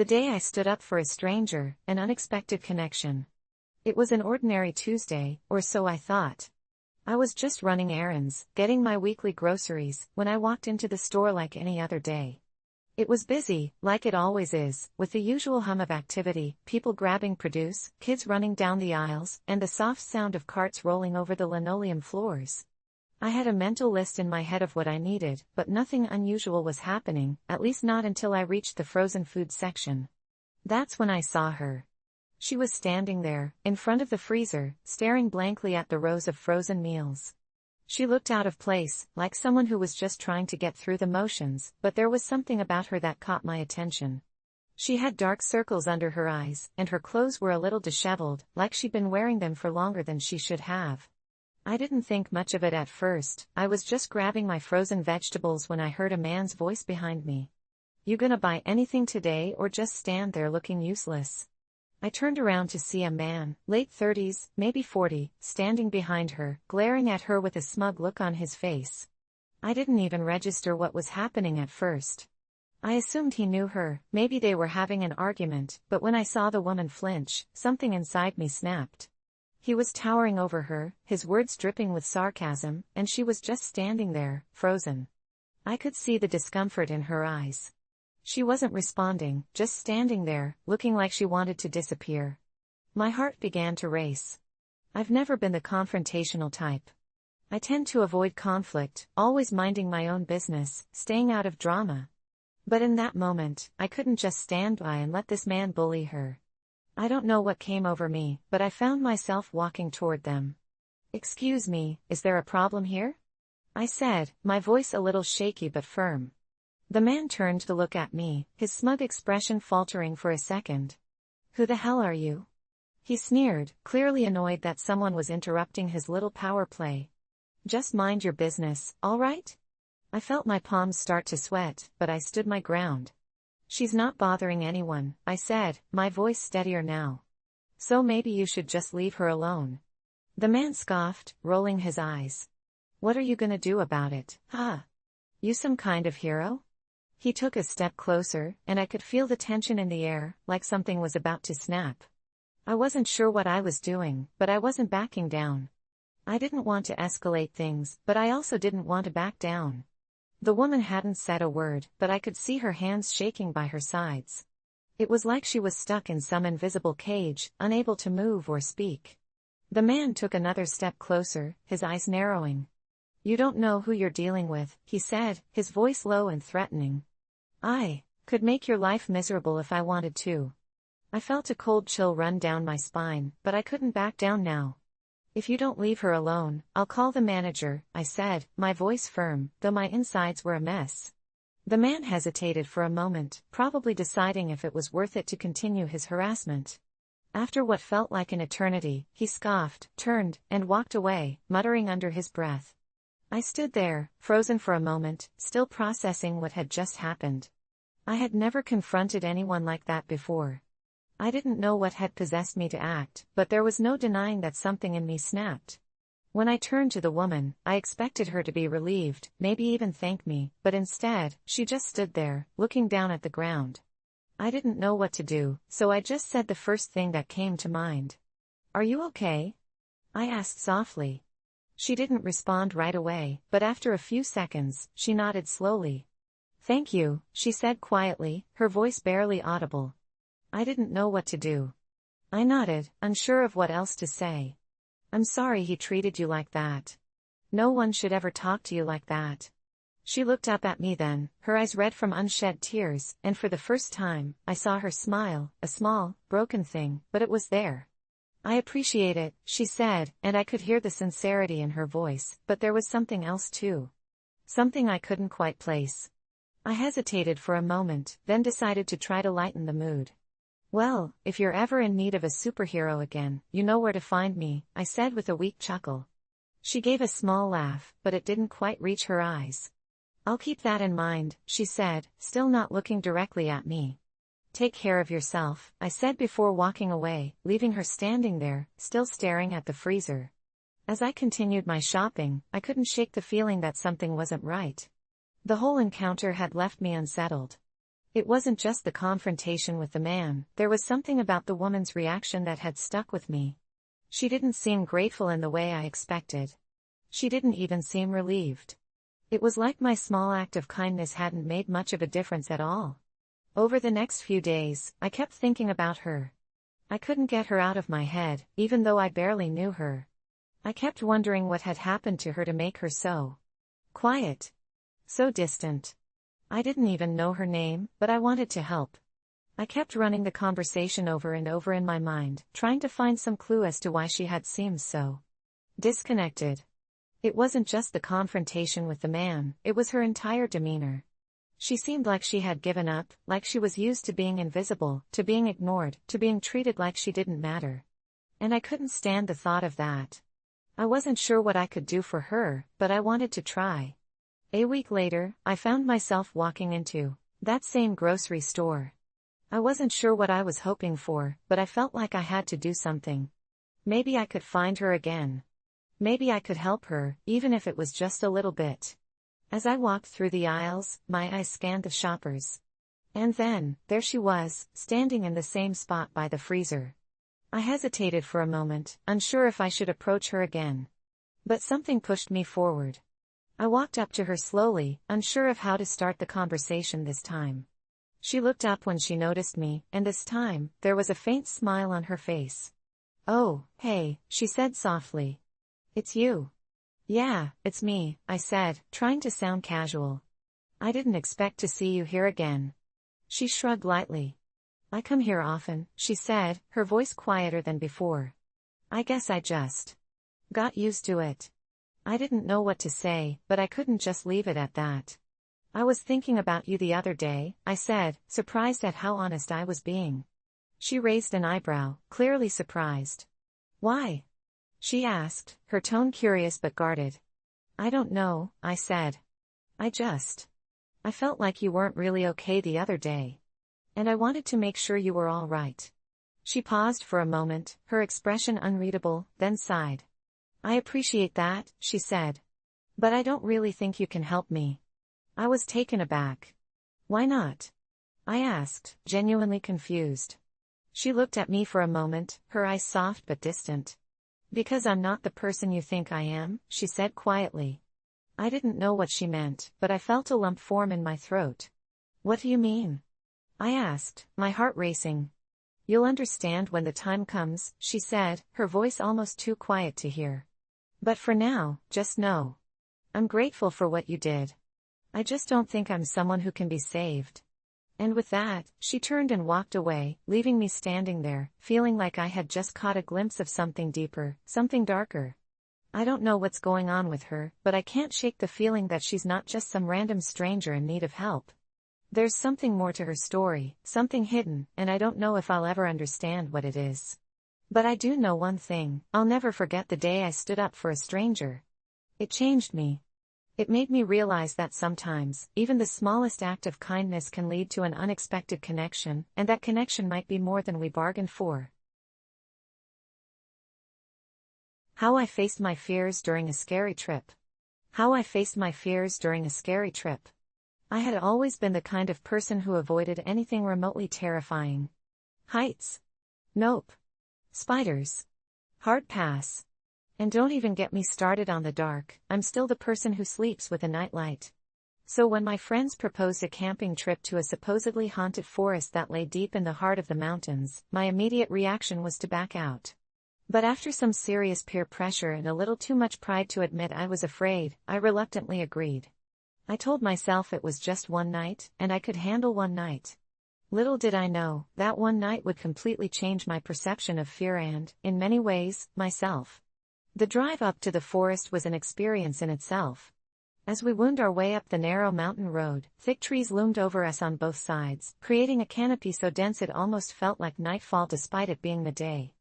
The day I stood up for a stranger, an unexpected connection. It was an ordinary Tuesday, or so I thought. I was just running errands, getting my weekly groceries, when I walked into the store like any other day. It was busy, like it always is, with the usual hum of activity, people grabbing produce, kids running down the aisles, and the soft sound of carts rolling over the linoleum floors. I had a mental list in my head of what I needed, but nothing unusual was happening, at least not until I reached the frozen food section. That's when I saw her. She was standing there, in front of the freezer, staring blankly at the rows of frozen meals. She looked out of place, like someone who was just trying to get through the motions, but there was something about her that caught my attention. She had dark circles under her eyes, and her clothes were a little disheveled, like she'd been wearing them for longer than she should have. I didn't think much of it at first. I was just grabbing my frozen vegetables when I heard a man's voice behind me. "You gonna buy anything today or just stand there looking useless?" I turned around to see a man, late 30s, maybe 40, standing behind her, glaring at her with a smug look on his face. I didn't even register what was happening at first. I assumed he knew her, maybe they were having an argument, but when I saw the woman flinch, something inside me snapped. He was towering over her, his words dripping with sarcasm, and she was just standing there, frozen. I could see the discomfort in her eyes. She wasn't responding, just standing there, looking like she wanted to disappear. My heart began to race. I've never been the confrontational type. I tend to avoid conflict, always minding my own business, staying out of drama. But in that moment, I couldn't just stand by and let this man bully her. I don't know what came over me, but I found myself walking toward them. "Excuse me, is there a problem here?" I said, my voice a little shaky but firm. The man turned to look at me, his smug expression faltering for a second. "Who the hell are you?" He sneered, clearly annoyed that someone was interrupting his little power play. "Just mind your business, all right?" I felt my palms start to sweat, but I stood my ground. "She's not bothering anyone," I said, my voice steadier now. "So maybe you should just leave her alone." The man scoffed, rolling his eyes. "What are you gonna do about it, huh? You some kind of hero?" He took a step closer, and I could feel the tension in the air, like something was about to snap. I wasn't sure what I was doing, but I wasn't backing down. I didn't want to escalate things, but I also didn't want to back down. The woman hadn't said a word, but I could see her hands shaking by her sides. It was like she was stuck in some invisible cage, unable to move or speak. The man took another step closer, his eyes narrowing. "You don't know who you're dealing with," he said, his voice low and threatening. "I could make your life miserable if I wanted to." I felt a cold chill run down my spine, but I couldn't back down now. "If you don't leave her alone, I'll call the manager," I said, my voice firm, though my insides were a mess. The man hesitated for a moment, probably deciding if it was worth it to continue his harassment. After what felt like an eternity, he scoffed, turned, and walked away, muttering under his breath. I stood there, frozen for a moment, still processing what had just happened. I had never confronted anyone like that before. I didn't know what had possessed me to act, but there was no denying that something in me snapped. When I turned to the woman, I expected her to be relieved, maybe even thank me, but instead, she just stood there, looking down at the ground. I didn't know what to do, so I just said the first thing that came to mind. "Are you okay?" I asked softly. She didn't respond right away, but after a few seconds, she nodded slowly. "Thank you," she said quietly, her voice barely audible. I didn't know what to do. I nodded, unsure of what else to say. "I'm sorry he treated you like that. No one should ever talk to you like that." She looked up at me then, her eyes red from unshed tears, and for the first time, I saw her smile, a small, broken thing, but it was there. "I appreciate it," she said, and I could hear the sincerity in her voice, but there was something else too. Something I couldn't quite place. I hesitated for a moment, then decided to try to lighten the mood. "Well, if you're ever in need of a superhero again, you know where to find me," I said with a weak chuckle. She gave a small laugh, but it didn't quite reach her eyes. "I'll keep that in mind," she said, still not looking directly at me. "Take care of yourself," I said before walking away, leaving her standing there, still staring at the freezer. As I continued my shopping, I couldn't shake the feeling that something wasn't right. The whole encounter had left me unsettled. It wasn't just the confrontation with the man, there was something about the woman's reaction that had stuck with me. She didn't seem grateful in the way I expected. She didn't even seem relieved. It was like my small act of kindness hadn't made much of a difference at all. Over the next few days, I kept thinking about her. I couldn't get her out of my head, even though I barely knew her. I kept wondering what had happened to her to make her so quiet, so distant. I didn't even know her name, but I wanted to help. I kept running the conversation over and over in my mind, trying to find some clue as to why she had seemed so disconnected. It wasn't just the confrontation with the man, it was her entire demeanor. She seemed like she had given up, like she was used to being invisible, to being ignored, to being treated like she didn't matter. And I couldn't stand the thought of that. I wasn't sure what I could do for her, but I wanted to try. A week later, I found myself walking into that same grocery store. I wasn't sure what I was hoping for, but I felt like I had to do something. Maybe I could find her again. Maybe I could help her, even if it was just a little bit. As I walked through the aisles, my eyes scanned the shoppers. And then, there she was, standing in the same spot by the freezer. I hesitated for a moment, unsure if I should approach her again. But something pushed me forward. I walked up to her slowly, unsure of how to start the conversation this time. She looked up when she noticed me, and this time, there was a faint smile on her face. "Oh, hey," she said softly. "It's you." "Yeah, it's me," I said, trying to sound casual. "I didn't expect to see you here again." She shrugged lightly. "I come here often," she said, her voice quieter than before. "I guess I just got used to it." I didn't know what to say, but I couldn't just leave it at that. "I was thinking about you the other day," I said, surprised at how honest I was being. She raised an eyebrow, clearly surprised. "Why?" she asked, her tone curious but guarded. "I don't know," I said. I felt like you weren't really okay the other day. And I wanted to make sure you were all right." She paused for a moment, her expression unreadable, then sighed. "I appreciate that," she said. "But I don't really think you can help me." I was taken aback. "Why not?" I asked, genuinely confused. She looked at me for a moment, her eyes soft but distant. "Because I'm not the person you think I am," she said quietly. I didn't know what she meant, but I felt a lump form in my throat. "What do you mean?" I asked, my heart racing. "You'll understand when the time comes," she said, her voice almost too quiet to hear. "But for now, just know. I'm grateful for what you did. I just don't think I'm someone who can be saved." And with that, she turned and walked away, leaving me standing there, feeling like I had just caught a glimpse of something deeper, something darker. I don't know what's going on with her, but I can't shake the feeling that she's not just some random stranger in need of help. There's something more to her story, something hidden, and I don't know if I'll ever understand what it is. But I do know one thing: I'll never forget the day I stood up for a stranger. It changed me. It made me realize that sometimes, even the smallest act of kindness can lead to an unexpected connection, and that connection might be more than we bargained for. How I faced my fears during a scary trip. How I faced my fears during a scary trip. I had always been the kind of person who avoided anything remotely terrifying. Heights? Nope. Spiders? Hard pass. And don't even get me started on the dark. I'm still the person who sleeps with a nightlight. So when my friends proposed a camping trip to a supposedly haunted forest that lay deep in the heart of the mountains, my immediate reaction was to back out. But after some serious peer pressure and a little too much pride to admit I was afraid, I reluctantly agreed. I told myself it was just one night, and I could handle one night. Little did I know, that one night would completely change my perception of fear and, in many ways, myself. The drive up to the forest was an experience in itself. As we wound our way up the narrow mountain road, thick trees loomed over us on both sides, creating a canopy so dense it almost felt like nightfall despite it being the day.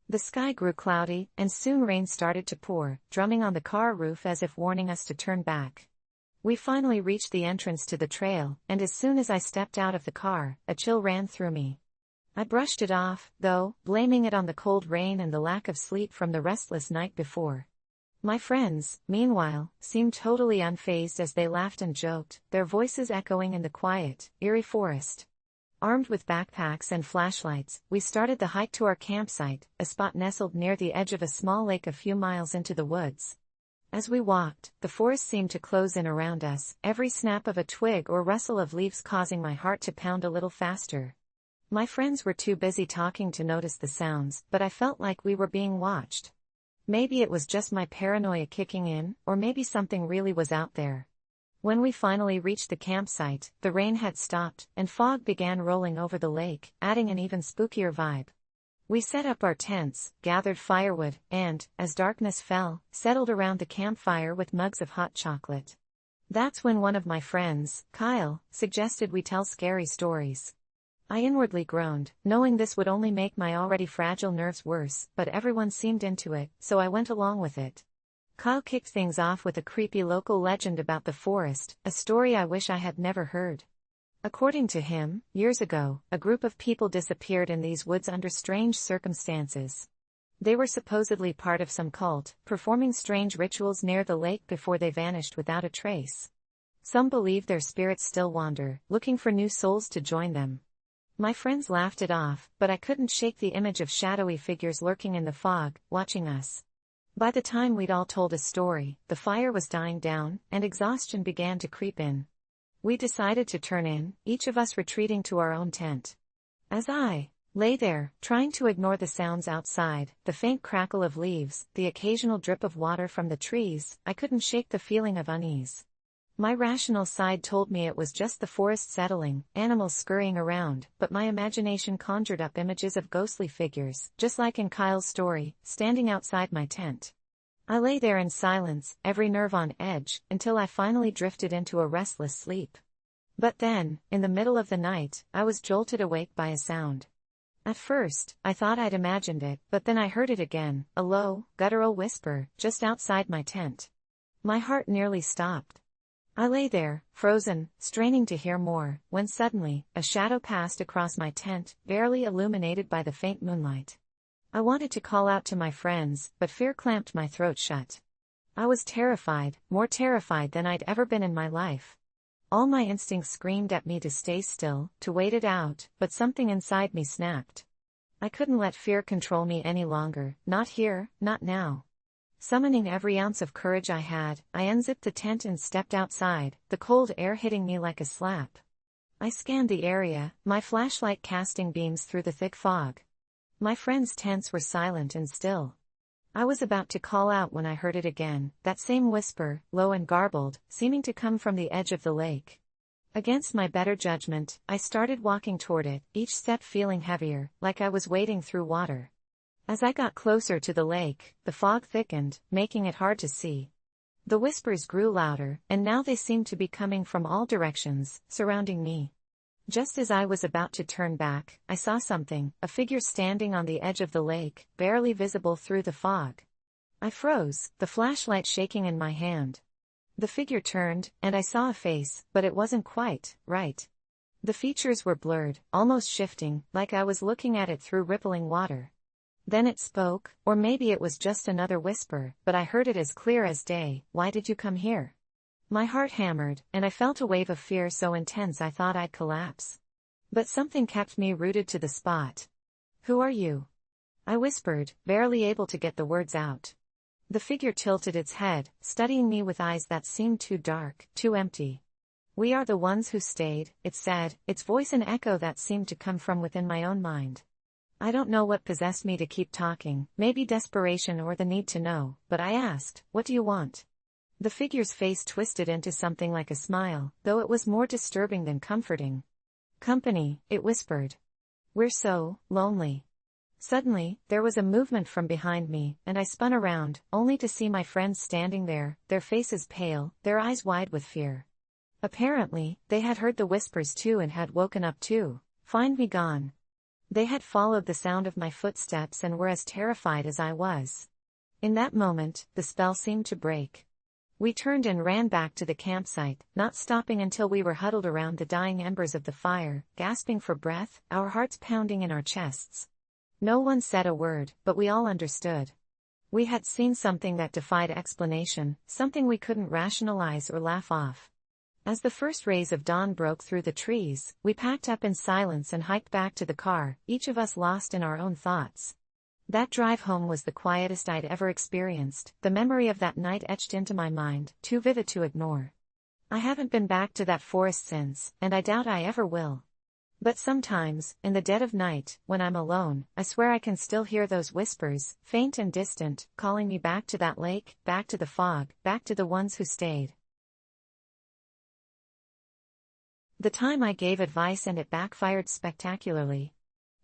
The sky grew cloudy, and soon rain started to pour, drumming on the car roof as if warning us to turn back. We finally reached the entrance to the trail, and as soon as I stepped out of the car, a chill ran through me. I brushed it off, though, blaming it on the cold rain and the lack of sleep from the restless night before. My friends, meanwhile, seemed totally unfazed as they laughed and joked, their voices echoing in the quiet, eerie forest. Armed with backpacks and flashlights, we started the hike to our campsite, a spot nestled near the edge of a small lake a few miles into the woods. As we walked, the forest seemed to close in around us, every snap of a twig or rustle of leaves causing my heart to pound a little faster. My friends were too busy talking to notice the sounds, but I felt like we were being watched. Maybe it was just my paranoia kicking in, or maybe something really was out there. When we finally reached the campsite, the rain had stopped, and fog began rolling over the lake, adding an even spookier vibe. We set up our tents, gathered firewood, and, as darkness fell, settled around the campfire with mugs of hot chocolate. That's when one of my friends, Kyle, suggested we tell scary stories. I inwardly groaned, knowing this would only make my already fragile nerves worse, but everyone seemed into it, so I went along with it. Kyle kicked things off with a creepy local legend about the forest, a story I wish I had never heard. According to him, years ago, a group of people disappeared in these woods under strange circumstances. They were supposedly part of some cult, performing strange rituals near the lake before they vanished without a trace. Some believe their spirits still wander, looking for new souls to join them. My friends laughed it off, but I couldn't shake the image of shadowy figures lurking in the fog, watching us. By the time we'd all told a story, the fire was dying down, and exhaustion began to creep in. We decided to turn in, each of us retreating to our own tent. As I lay there, trying to ignore the sounds outside, the faint crackle of leaves, the occasional drip of water from the trees, I couldn't shake the feeling of unease. My rational side told me it was just the forest settling, animals scurrying around, but my imagination conjured up images of ghostly figures, just like in Kyle's story, standing outside my tent. I lay there in silence, every nerve on edge, until I finally drifted into a restless sleep. But then, in the middle of the night, I was jolted awake by a sound. At first, I thought I'd imagined it, but then I heard it again, a low, guttural whisper, just outside my tent. My heart nearly stopped. I lay there, frozen, straining to hear more, when suddenly, a shadow passed across my tent, barely illuminated by the faint moonlight. I wanted to call out to my friends, but fear clamped my throat shut. I was terrified, more terrified than I'd ever been in my life. All my instincts screamed at me to stay still, to wait it out, but something inside me snapped. I couldn't let fear control me any longer, not here, not now. Summoning every ounce of courage I had, I unzipped the tent and stepped outside, the cold air hitting me like a slap. I scanned the area, my flashlight casting beams through the thick fog. My friends' tents were silent and still. I was about to call out when I heard it again, that same whisper, low and garbled, seeming to come from the edge of the lake. Against my better judgment, I started walking toward it, each step feeling heavier, like I was wading through water. As I got closer to the lake, the fog thickened, making it hard to see. The whispers grew louder, and now they seemed to be coming from all directions, surrounding me. Just as I was about to turn back, I saw something, a figure standing on the edge of the lake, barely visible through the fog. I froze, the flashlight shaking in my hand. The figure turned, and I saw a face, but it wasn't quite right. The features were blurred, almost shifting, like I was looking at it through rippling water. Then it spoke, or maybe it was just another whisper, but I heard it as clear as day. "Why did you come here?" My heart hammered, and I felt a wave of fear so intense I thought I'd collapse. But something kept me rooted to the spot. "Who are you?" I whispered, barely able to get the words out. The figure tilted its head, studying me with eyes that seemed too dark, too empty. "We are the ones who stayed," it said, its voice an echo that seemed to come from within my own mind. I don't know what possessed me to keep talking, maybe desperation or the need to know, but I asked, "What do you want?" The figure's face twisted into something like a smile, though it was more disturbing than comforting. "Company," it whispered. "We're so lonely." Suddenly, there was a movement from behind me, and I spun around, only to see my friends standing there, their faces pale, their eyes wide with fear. Apparently, they had heard the whispers too and had woken up too. "Find me gone." They had followed the sound of my footsteps and were as terrified as I was. In that moment, the spell seemed to break. We turned and ran back to the campsite, not stopping until we were huddled around the dying embers of the fire, gasping for breath, our hearts pounding in our chests. No one said a word, but we all understood. We had seen something that defied explanation, something we couldn't rationalize or laugh off. As the first rays of dawn broke through the trees, we packed up in silence and hiked back to the car, each of us lost in our own thoughts. That drive home was the quietest I'd ever experienced, the memory of that night etched into my mind, too vivid to ignore. I haven't been back to that forest since, and I doubt I ever will. But sometimes, in the dead of night, when I'm alone, I swear I can still hear those whispers, faint and distant, calling me back to that lake, back to the fog, back to the ones who stayed. The time I gave advice and it backfired spectacularly.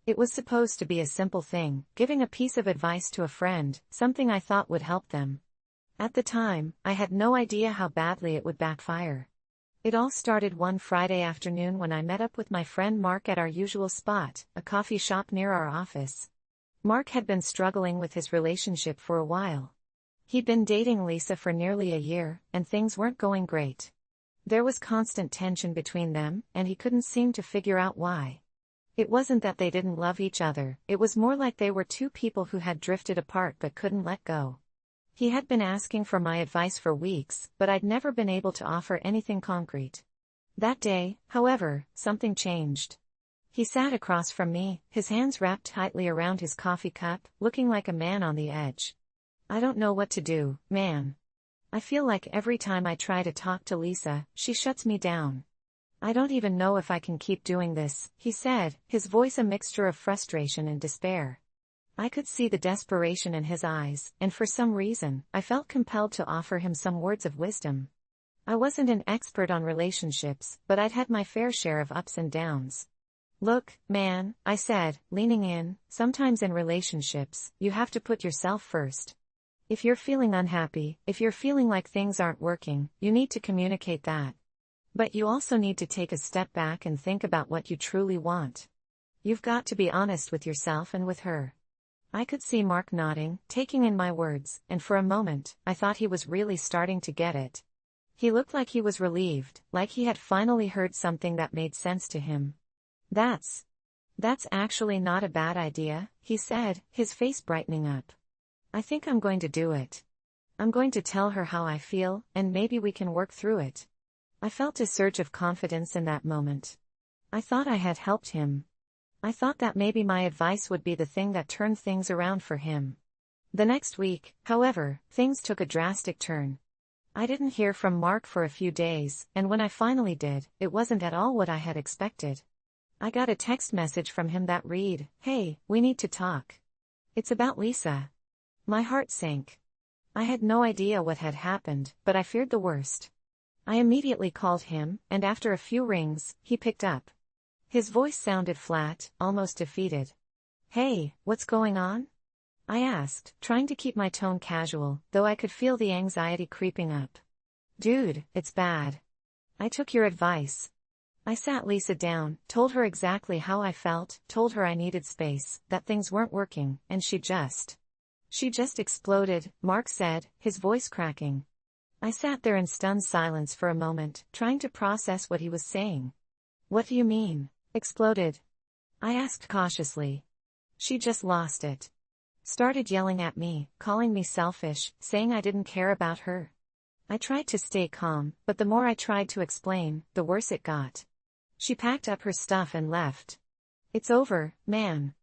It was supposed to be a simple thing, giving a piece of advice to a friend, something I thought would help them. At the time, I had no idea how badly it would backfire. It all started one Friday afternoon when I met up with my friend Mark at our usual spot, a coffee shop near our office. Mark had been struggling with his relationship for a while. He'd been dating Lisa for nearly a year, and things weren't going great. There was constant tension between them, and he couldn't seem to figure out why. It wasn't that they didn't love each other, it was more like they were two people who had drifted apart but couldn't let go. He had been asking for my advice for weeks, but I'd never been able to offer anything concrete. That day, however, something changed. He sat across from me, his hands wrapped tightly around his coffee cup, looking like a man on the edge. "I don't know what to do, man. I feel like every time I try to talk to Lisa, she shuts me down. I don't even know if I can keep doing this," he said, his voice a mixture of frustration and despair. I could see the desperation in his eyes, and for some reason, I felt compelled to offer him some words of wisdom. I wasn't an expert on relationships, but I'd had my fair share of ups and downs. "Look, man," I said, leaning in, "sometimes in relationships, you have to put yourself first. If you're feeling unhappy, if you're feeling like things aren't working, you need to communicate that. But you also need to take a step back and think about what you truly want. You've got to be honest with yourself and with her." I could see Mark nodding, taking in my words, and for a moment, I thought he was really starting to get it. He looked like he was relieved, like he had finally heard something that made sense to him. That's actually not a bad idea," he said, his face brightening up. "I think I'm going to do it. I'm going to tell her how I feel, and maybe we can work through it." I felt a surge of confidence in that moment. I thought I had helped him. I thought that maybe my advice would be the thing that turned things around for him. The next week, however, things took a drastic turn. I didn't hear from Mark for a few days, and when I finally did, it wasn't at all what I had expected. I got a text message from him that read, "Hey, we need to talk. It's about Lisa." My heart sank. I had no idea what had happened, but I feared the worst. I immediately called him, and after a few rings, he picked up. His voice sounded flat, almost defeated. "Hey, what's going on?" I asked, trying to keep my tone casual, though I could feel the anxiety creeping up. "Dude, it's bad. I took your advice. I sat Lisa down, told her exactly how I felt, told her I needed space, that things weren't working, and she just exploded," Mark said, his voice cracking. I sat there in stunned silence for a moment, trying to process what he was saying. "What do you mean, exploded?" I asked cautiously. "She just lost it. Started yelling at me, calling me selfish, saying I didn't care about her." I tried to stay calm, but the more I tried to explain, the worse it got. "She packed up her stuff and left. It's over, man.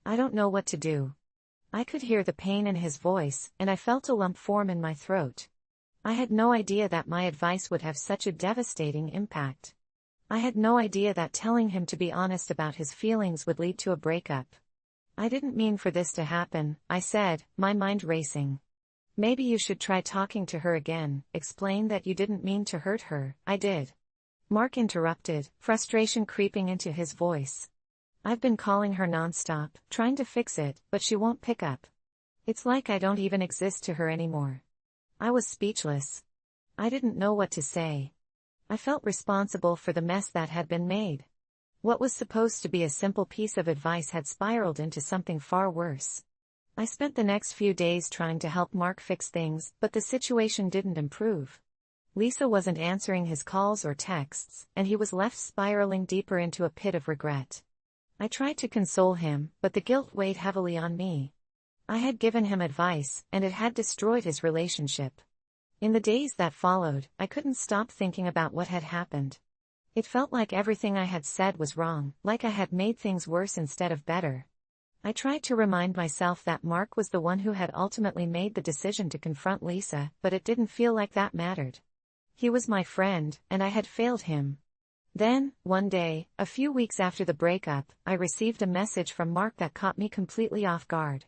I don't know what to do." I could hear the pain in his voice, and I felt a lump form in my throat. I had no idea that my advice would have such a devastating impact. I had no idea that telling him to be honest about his feelings would lead to a breakup. "I didn't mean for this to happen," I said, my mind racing. "Maybe you should try talking to her again, explain that you didn't mean to hurt her." "I did." Mark interrupted, frustration creeping into his voice. "I've been calling her nonstop, trying to fix it, but she won't pick up. It's like I don't even exist to her anymore." I was speechless. I didn't know what to say. I felt responsible for the mess that had been made. What was supposed to be a simple piece of advice had spiraled into something far worse. I spent the next few days trying to help Mark fix things, but the situation didn't improve. Lisa wasn't answering his calls or texts, and he was left spiraling deeper into a pit of regret. I tried to console him, but the guilt weighed heavily on me. I had given him advice, and it had destroyed his relationship. In the days that followed, I couldn't stop thinking about what had happened. It felt like everything I had said was wrong, like I had made things worse instead of better. I tried to remind myself that Mark was the one who had ultimately made the decision to confront Lisa, but it didn't feel like that mattered. He was my friend, and I had failed him. Then, one day, a few weeks after the breakup, I received a message from Mark that caught me completely off guard.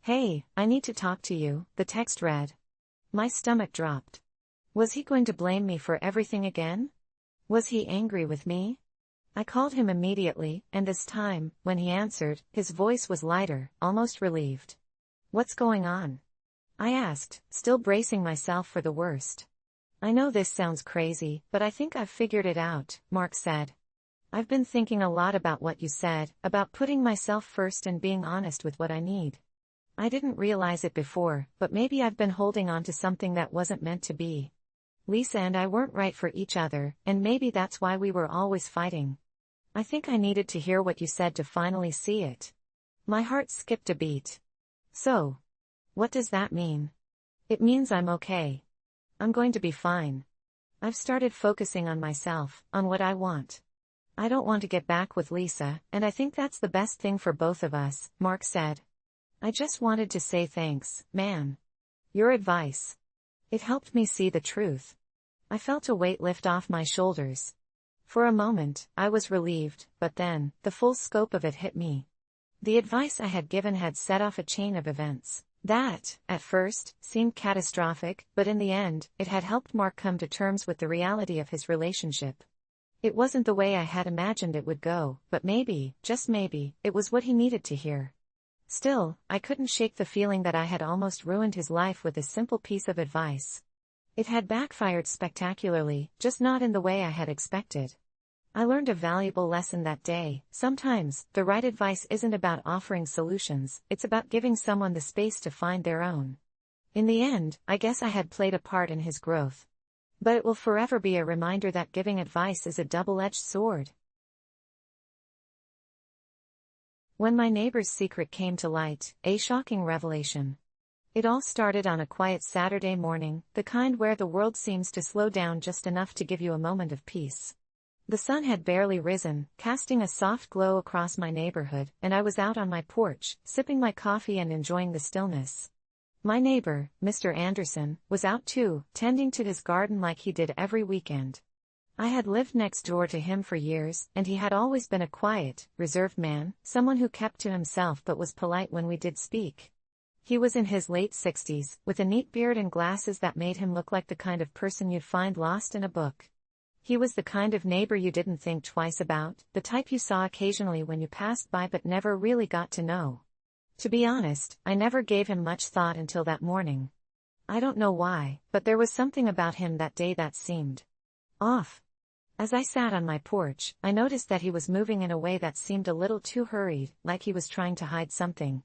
"Hey, I need to talk to you," the text read. My stomach dropped. Was he going to blame me for everything again? Was he angry with me? I called him immediately, and this time, when he answered, his voice was lighter, almost relieved. "What's going on?" I asked, still bracing myself for the worst. "I know this sounds crazy, but I think I've figured it out," Mark said. "I've been thinking a lot about what you said, about putting myself first and being honest with what I need. I didn't realize it before, but maybe I've been holding on to something that wasn't meant to be. Lisa and I weren't right for each other, and maybe that's why we were always fighting. I think I needed to hear what you said to finally see it." My heart skipped a beat. "So, what does that mean?" "It means I'm okay. I'm going to be fine. I've started focusing on myself, on what I want. I don't want to get back with Lisa, and I think that's the best thing for both of us," Mark said. "I just wanted to say thanks, man. Your advice. It helped me see the truth." I felt a weight lift off my shoulders. For a moment, I was relieved, but then, the full scope of it hit me. The advice I had given had set off a chain of events that, at first, seemed catastrophic, but in the end, it had helped Mark come to terms with the reality of his relationship. It wasn't the way I had imagined it would go, but maybe, just maybe, it was what he needed to hear. Still, I couldn't shake the feeling that I had almost ruined his life with a simple piece of advice. It had backfired spectacularly, just not in the way I had expected. I learned a valuable lesson that day. Sometimes, the right advice isn't about offering solutions, it's about giving someone the space to find their own. In the end, I guess I had played a part in his growth. But it will forever be a reminder that giving advice is a double-edged sword. When my neighbor's secret came to light, a shocking revelation. It all started on a quiet Saturday morning, the kind where the world seems to slow down just enough to give you a moment of peace. The sun had barely risen, casting a soft glow across my neighborhood, and I was out on my porch, sipping my coffee and enjoying the stillness. My neighbor, Mr. Anderson, was out too, tending to his garden like he did every weekend. I had lived next door to him for years, and he had always been a quiet, reserved man, someone who kept to himself but was polite when we did speak. He was in his late 60s, with a neat beard and glasses that made him look like the kind of person you'd find lost in a book. He was the kind of neighbor you didn't think twice about, the type you saw occasionally when you passed by but never really got to know. To be honest, I never gave him much thought until that morning. I don't know why, but there was something about him that day that seemed off. As I sat on my porch, I noticed that he was moving in a way that seemed a little too hurried, like he was trying to hide something.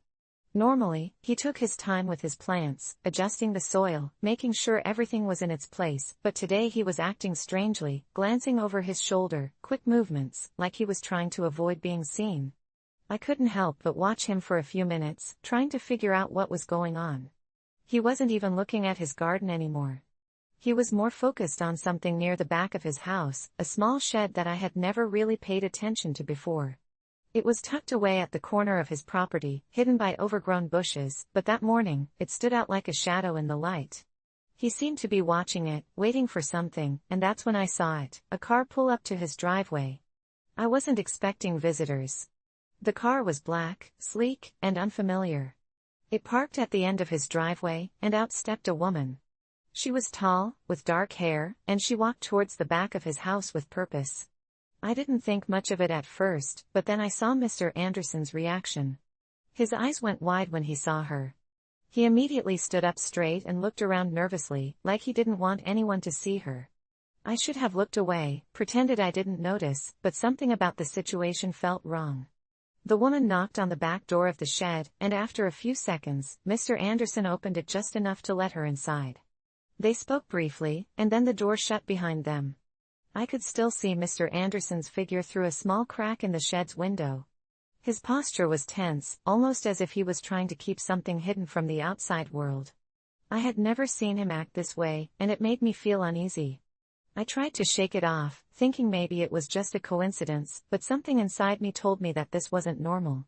Normally, he took his time with his plants, adjusting the soil, making sure everything was in its place, but today he was acting strangely, glancing over his shoulder, quick movements, like he was trying to avoid being seen. I couldn't help but watch him for a few minutes, trying to figure out what was going on. He wasn't even looking at his garden anymore. He was more focused on something near the back of his house, a small shed that I had never really paid attention to before. It was tucked away at the corner of his property, hidden by overgrown bushes, but that morning, it stood out like a shadow in the light. He seemed to be watching it, waiting for something, and that's when I saw it, a car pull up to his driveway. I wasn't expecting visitors. The car was black, sleek, and unfamiliar. It parked at the end of his driveway, and out stepped a woman. She was tall, with dark hair, and she walked towards the back of his house with purpose. I didn't think much of it at first, but then I saw Mr. Anderson's reaction. His eyes went wide when he saw her. He immediately stood up straight and looked around nervously, like he didn't want anyone to see her. I should have looked away, pretended I didn't notice, but something about the situation felt wrong. The woman knocked on the back door of the shed, and after a few seconds, Mr. Anderson opened it just enough to let her inside. They spoke briefly, and then the door shut behind them. I could still see Mr. Anderson's figure through a small crack in the shed's window. His posture was tense, almost as if he was trying to keep something hidden from the outside world. I had never seen him act this way, and it made me feel uneasy. I tried to shake it off, thinking maybe it was just a coincidence, but something inside me told me that this wasn't normal.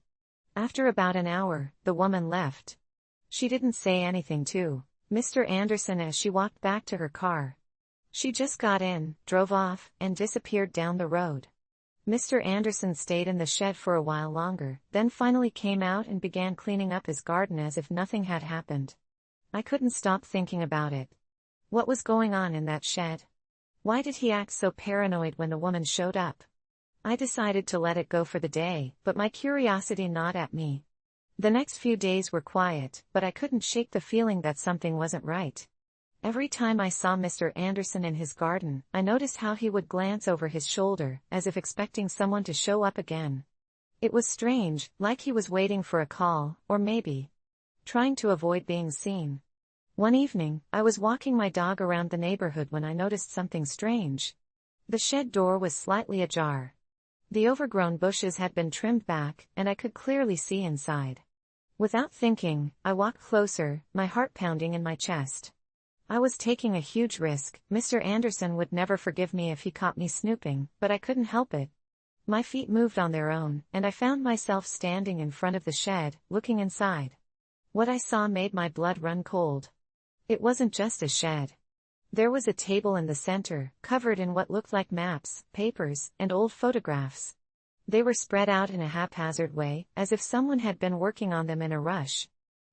After about an hour, the woman left. She didn't say anything to Mr. Anderson as she walked back to her car. She just got in, drove off, and disappeared down the road. Mr. Anderson stayed in the shed for a while longer, then finally came out and began cleaning up his garden as if nothing had happened. I couldn't stop thinking about it. What was going on in that shed? Why did he act so paranoid when the woman showed up? I decided to let it go for the day, but my curiosity gnawed at me. The next few days were quiet, but I couldn't shake the feeling that something wasn't right. Every time I saw Mr. Anderson in his garden, I noticed how he would glance over his shoulder, as if expecting someone to show up again. It was strange, like he was waiting for a call, or maybe trying to avoid being seen. One evening, I was walking my dog around the neighborhood when I noticed something strange. The shed door was slightly ajar. The overgrown bushes had been trimmed back, and I could clearly see inside. Without thinking, I walked closer, my heart pounding in my chest. I was taking a huge risk. Mr. Anderson would never forgive me if he caught me snooping, but I couldn't help it. My feet moved on their own, and I found myself standing in front of the shed, looking inside. What I saw made my blood run cold. It wasn't just a shed. There was a table in the center, covered in what looked like maps, papers, and old photographs. They were spread out in a haphazard way, as if someone had been working on them in a rush.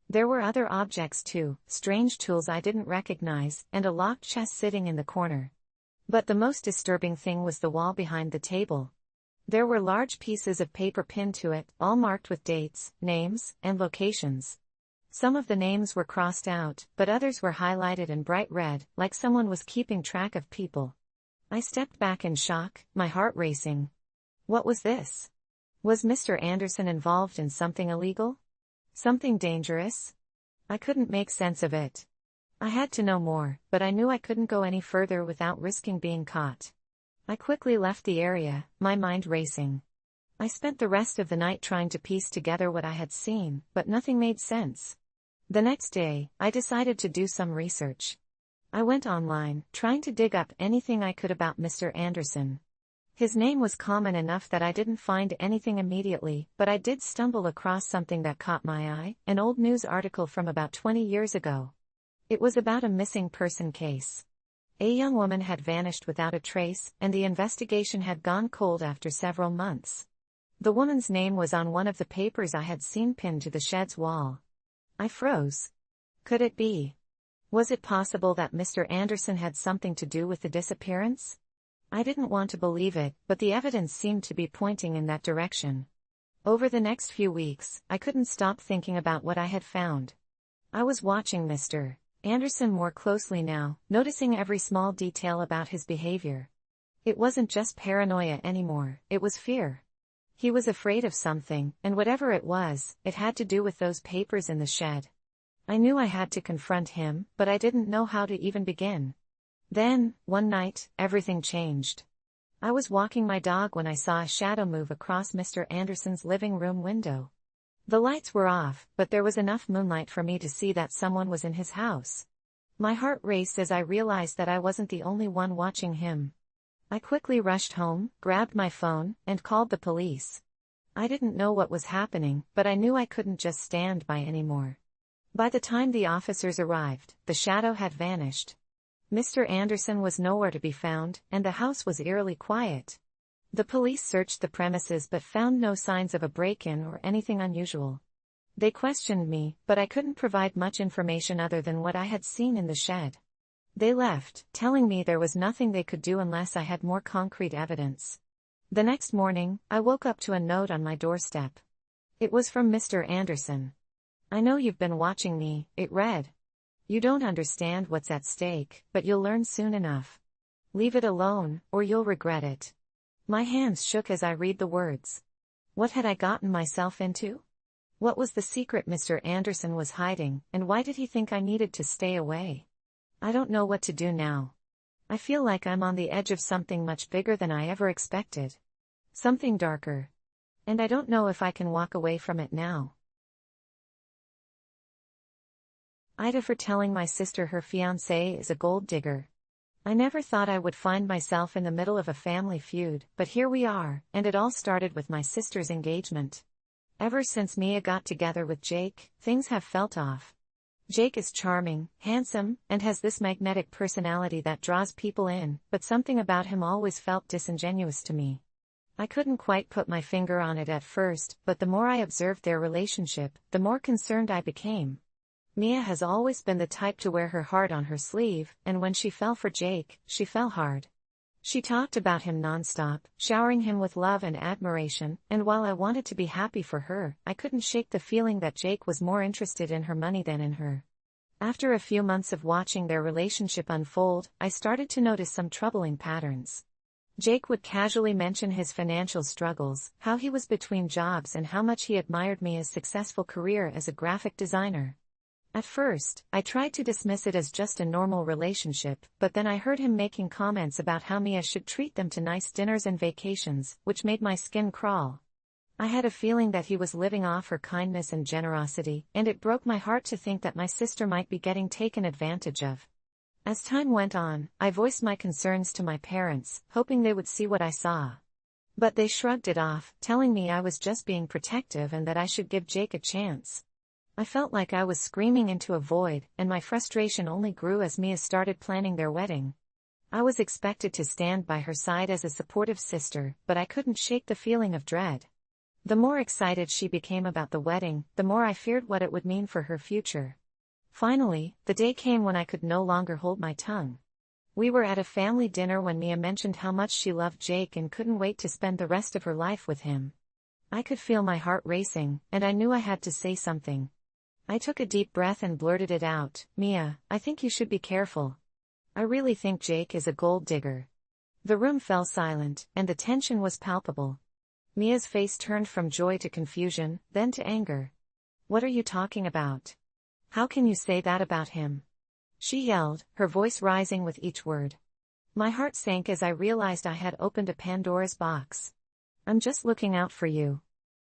There were other objects too, strange tools I didn't recognize, and a locked chest sitting in the corner. But the most disturbing thing was the wall behind the table. There were large pieces of paper pinned to it, all marked with dates, names, and locations. Some of the names were crossed out, but others were highlighted in bright red, like someone was keeping track of people. I stepped back in shock, my heart racing. What was this? Was Mr. Anderson involved in something illegal? Something dangerous? I couldn't make sense of it. I had to know more, but I knew I couldn't go any further without risking being caught. I quickly left the area, my mind racing. I spent the rest of the night trying to piece together what I had seen, but nothing made sense. The next day, I decided to do some research. I went online, trying to dig up anything I could about Mr. Anderson. His name was common enough that I didn't find anything immediately, but I did stumble across something that caught my eye, an old news article from about 20 years ago. It was about a missing person case. A young woman had vanished without a trace, and the investigation had gone cold after several months. The woman's name was on one of the papers I had seen pinned to the shed's wall. I froze. Could it be? Was it possible that Mr. Anderson had something to do with the disappearance? I didn't want to believe it, but the evidence seemed to be pointing in that direction. Over the next few weeks, I couldn't stop thinking about what I had found. I was watching Mr. Anderson more closely now, noticing every small detail about his behavior. It wasn't just paranoia anymore, it was fear. He was afraid of something, and whatever it was, it had to do with those papers in the shed. I knew I had to confront him, but I didn't know how to even begin. Then, one night, everything changed. I was walking my dog when I saw a shadow move across Mr. Anderson's living room window. The lights were off, but there was enough moonlight for me to see that someone was in his house. My heart raced as I realized that I wasn't the only one watching him. I quickly rushed home, grabbed my phone, and called the police. I didn't know what was happening, but I knew I couldn't just stand by anymore. By the time the officers arrived, the shadow had vanished. Mr. Anderson was nowhere to be found, and the house was eerily quiet. The police searched the premises but found no signs of a break-in or anything unusual. They questioned me, but I couldn't provide much information other than what I had seen in the shed. They left, telling me there was nothing they could do unless I had more concrete evidence. The next morning, I woke up to a note on my doorstep. It was from Mr. Anderson. "I know you've been watching me," it read. "You don't understand what's at stake, but you'll learn soon enough. Leave it alone, or you'll regret it." My hands shook as I read the words. What had I gotten myself into? What was the secret Mr. Anderson was hiding, and why did he think I needed to stay away? I don't know what to do now. I feel like I'm on the edge of something much bigger than I ever expected. Something darker. And I don't know if I can walk away from it now. Aita for telling my sister her fiancé is a gold digger. I never thought I would find myself in the middle of a family feud, but here we are, and it all started with my sister's engagement. Ever since Mia got together with Jake, things have felt off. Jake is charming, handsome, and has this magnetic personality that draws people in, but something about him always felt disingenuous to me. I couldn't quite put my finger on it at first, but the more I observed their relationship, the more concerned I became. Mia has always been the type to wear her heart on her sleeve, and when she fell for Jake, she fell hard. She talked about him nonstop, showering him with love and admiration, and while I wanted to be happy for her, I couldn't shake the feeling that Jake was more interested in her money than in her. After a few months of watching their relationship unfold, I started to notice some troubling patterns. Jake would casually mention his financial struggles, how he was between jobs and how much he admired Mia's successful career as a graphic designer. At first, I tried to dismiss it as just a normal relationship, but then I heard him making comments about how Mia should treat them to nice dinners and vacations, which made my skin crawl. I had a feeling that he was living off her kindness and generosity, and it broke my heart to think that my sister might be getting taken advantage of. As time went on, I voiced my concerns to my parents, hoping they would see what I saw. But they shrugged it off, telling me I was just being protective and that I should give Jake a chance. I felt like I was screaming into a void, and my frustration only grew as Mia started planning their wedding. I was expected to stand by her side as a supportive sister, but I couldn't shake the feeling of dread. The more excited she became about the wedding, the more I feared what it would mean for her future. Finally, the day came when I could no longer hold my tongue. We were at a family dinner when Mia mentioned how much she loved Jake and couldn't wait to spend the rest of her life with him. I could feel my heart racing, and I knew I had to say something. I took a deep breath and blurted it out, "Mia, I think you should be careful. I really think Jake is a gold digger." The room fell silent, and the tension was palpable. Mia's face turned from joy to confusion, then to anger. "What are you talking about? How can you say that about him?" she yelled, her voice rising with each word. My heart sank as I realized I had opened a Pandora's box. "I'm just looking out for you.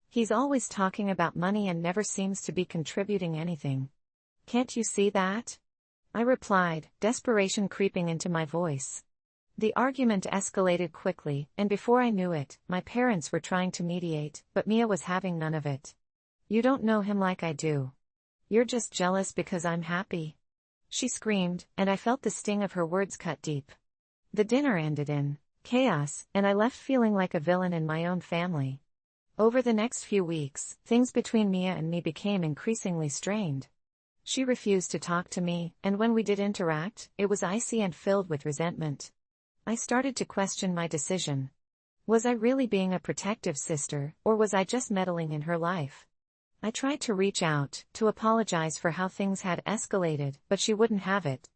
He's always talking about money and never seems to be contributing anything. Can't you see that?" I replied, desperation creeping into my voice. The argument escalated quickly, and before I knew it, my parents were trying to mediate, but Mia was having none of it. "You don't know him like I do. You're just jealous because I'm happy," she screamed, and I felt the sting of her words cut deep. The dinner ended in chaos, and I left feeling like a villain in my own family. Over the next few weeks, things between Mia and me became increasingly strained. She refused to talk to me, and when we did interact, it was icy and filled with resentment. I started to question my decision. Was I really being a protective sister, or was I just meddling in her life? I tried to reach out, to apologize for how things had escalated, but she wouldn't have it.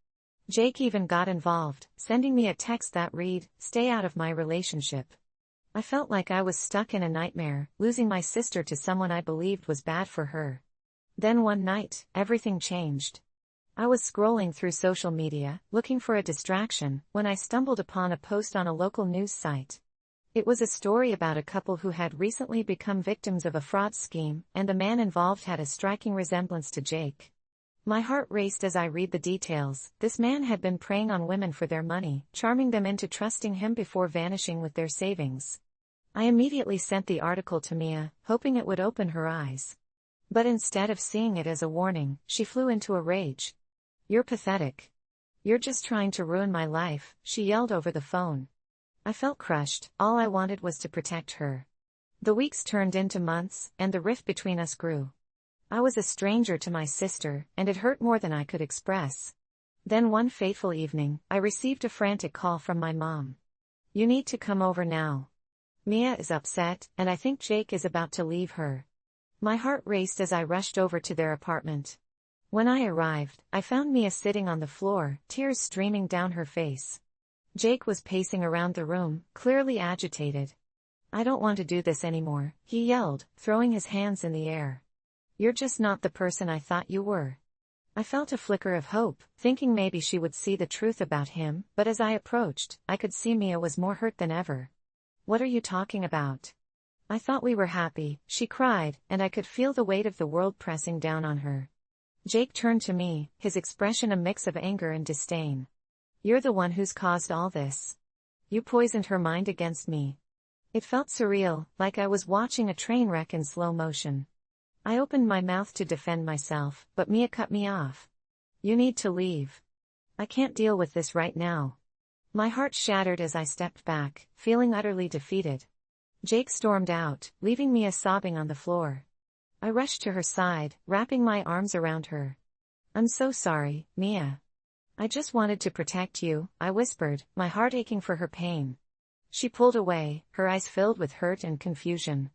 Jake even got involved, sending me a text that read, "Stay out of my relationship." I felt like I was stuck in a nightmare, losing my sister to someone I believed was bad for her. Then one night, everything changed. I was scrolling through social media, looking for a distraction, when I stumbled upon a post on a local news site. It was a story about a couple who had recently become victims of a fraud scheme, and the man involved had a striking resemblance to Jake. My heart raced as I read the details. This man had been preying on women for their money, charming them into trusting him before vanishing with their savings. I immediately sent the article to Mia, hoping it would open her eyes. But instead of seeing it as a warning, she flew into a rage. "You're pathetic. You're just trying to ruin my life," she yelled over the phone. I felt crushed. All I wanted was to protect her. The weeks turned into months, and the rift between us grew. I was a stranger to my sister, and it hurt more than I could express. Then one fateful evening, I received a frantic call from my mom. "You need to come over now. Mia is upset, and I think Jake is about to leave her." My heart raced as I rushed over to their apartment. When I arrived, I found Mia sitting on the floor, tears streaming down her face. Jake was pacing around the room, clearly agitated. "I don't want to do this anymore," he yelled, throwing his hands in the air. "You're just not the person I thought you were." I felt a flicker of hope, thinking maybe she would see the truth about him, but as I approached, I could see Mia was more hurt than ever. "What are you talking about? I thought we were happy," she cried, and I could feel the weight of the world pressing down on her. Jake turned to me, his expression a mix of anger and disdain. "You're the one who's caused all this. You poisoned her mind against me." It felt surreal, like I was watching a train wreck in slow motion. I opened my mouth to defend myself, but Mia cut me off. "You need to leave. I can't deal with this right now." My heart shattered as I stepped back, feeling utterly defeated. Jake stormed out, leaving Mia sobbing on the floor. I rushed to her side, wrapping my arms around her. "I'm so sorry, Mia. I just wanted to protect you," I whispered, my heart aching for her pain. She pulled away, her eyes filled with hurt and confusion.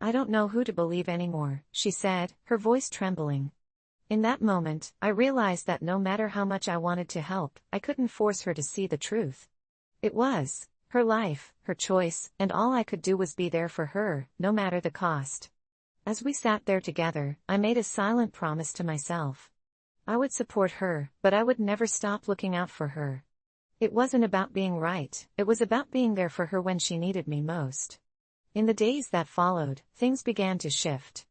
"I don't know who to believe anymore," she said, her voice trembling. In that moment, I realized that no matter how much I wanted to help, I couldn't force her to see the truth. It was her life, her choice, and all I could do was be there for her, no matter the cost. As we sat there together, I made a silent promise to myself. I would support her, but I would never stop looking out for her. It wasn't about being right, it was about being there for her when she needed me most. In the days that followed, things began to shift.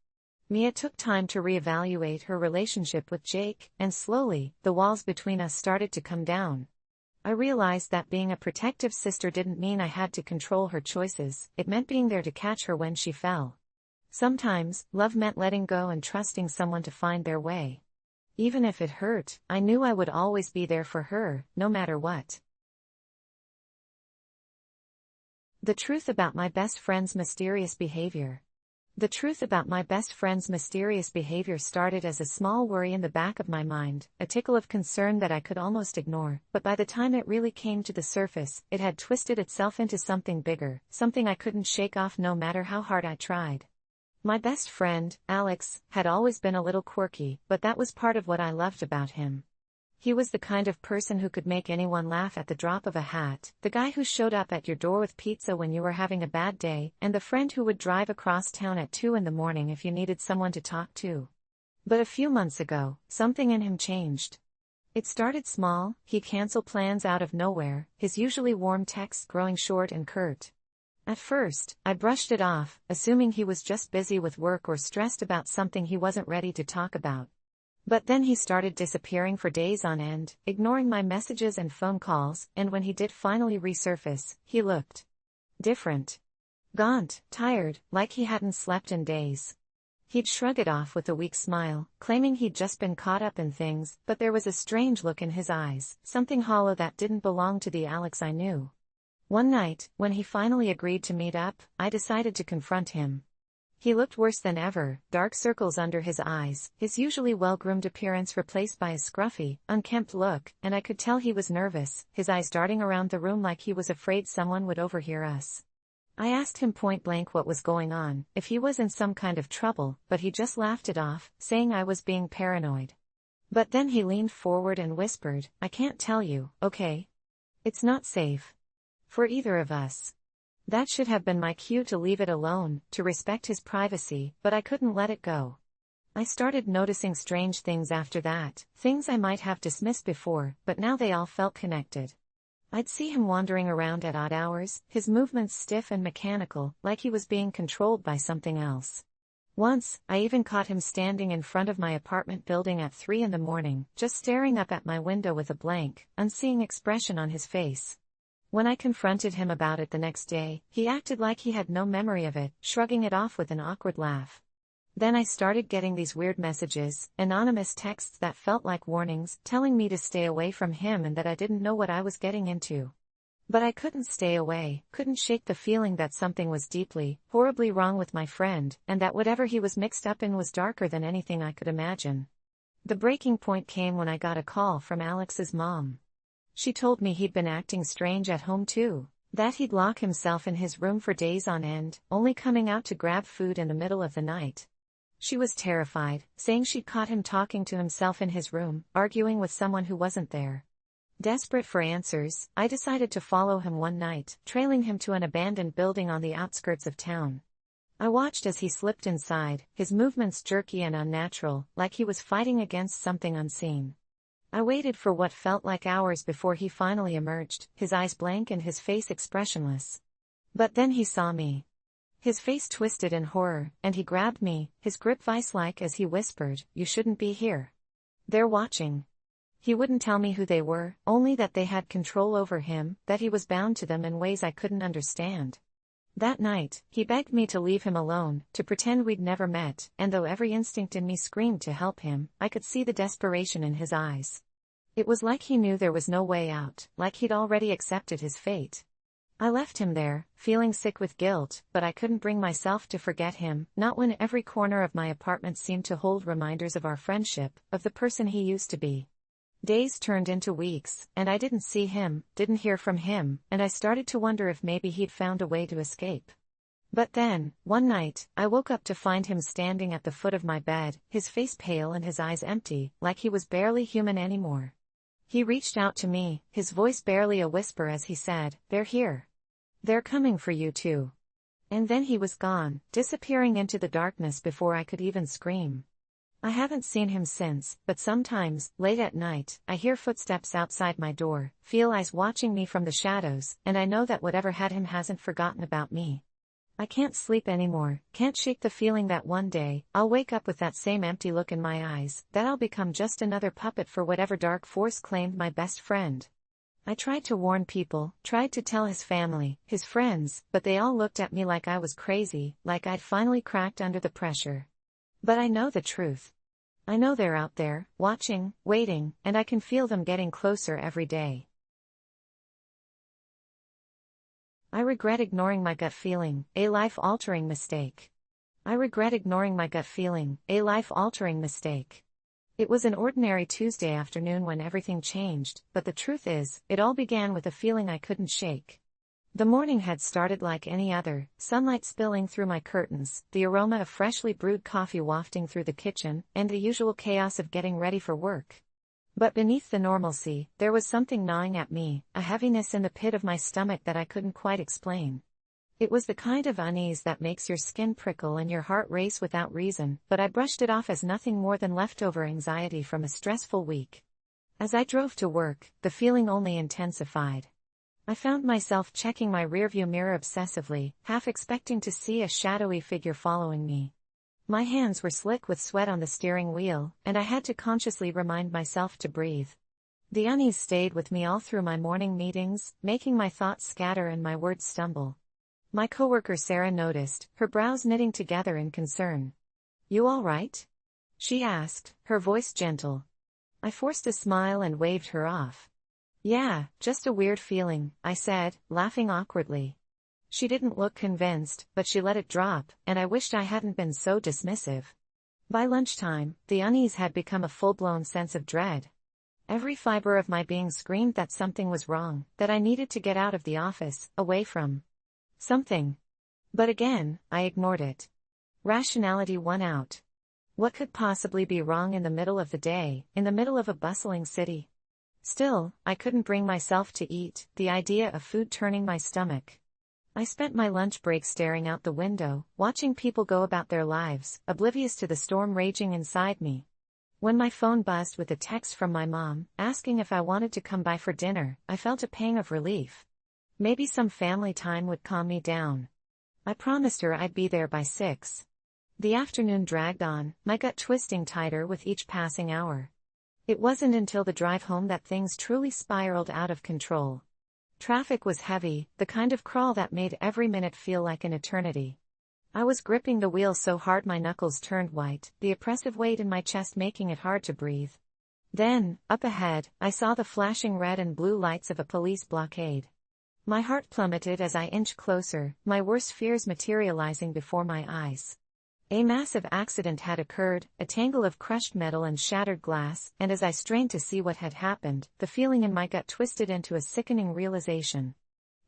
Mia took time to reevaluate her relationship with Jake, and slowly, the walls between us started to come down. I realized that being a protective sister didn't mean I had to control her choices, it meant being there to catch her when she fell. Sometimes, love meant letting go and trusting someone to find their way. Even if it hurt, I knew I would always be there for her, no matter what. The truth about my best friend's mysterious behavior. The truth about my best friend's mysterious behavior started as a small worry in the back of my mind, a tickle of concern that I could almost ignore, but by the time it really came to the surface, it had twisted itself into something bigger, something I couldn't shake off no matter how hard I tried. My best friend, Alex, had always been a little quirky, but that was part of what I loved about him. He was the kind of person who could make anyone laugh at the drop of a hat, the guy who showed up at your door with pizza when you were having a bad day, and the friend who would drive across town at 2 in the morning if you needed someone to talk to. But a few months ago, something in him changed. It started small. He'd cancel plans out of nowhere, his usually warm texts growing short and curt. At first, I brushed it off, assuming he was just busy with work or stressed about something he wasn't ready to talk about. But then he started disappearing for days on end, ignoring my messages and phone calls, and when he did finally resurface, he looked different. Gaunt, tired, like he hadn't slept in days. He'd shrug it off with a weak smile, claiming he'd just been caught up in things, but there was a strange look in his eyes, something hollow that didn't belong to the Alex I knew. One night, when he finally agreed to meet up, I decided to confront him. He looked worse than ever, dark circles under his eyes, his usually well-groomed appearance replaced by a scruffy, unkempt look, and I could tell he was nervous, his eyes darting around the room like he was afraid someone would overhear us. I asked him point-blank what was going on, if he was in some kind of trouble, but he just laughed it off, saying I was being paranoid. But then he leaned forward and whispered, "I can't tell you, okay? It's not safe for either of us." That should have been my cue to leave it alone, to respect his privacy, but I couldn't let it go. I started noticing strange things after that, things I might have dismissed before, but now they all felt connected. I'd see him wandering around at odd hours, his movements stiff and mechanical, like he was being controlled by something else. Once, I even caught him standing in front of my apartment building at 3 in the morning, just staring up at my window with a blank, unseeing expression on his face. When I confronted him about it the next day, he acted like he had no memory of it, shrugging it off with an awkward laugh. Then I started getting these weird messages, anonymous texts that felt like warnings, telling me to stay away from him and that I didn't know what I was getting into. But I couldn't stay away, couldn't shake the feeling that something was deeply, horribly wrong with my friend, and that whatever he was mixed up in was darker than anything I could imagine. The breaking point came when I got a call from Alex's mom. She told me he'd been acting strange at home too, that he'd lock himself in his room for days on end, only coming out to grab food in the middle of the night. She was terrified, saying she'd caught him talking to himself in his room, arguing with someone who wasn't there. Desperate for answers, I decided to follow him one night, trailing him to an abandoned building on the outskirts of town. I watched as he slipped inside, his movements jerky and unnatural, like he was fighting against something unseen. I waited for what felt like hours before he finally emerged, his eyes blank and his face expressionless. But then he saw me. His face twisted in horror, and he grabbed me, his grip vice-like as he whispered, "You shouldn't be here. They're watching. He wouldn't tell me who they were, only that they had control over him, that he was bound to them in ways I couldn't understand. That night, he begged me to leave him alone, to pretend we'd never met, and though every instinct in me screamed to help him, I could see the desperation in his eyes. It was like he knew there was no way out, like he'd already accepted his fate. I left him there, feeling sick with guilt, but I couldn't bring myself to forget him, not when every corner of my apartment seemed to hold reminders of our friendship, of the person he used to be. Days turned into weeks, and I didn't see him, didn't hear from him, and I started to wonder if maybe he'd found a way to escape. But then, one night, I woke up to find him standing at the foot of my bed, his face pale and his eyes empty, like he was barely human anymore. He reached out to me, his voice barely a whisper as he said, "They're here. They're coming for you too." And then he was gone, disappearing into the darkness before I could even scream. I haven't seen him since, but sometimes, late at night, I hear footsteps outside my door, feel eyes watching me from the shadows, and I know that whatever had him hasn't forgotten about me. I can't sleep anymore, can't shake the feeling that one day, I'll wake up with that same empty look in my eyes, that I'll become just another puppet for whatever dark force claimed my best friend. I tried to warn people, tried to tell his family, his friends, but they all looked at me like I was crazy, like I'd finally cracked under the pressure. But I know the truth. I know they're out there, watching, waiting, and I can feel them getting closer every day. I regret ignoring my gut feeling, a life-altering mistake. I regret ignoring my gut feeling, a life-altering mistake. It was an ordinary Tuesday afternoon when everything changed, but the truth is, it all began with a feeling I couldn't shake. The morning had started like any other, sunlight spilling through my curtains, the aroma of freshly brewed coffee wafting through the kitchen, and the usual chaos of getting ready for work. But beneath the normalcy, there was something gnawing at me, a heaviness in the pit of my stomach that I couldn't quite explain. It was the kind of unease that makes your skin prickle and your heart race without reason, but I brushed it off as nothing more than leftover anxiety from a stressful week. As I drove to work, the feeling only intensified. I found myself checking my rearview mirror obsessively, half expecting to see a shadowy figure following me. My hands were slick with sweat on the steering wheel, and I had to consciously remind myself to breathe. The unease stayed with me all through my morning meetings, making my thoughts scatter and my words stumble. My coworker Sarah noticed, her brows knitting together in concern. "You all right?" she asked, her voice gentle. I forced a smile and waved her off. "Yeah, just a weird feeling," I said, laughing awkwardly. She didn't look convinced, but she let it drop, and I wished I hadn't been so dismissive. By lunchtime, the unease had become a full-blown sense of dread. Every fiber of my being screamed that something was wrong, that I needed to get out of the office, away from something. But again, I ignored it. Rationality won out. What could possibly be wrong in the middle of the day, in the middle of a bustling city? Still, I couldn't bring myself to eat, the idea of food turning my stomach. I spent my lunch break staring out the window, watching people go about their lives, oblivious to the storm raging inside me. When my phone buzzed with a text from my mom, asking if I wanted to come by for dinner, I felt a pang of relief. Maybe some family time would calm me down. I promised her I'd be there by 6. The afternoon dragged on, my gut twisting tighter with each passing hour. It wasn't until the drive home that things truly spiraled out of control. Traffic was heavy, the kind of crawl that made every minute feel like an eternity. I was gripping the wheel so hard my knuckles turned white, the oppressive weight in my chest making it hard to breathe. Then, up ahead, I saw the flashing red and blue lights of a police blockade. My heart plummeted as I inched closer, my worst fears materializing before my eyes. A massive accident had occurred, a tangle of crushed metal and shattered glass, and as I strained to see what had happened, the feeling in my gut twisted into a sickening realization.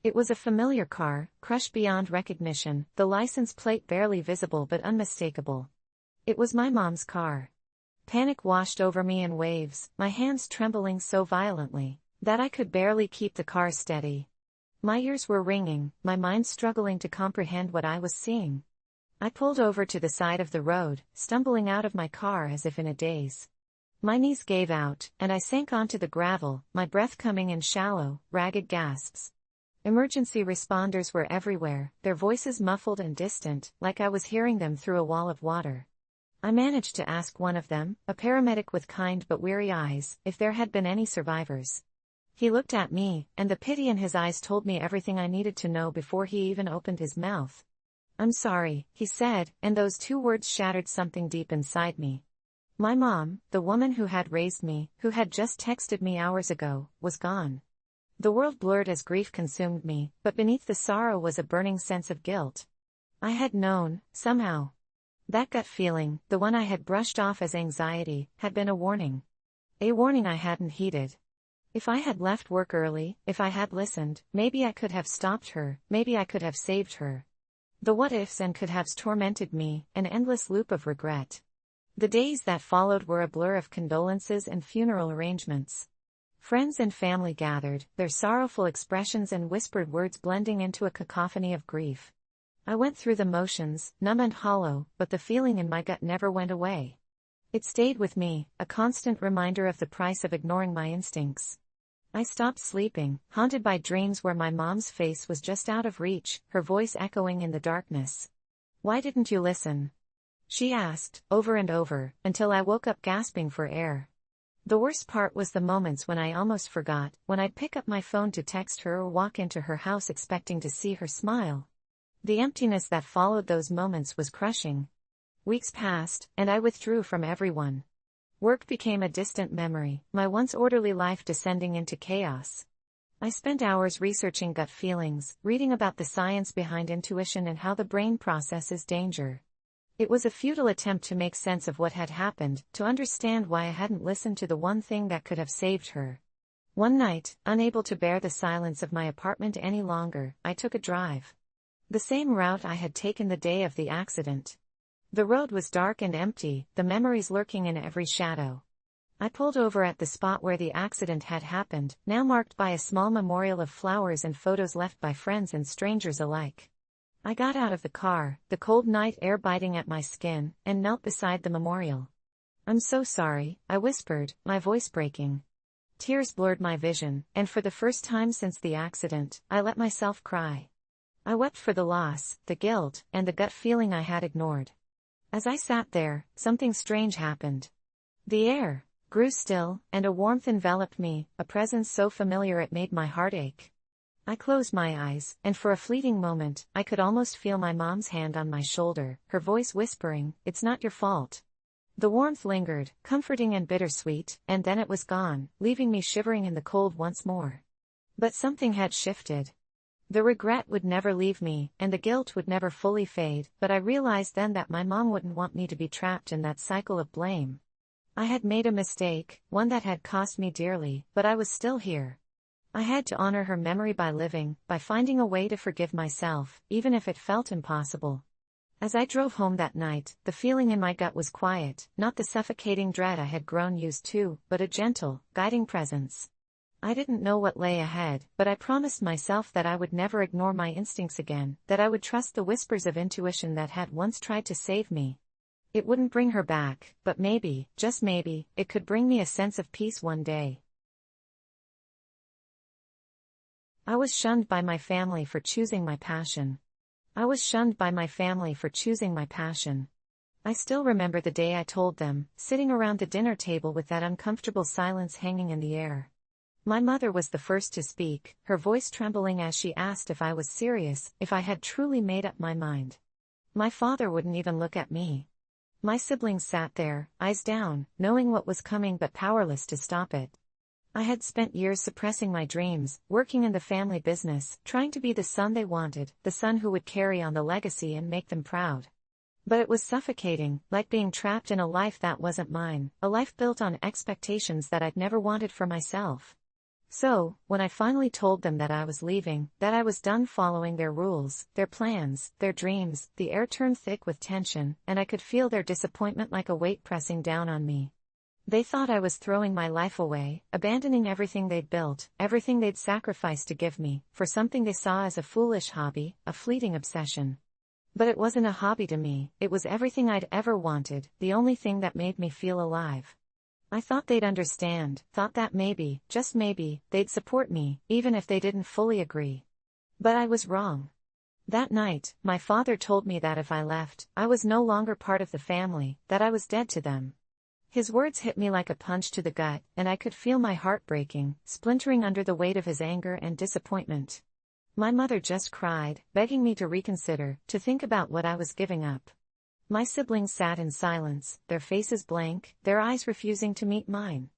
It was a familiar car, crushed beyond recognition, the license plate barely visible but unmistakable. It was my mom's car. Panic washed over me in waves, my hands trembling so violently that I could barely keep the car steady. My ears were ringing, my mind struggling to comprehend what I was seeing. I pulled over to the side of the road, stumbling out of my car as if in a daze. My knees gave out, and I sank onto the gravel, my breath coming in shallow, ragged gasps. Emergency responders were everywhere, their voices muffled and distant, like I was hearing them through a wall of water. I managed to ask one of them, a paramedic with kind but weary eyes, if there had been any survivors. He looked at me, and the pity in his eyes told me everything I needed to know before he even opened his mouth. "I'm sorry," he said, and those two words shattered something deep inside me. My mom, the woman who had raised me, who had just texted me hours ago, was gone. The world blurred as grief consumed me, but beneath the sorrow was a burning sense of guilt. I had known, somehow. That gut feeling, the one I had brushed off as anxiety, had been a warning. A warning I hadn't heeded. If I had left work early, if I had listened, maybe I could have stopped her, maybe I could have saved her. The what-ifs and could-haves tormented me, an endless loop of regret. The days that followed were a blur of condolences and funeral arrangements. Friends and family gathered, their sorrowful expressions and whispered words blending into a cacophony of grief. I went through the motions, numb and hollow, but the feeling in my gut never went away. It stayed with me, a constant reminder of the price of ignoring my instincts. I stopped sleeping, haunted by dreams where my mom's face was just out of reach, her voice echoing in the darkness. "Why didn't you listen?" she asked, over and over, until I woke up gasping for air. The worst part was the moments when I almost forgot, when I'd pick up my phone to text her or walk into her house expecting to see her smile. The emptiness that followed those moments was crushing. Weeks passed, and I withdrew from everyone. Work became a distant memory, my once orderly life descending into chaos. I spent hours researching gut feelings, reading about the science behind intuition and how the brain processes danger. It was a futile attempt to make sense of what had happened, to understand why I hadn't listened to the one thing that could have saved her. One night, unable to bear the silence of my apartment any longer, I took a drive. The same route I had taken the day of the accident. The road was dark and empty, the memories lurking in every shadow. I pulled over at the spot where the accident had happened, now marked by a small memorial of flowers and photos left by friends and strangers alike. I got out of the car, the cold night air biting at my skin, and knelt beside the memorial. "I'm so sorry," I whispered, my voice breaking. Tears blurred my vision, and for the first time since the accident, I let myself cry. I wept for the loss, the guilt, and the gut feeling I had ignored. As I sat there, something strange happened. The air grew still, and a warmth enveloped me, a presence so familiar it made my heart ache. I closed my eyes, and for a fleeting moment, I could almost feel my mom's hand on my shoulder, her voice whispering, "It's not your fault." The warmth lingered, comforting and bittersweet, and then it was gone, leaving me shivering in the cold once more. But something had shifted. The regret would never leave me, and the guilt would never fully fade, but I realized then that my mom wouldn't want me to be trapped in that cycle of blame. I had made a mistake, one that had cost me dearly, but I was still here. I had to honor her memory by living, by finding a way to forgive myself, even if it felt impossible. As I drove home that night, the feeling in my gut was quiet, not the suffocating dread I had grown used to, but a gentle, guiding presence. I didn't know what lay ahead, but I promised myself that I would never ignore my instincts again, that I would trust the whispers of intuition that had once tried to save me. It wouldn't bring her back, but maybe, just maybe, it could bring me a sense of peace one day. I was shunned by my family for choosing my passion. I was shunned by my family for choosing my passion. I still remember the day I told them, sitting around the dinner table with that uncomfortable silence hanging in the air. My mother was the first to speak, her voice trembling as she asked if I was serious, if I had truly made up my mind. My father wouldn't even look at me. My siblings sat there, eyes down, knowing what was coming but powerless to stop it. I had spent years suppressing my dreams, working in the family business, trying to be the son they wanted, the son who would carry on the legacy and make them proud. But it was suffocating, like being trapped in a life that wasn't mine, a life built on expectations that I'd never wanted for myself. So, when I finally told them that I was leaving, that I was done following their rules, their plans, their dreams, the air turned thick with tension, and I could feel their disappointment like a weight pressing down on me. They thought I was throwing my life away, abandoning everything they'd built, everything they'd sacrificed to give me, for something they saw as a foolish hobby, a fleeting obsession. But it wasn't a hobby to me, it was everything I'd ever wanted, the only thing that made me feel alive. I thought they'd understand, thought that maybe, just maybe, they'd support me, even if they didn't fully agree. But I was wrong. That night, my father told me that if I left, I was no longer part of the family, that I was dead to them. His words hit me like a punch to the gut, and I could feel my heart breaking, splintering under the weight of his anger and disappointment. My mother just cried, begging me to reconsider, to think about what I was giving up. My siblings sat in silence, their faces blank, their eyes refusing to meet mine.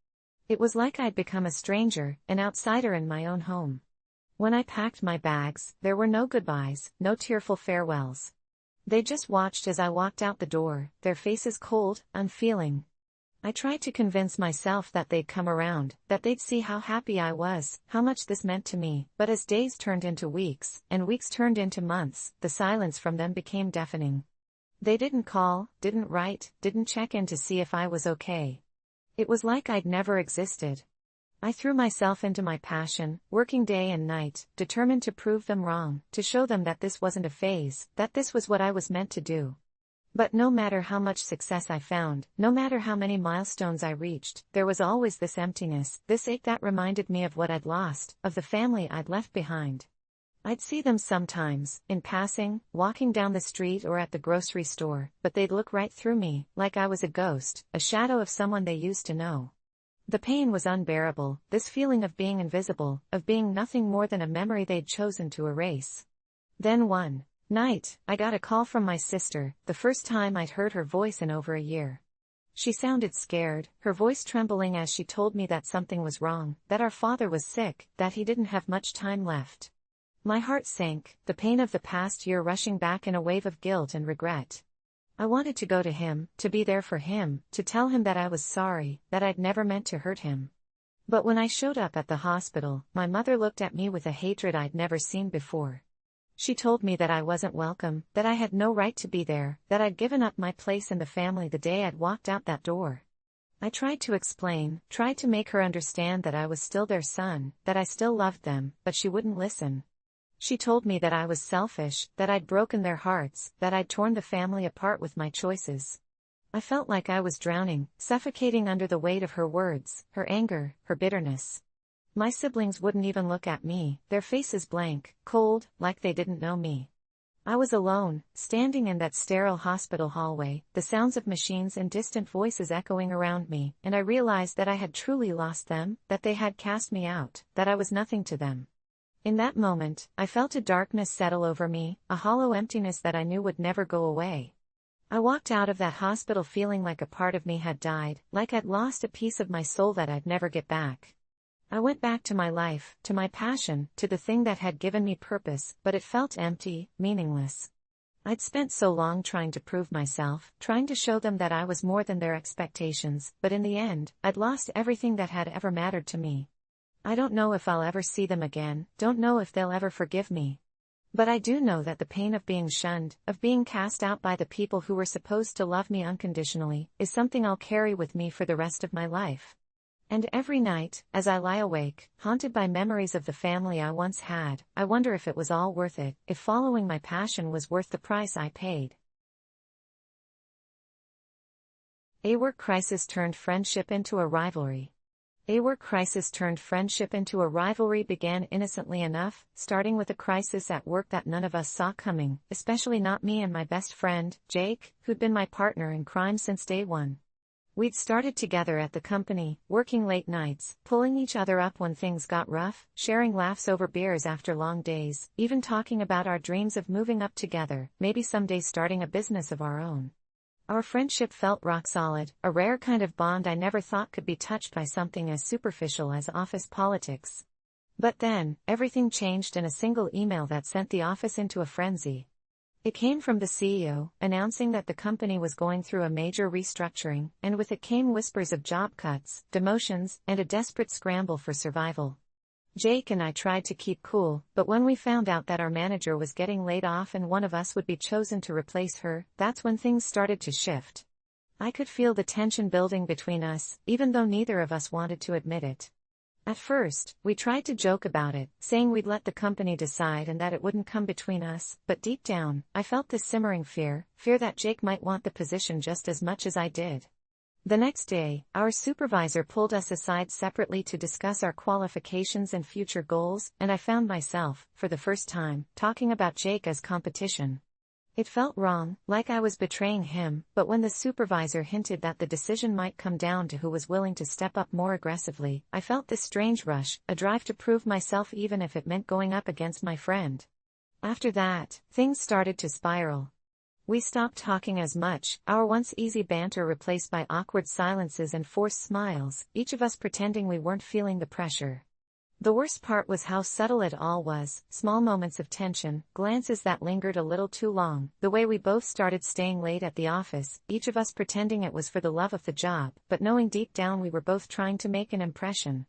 It was like I'd become a stranger, an outsider in my own home. When I packed my bags, there were no goodbyes, no tearful farewells. They just watched as I walked out the door, their faces cold, unfeeling. I tried to convince myself that they'd come around, that they'd see how happy I was, how much this meant to me, but as days turned into weeks, and weeks turned into months, the silence from them became deafening. They didn't call, didn't write, didn't check in to see if I was okay. It was like I'd never existed. I threw myself into my passion, working day and night, determined to prove them wrong, to show them that this wasn't a phase, that this was what I was meant to do. But no matter how much success I found, no matter how many milestones I reached, there was always this emptiness, this ache that reminded me of what I'd lost, of the family I'd left behind. I'd see them sometimes, in passing, walking down the street or at the grocery store, but they'd look right through me, like I was a ghost, a shadow of someone they used to know. The pain was unbearable, this feeling of being invisible, of being nothing more than a memory they'd chosen to erase. Then one night, I got a call from my sister, the first time I'd heard her voice in over a year. She sounded scared, her voice trembling as she told me that something was wrong, that our father was sick, that he didn't have much time left. My heart sank, the pain of the past year rushing back in a wave of guilt and regret. I wanted to go to him, to be there for him, to tell him that I was sorry, that I'd never meant to hurt him. But when I showed up at the hospital, my mother looked at me with a hatred I'd never seen before. She told me that I wasn't welcome, that I had no right to be there, that I'd given up my place in the family the day I'd walked out that door. I tried to explain, tried to make her understand that I was still their son, that I still loved them, but she wouldn't listen. She told me that I was selfish, that I'd broken their hearts, that I'd torn the family apart with my choices. I felt like I was drowning, suffocating under the weight of her words, her anger, her bitterness. My siblings wouldn't even look at me, their faces blank, cold, like they didn't know me. I was alone, standing in that sterile hospital hallway, the sounds of machines and distant voices echoing around me, and I realized that I had truly lost them, that they had cast me out, that I was nothing to them. In that moment, I felt a darkness settle over me, a hollow emptiness that I knew would never go away. I walked out of that hospital feeling like a part of me had died, like I'd lost a piece of my soul that I'd never get back. I went back to my life, to my passion, to the thing that had given me purpose, but it felt empty, meaningless. I'd spent so long trying to prove myself, trying to show them that I was more than their expectations, but in the end, I'd lost everything that had ever mattered to me. I don't know if I'll ever see them again, don't know if they'll ever forgive me. But I do know that the pain of being shunned, of being cast out by the people who were supposed to love me unconditionally, is something I'll carry with me for the rest of my life. And every night, as I lie awake, haunted by memories of the family I once had, I wonder if it was all worth it, if following my passion was worth the price I paid. A work crisis turned friendship into a rivalry. A work crisis turned friendship into a rivalry began innocently enough, starting with a crisis at work that none of us saw coming, especially not me and my best friend, Jake, who'd been my partner in crime since day one. We'd started together at the company, working late nights, pulling each other up when things got rough, sharing laughs over beers after long days, even talking about our dreams of moving up together, maybe someday starting a business of our own. Our friendship felt rock solid, a rare kind of bond I never thought could be touched by something as superficial as office politics. But then, everything changed in a single email that sent the office into a frenzy. It came from the CEO, announcing that the company was going through a major restructuring, and with it came whispers of job cuts, demotions, and a desperate scramble for survival. Jake and I tried to keep cool, but when we found out that our manager was getting laid off and one of us would be chosen to replace her, that's when things started to shift. I could feel the tension building between us, even though neither of us wanted to admit it. At first, we tried to joke about it, saying we'd let the company decide and that it wouldn't come between us, but deep down, I felt this simmering fear that Jake might want the position just as much as I did. The next day, our supervisor pulled us aside separately to discuss our qualifications and future goals, and I found myself, for the first time, talking about Jake as competition. It felt wrong, like I was betraying him, but when the supervisor hinted that the decision might come down to who was willing to step up more aggressively, I felt this strange rush, a drive to prove myself even if it meant going up against my friend. After that, things started to spiral. We stopped talking as much, our once easy banter replaced by awkward silences and forced smiles, each of us pretending we weren't feeling the pressure. The worst part was how subtle it all was, small moments of tension, glances that lingered a little too long, the way we both started staying late at the office, each of us pretending it was for the love of the job, but knowing deep down we were both trying to make an impression.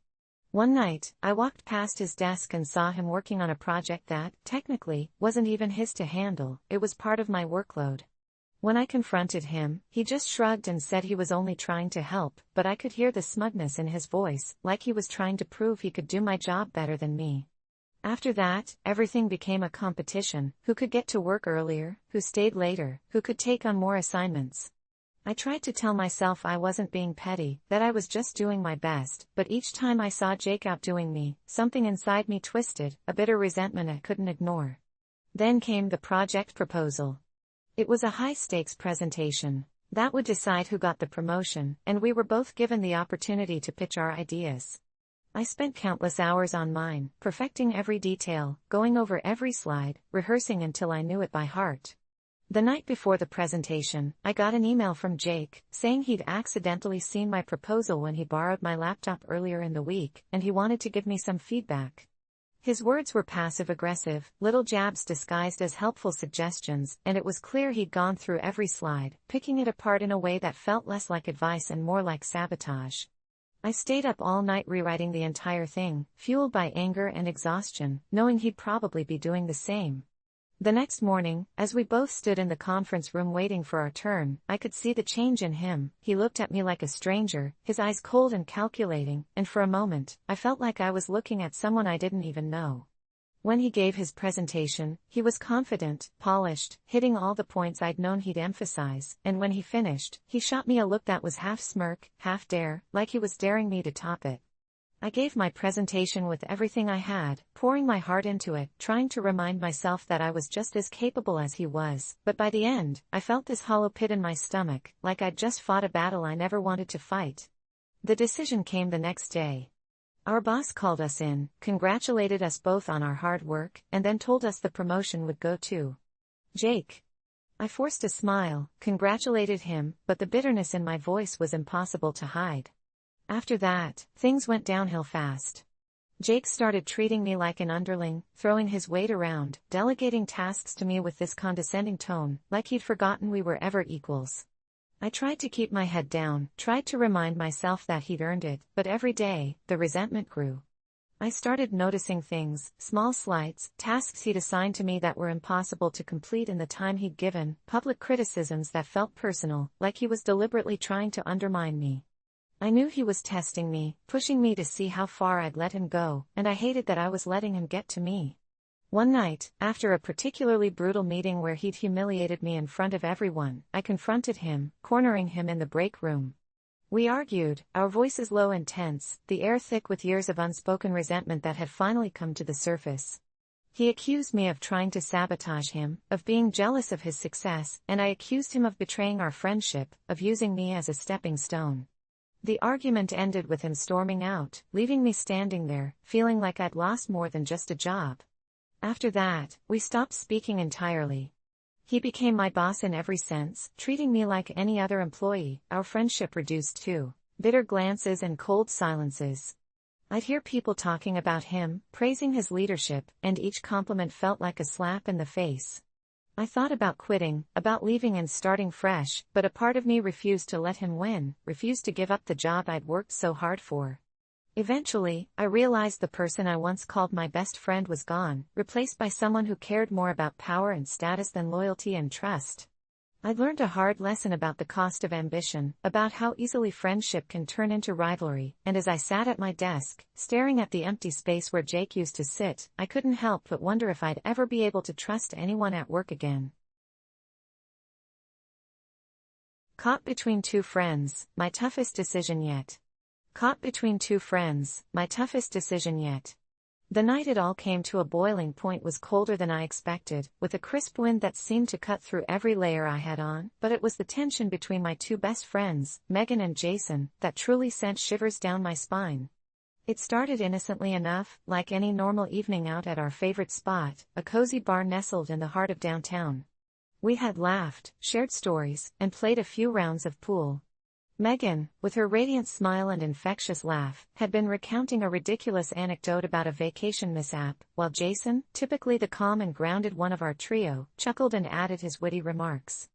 One night, I walked past his desk and saw him working on a project that, technically, wasn't even his to handle, it was part of my workload. When I confronted him, he just shrugged and said he was only trying to help, but I could hear the smugness in his voice, like he was trying to prove he could do my job better than me. After that, everything became a competition: who could get to work earlier, who stayed later, who could take on more assignments. I tried to tell myself I wasn't being petty, that I was just doing my best, but each time I saw Jake outdoing me, something inside me twisted, a bitter resentment I couldn't ignore. Then came the project proposal. It was a high-stakes presentation. That would decide who got the promotion, and we were both given the opportunity to pitch our ideas. I spent countless hours on mine, perfecting every detail, going over every slide, rehearsing until I knew it by heart. The night before the presentation, I got an email from Jake, saying he'd accidentally seen my proposal when he borrowed my laptop earlier in the week, and he wanted to give me some feedback. His words were passive-aggressive, little jabs disguised as helpful suggestions, and it was clear he'd gone through every slide, picking it apart in a way that felt less like advice and more like sabotage. I stayed up all night rewriting the entire thing, fueled by anger and exhaustion, knowing he'd probably be doing the same. The next morning, as we both stood in the conference room waiting for our turn, I could see the change in him. He looked at me like a stranger, his eyes cold and calculating, and for a moment, I felt like I was looking at someone I didn't even know. When he gave his presentation, he was confident, polished, hitting all the points I'd known he'd emphasize, and when he finished, he shot me a look that was half smirk, half dare, like he was daring me to top it. I gave my presentation with everything I had, pouring my heart into it, trying to remind myself that I was just as capable as he was, but by the end, I felt this hollow pit in my stomach, like I'd just fought a battle I never wanted to fight. The decision came the next day. Our boss called us in, congratulated us both on our hard work, and then told us the promotion would go to Jake. I forced a smile, congratulated him, but the bitterness in my voice was impossible to hide. After that, things went downhill fast. Jake started treating me like an underling, throwing his weight around, delegating tasks to me with this condescending tone, like he'd forgotten we were ever equals. I tried to keep my head down, tried to remind myself that he'd earned it, but every day, the resentment grew. I started noticing things, small slights, tasks he'd assigned to me that were impossible to complete in the time he'd given, public criticisms that felt personal, like he was deliberately trying to undermine me. I knew he was testing me, pushing me to see how far I'd let him go, and I hated that I was letting him get to me. One night, after a particularly brutal meeting where he'd humiliated me in front of everyone, I confronted him, cornering him in the break room. We argued, our voices low and tense, the air thick with years of unspoken resentment that had finally come to the surface. He accused me of trying to sabotage him, of being jealous of his success, and I accused him of betraying our friendship, of using me as a stepping stone. The argument ended with him storming out, leaving me standing there, feeling like I'd lost more than just a job. After that, we stopped speaking entirely. He became my boss in every sense, treating me like any other employee. Our friendship reduced to bitter glances and cold silences. I'd hear people talking about him, praising his leadership, and each compliment felt like a slap in the face. I thought about quitting, about leaving and starting fresh, but a part of me refused to let him win, refused to give up the job I'd worked so hard for. Eventually, I realized the person I once called my best friend was gone, replaced by someone who cared more about power and status than loyalty and trust. I'd learned a hard lesson about the cost of ambition, about how easily friendship can turn into rivalry, and as I sat at my desk, staring at the empty space where Jake used to sit, I couldn't help but wonder if I'd ever be able to trust anyone at work again. Caught between two friends, my toughest decision yet. Caught between two friends, my toughest decision yet. The night it all came to a boiling point was colder than I expected, with a crisp wind that seemed to cut through every layer I had on, but it was the tension between my two best friends, Megan and Jason, that truly sent shivers down my spine. It started innocently enough, like any normal evening out at our favorite spot, a cozy bar nestled in the heart of downtown. We had laughed, shared stories, and played a few rounds of pool. Megan, with her radiant smile and infectious laugh, had been recounting a ridiculous anecdote about a vacation mishap, while Jason, typically the calm and grounded one of our trio, chuckled and added his witty remarks.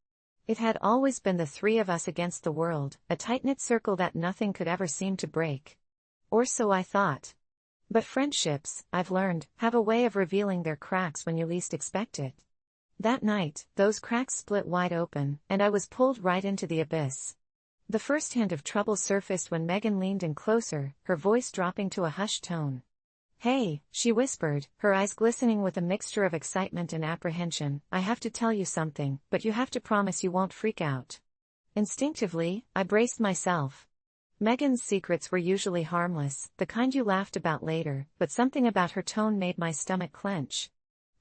It had always been the three of us against the world, a tight-knit circle that nothing could ever seem to break. Or so I thought. But friendships, I've learned, have a way of revealing their cracks when you least expect it. That night, those cracks split wide open, and I was pulled right into the abyss. The first hint of trouble surfaced when Megan leaned in closer, her voice dropping to a hushed tone. "Hey," she whispered, her eyes glistening with a mixture of excitement and apprehension, "I have to tell you something, but you have to promise you won't freak out." Instinctively, I braced myself. Megan's secrets were usually harmless, the kind you laughed about later, but something about her tone made my stomach clench.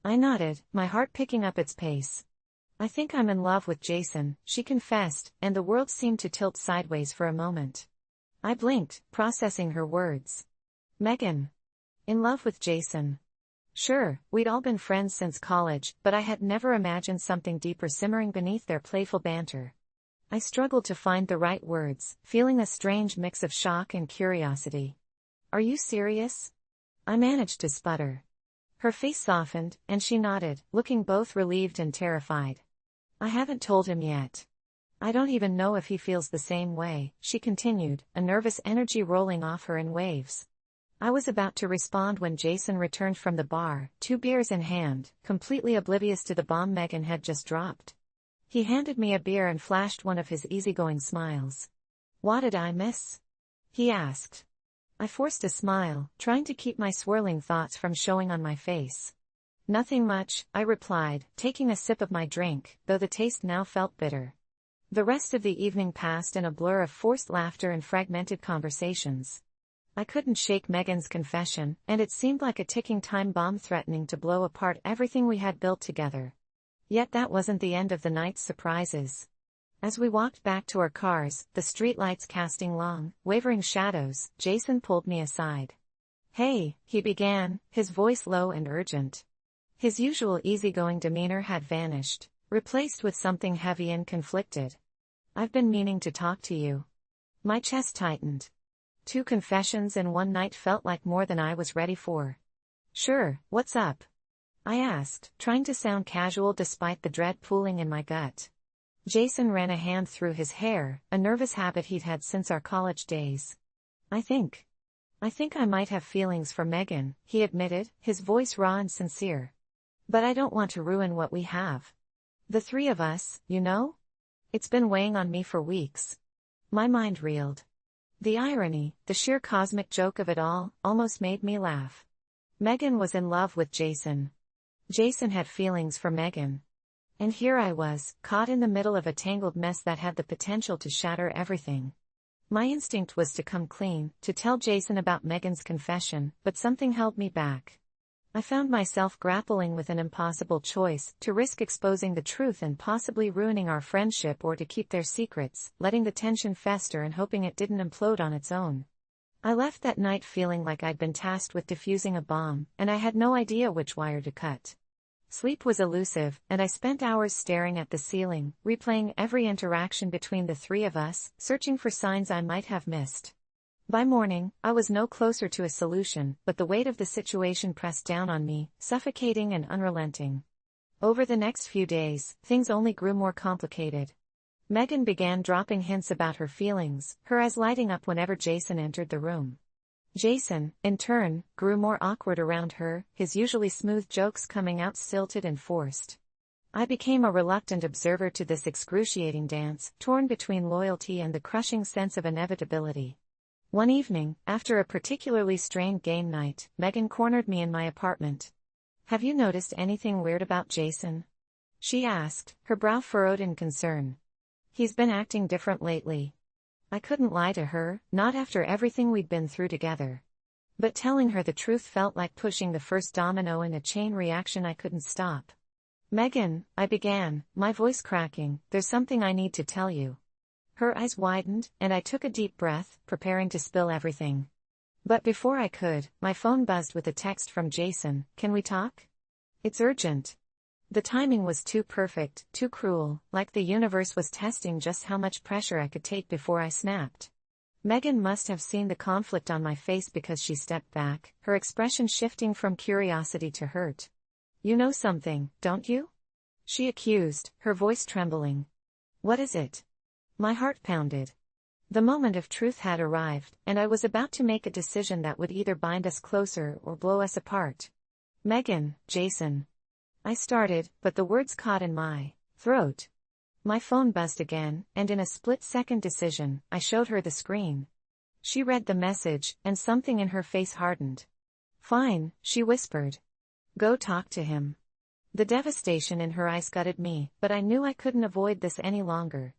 I nodded, my heart picking up its pace. "I think I'm in love with Jason," she confessed, and the world seemed to tilt sideways for a moment. I blinked, processing her words. Megan. In love with Jason. Sure, we'd all been friends since college, but I had never imagined something deeper simmering beneath their playful banter. I struggled to find the right words, feeling a strange mix of shock and curiosity. "Are you serious?" I managed to sputter. Her face softened, and she nodded, looking both relieved and terrified. "I haven't told him yet. I don't even know if he feels the same way," she continued, a nervous energy rolling off her in waves. I was about to respond when Jason returned from the bar, 2 beers in hand, completely oblivious to the bomb Megan had just dropped. He handed me a beer and flashed one of his easygoing smiles. "What did I miss?" he asked. I forced a smile, trying to keep my swirling thoughts from showing on my face. "Nothing much," I replied, taking a sip of my drink, though the taste now felt bitter. The rest of the evening passed in a blur of forced laughter and fragmented conversations. I couldn't shake Megan's confession, and it seemed like a ticking time bomb threatening to blow apart everything we had built together. Yet that wasn't the end of the night's surprises. As we walked back to our cars, the streetlights casting long, wavering shadows, Jason pulled me aside. "Hey," he began, his voice low and urgent. His usual easygoing demeanor had vanished, replaced with something heavy and conflicted. "I've been meaning to talk to you." My chest tightened. 2 confessions in one night felt like more than I was ready for. "Sure, what's up?" I asked, trying to sound casual despite the dread pooling in my gut. Jason ran a hand through his hair, a nervous habit he'd had since our college days. I think I might have feelings for Megan," he admitted, his voice raw and sincere. "But I don't want to ruin what we have. The 3 of us, you know? It's been weighing on me for weeks." My mind reeled. The irony, the sheer cosmic joke of it all, almost made me laugh. Megan was in love with Jason. Jason had feelings for Megan. And here I was, caught in the middle of a tangled mess that had the potential to shatter everything. My instinct was to come clean, to tell Jason about Megan's confession, but something held me back. I found myself grappling with an impossible choice, to risk exposing the truth and possibly ruining our friendship, or to keep their secrets, letting the tension fester and hoping it didn't implode on its own. I left that night feeling like I'd been tasked with defusing a bomb, and I had no idea which wire to cut. Sleep was elusive, and I spent hours staring at the ceiling, replaying every interaction between the 3 of us, searching for signs I might have missed. By morning, I was no closer to a solution, but the weight of the situation pressed down on me, suffocating and unrelenting. Over the next few days, things only grew more complicated. Megan began dropping hints about her feelings, her eyes lighting up whenever Jason entered the room. Jason, in turn, grew more awkward around her, his usually smooth jokes coming out stilted and forced. I became a reluctant observer to this excruciating dance, torn between loyalty and the crushing sense of inevitability. One evening, after a particularly strained game night, Megan cornered me in my apartment. "Have you noticed anything weird about Jason?" she asked, her brow furrowed in concern. He's been acting different lately. I couldn't lie to her, not after everything we'd been through together. But telling her the truth felt like pushing the first domino in a chain reaction I couldn't stop. "Megan," I began, my voice cracking, "there's something I need to tell you." Her eyes widened, and I took a deep breath, preparing to spill everything. But before I could, my phone buzzed with a text from Jason. "Can we talk? It's urgent." The timing was too perfect, too cruel, like the universe was testing just how much pressure I could take before I snapped. Megan must have seen the conflict on my face because she stepped back, her expression shifting from curiosity to hurt. "You know something, don't you?" she accused, her voice trembling. "What is it?" My heart pounded. The moment of truth had arrived, and I was about to make a decision that would either bind us closer or blow us apart. "Megan, Jason." I started, but the words caught in my throat. My phone buzzed again, and in a split-second decision, I showed her the screen. She read the message, and something in her face hardened. "Fine," she whispered. "Go talk to him." The devastation in her eyes gutted me, but I knew I couldn't avoid this any longer.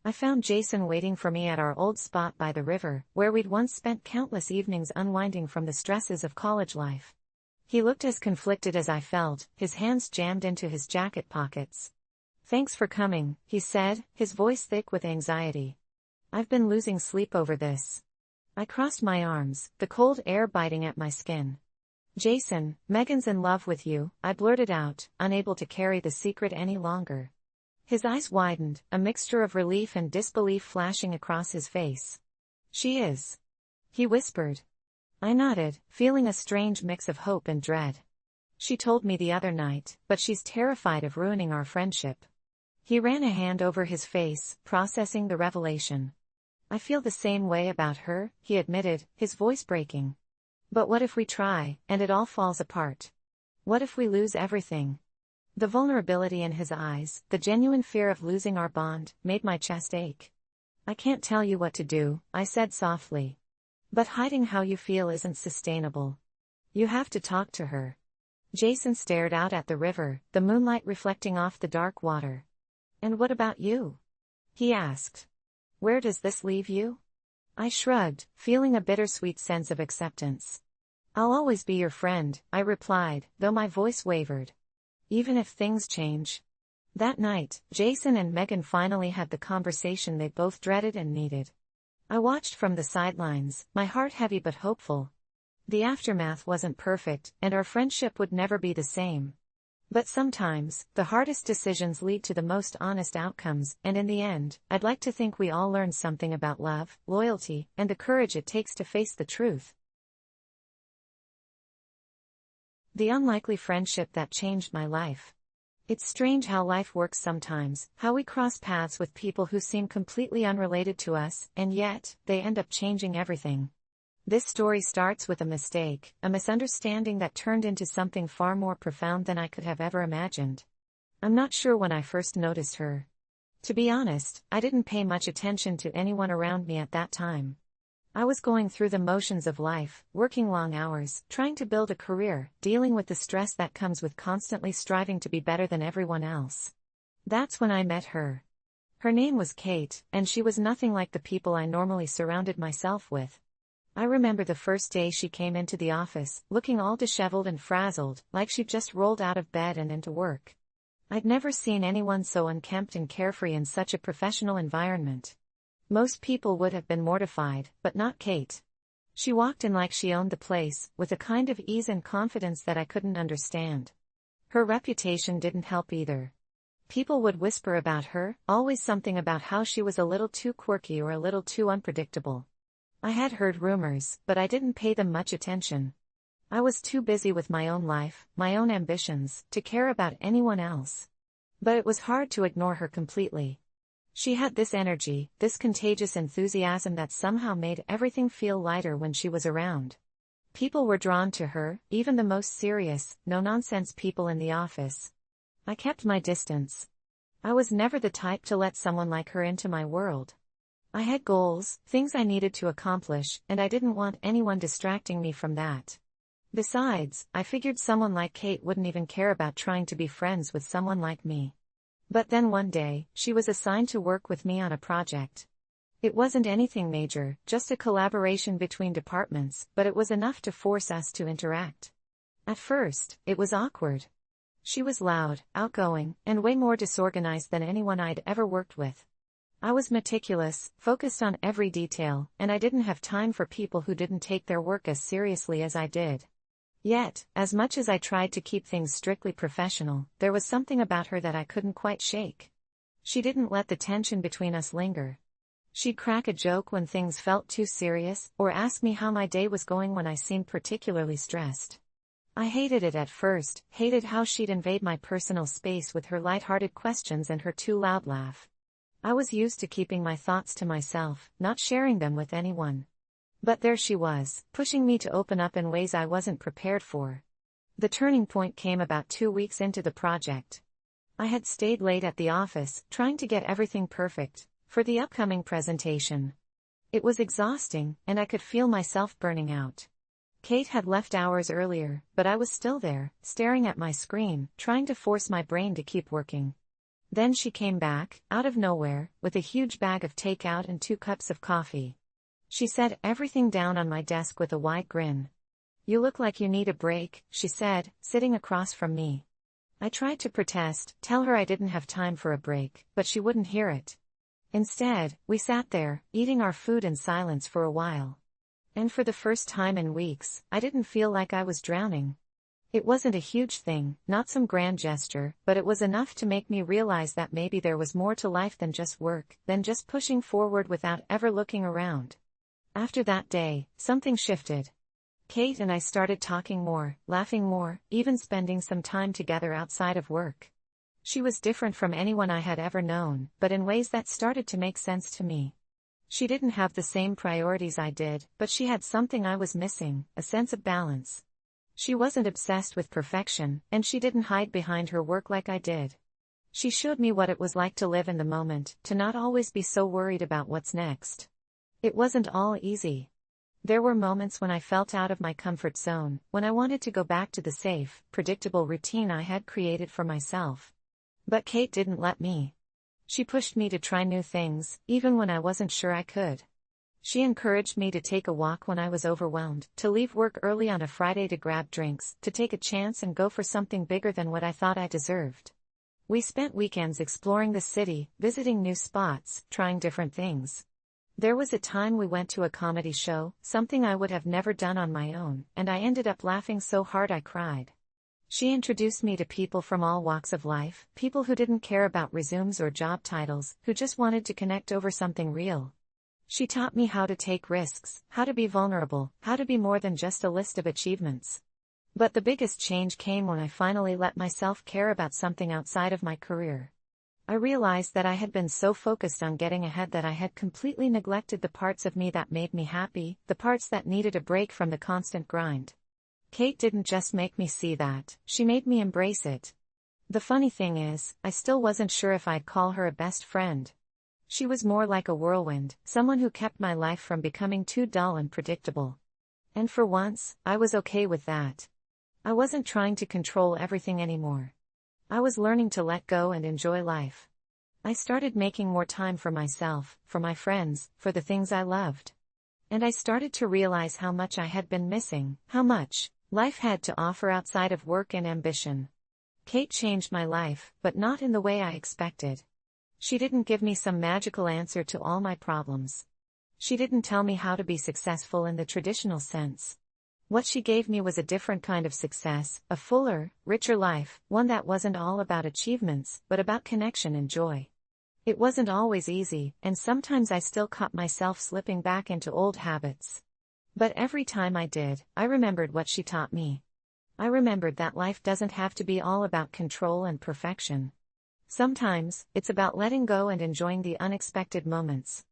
I found Jason waiting for me at our old spot by the river, where we'd once spent countless evenings unwinding from the stresses of college life. He looked as conflicted as I felt, his hands jammed into his jacket pockets. "Thanks for coming," he said, his voice thick with anxiety. "I've been losing sleep over this." I crossed my arms, the cold air biting at my skin. "Jason, Megan's in love with you," I blurted out, unable to carry the secret any longer. His eyes widened, a mixture of relief and disbelief flashing across his face. "She is," he whispered. I nodded, feeling a strange mix of hope and dread. "She told me the other night, but she's terrified of ruining our friendship." He ran a hand over his face, processing the revelation. "I feel the same way about her," he admitted, his voice breaking. "But what if we try, and it all falls apart? What if we lose everything?" The vulnerability in his eyes, the genuine fear of losing our bond, made my chest ache. "I can't tell you what to do," I said softly. "But hiding how you feel isn't sustainable. You have to talk to her." Jason stared out at the river, the moonlight reflecting off the dark water. "And what about you?" he asked. "Where does this leave you?" I shrugged, feeling a bittersweet sense of acceptance. "I'll always be your friend," I replied, though my voice wavered. "Even if things change." That night, Jason and Megan finally had the conversation they both dreaded and needed. I watched from the sidelines, my heart heavy but hopeful. The aftermath wasn't perfect, and our friendship would never be the same. But sometimes, the hardest decisions lead to the most honest outcomes, and in the end, I'd like to think we all learned something about love, loyalty, and the courage it takes to face the truth. The unlikely friendship that changed my life. It's strange how life works sometimes, how we cross paths with people who seem completely unrelated to us, and yet, they end up changing everything. This story starts with a mistake, a misunderstanding that turned into something far more profound than I could have ever imagined. I'm not sure when I first noticed her. To be honest, I didn't pay much attention to anyone around me at that time. I was going through the motions of life, working long hours, trying to build a career, dealing with the stress that comes with constantly striving to be better than everyone else. That's when I met her. Her name was Kate, and she was nothing like the people I normally surrounded myself with. I remember the first day she came into the office, looking all disheveled and frazzled, like she'd just rolled out of bed and into work. I'd never seen anyone so unkempt and carefree in such a professional environment. Most people would have been mortified, but not Kate. She walked in like she owned the place, with a kind of ease and confidence that I couldn't understand. Her reputation didn't help either. People would whisper about her, always something about how she was a little too quirky or a little too unpredictable. I had heard rumors, but I didn't pay them much attention. I was too busy with my own life, my own ambitions, to care about anyone else. But it was hard to ignore her completely. She had this energy, this contagious enthusiasm that somehow made everything feel lighter when she was around. People were drawn to her, even the most serious, no-nonsense people in the office. I kept my distance. I was never the type to let someone like her into my world. I had goals, things I needed to accomplish, and I didn't want anyone distracting me from that. Besides, I figured someone like Kate wouldn't even care about trying to be friends with someone like me. But then one day, she was assigned to work with me on a project. It wasn't anything major, just a collaboration between departments, but it was enough to force us to interact. At first, it was awkward. She was loud, outgoing, and way more disorganized than anyone I'd ever worked with. I was meticulous, focused on every detail, and I didn't have time for people who didn't take their work as seriously as I did. Yet, as much as I tried to keep things strictly professional, there was something about her that I couldn't quite shake. She didn't let the tension between us linger. She'd crack a joke when things felt too serious, or ask me how my day was going when I seemed particularly stressed. I hated it at first, hated how she'd invade my personal space with her light-hearted questions and her too loud laugh. I was used to keeping my thoughts to myself, not sharing them with anyone. But there she was, pushing me to open up in ways I wasn't prepared for. The turning point came about 2 weeks into the project. I had stayed late at the office, trying to get everything perfect for the upcoming presentation. It was exhausting, and I could feel myself burning out. Kate had left hours earlier, but I was still there, staring at my screen, trying to force my brain to keep working. Then she came back, out of nowhere, with a huge bag of takeout and 2 cups of coffee. She set everything down on my desk with a wide grin. "You look like you need a break," she said, sitting across from me. I tried to protest, tell her I didn't have time for a break, but she wouldn't hear it. Instead, we sat there, eating our food in silence for a while. And for the first time in weeks, I didn't feel like I was drowning. It wasn't a huge thing, not some grand gesture, but it was enough to make me realize that maybe there was more to life than just work, than just pushing forward without ever looking around. After that day, something shifted. Kate and I started talking more, laughing more, even spending some time together outside of work. She was different from anyone I had ever known, but in ways that started to make sense to me. She didn't have the same priorities I did, but she had something I was missing, a sense of balance. She wasn't obsessed with perfection, and she didn't hide behind her work like I did. She showed me what it was like to live in the moment, to not always be so worried about what's next. It wasn't all easy. There were moments when I felt out of my comfort zone, when I wanted to go back to the safe, predictable routine I had created for myself. But Kate didn't let me. She pushed me to try new things, even when I wasn't sure I could. She encouraged me to take a walk when I was overwhelmed, to leave work early on a Friday to grab drinks, to take a chance and go for something bigger than what I thought I deserved. We spent weekends exploring the city, visiting new spots, trying different things. There was a time we went to a comedy show, something I would have never done on my own, and I ended up laughing so hard I cried. She introduced me to people from all walks of life, people who didn't care about resumes or job titles, who just wanted to connect over something real. She taught me how to take risks, how to be vulnerable, how to be more than just a list of achievements. But the biggest change came when I finally let myself care about something outside of my career. I realized that I had been so focused on getting ahead that I had completely neglected the parts of me that made me happy, the parts that needed a break from the constant grind. Kate didn't just make me see that, she made me embrace it. The funny thing is, I still wasn't sure if I'd call her a best friend. She was more like a whirlwind, someone who kept my life from becoming too dull and predictable. And for once, I was okay with that. I wasn't trying to control everything anymore. I was learning to let go and enjoy life. I started making more time for myself, for my friends, for the things I loved. And I started to realize how much I had been missing, how much life had to offer outside of work and ambition. Kate changed my life, but not in the way I expected. She didn't give me some magical answer to all my problems. She didn't tell me how to be successful in the traditional sense. What she gave me was a different kind of success, a fuller, richer life, one that wasn't all about achievements, but about connection and joy. It wasn't always easy, and sometimes I still caught myself slipping back into old habits. But every time I did, I remembered what she taught me. I remembered that life doesn't have to be all about control and perfection. Sometimes, it's about letting go and enjoying the unexpected moments.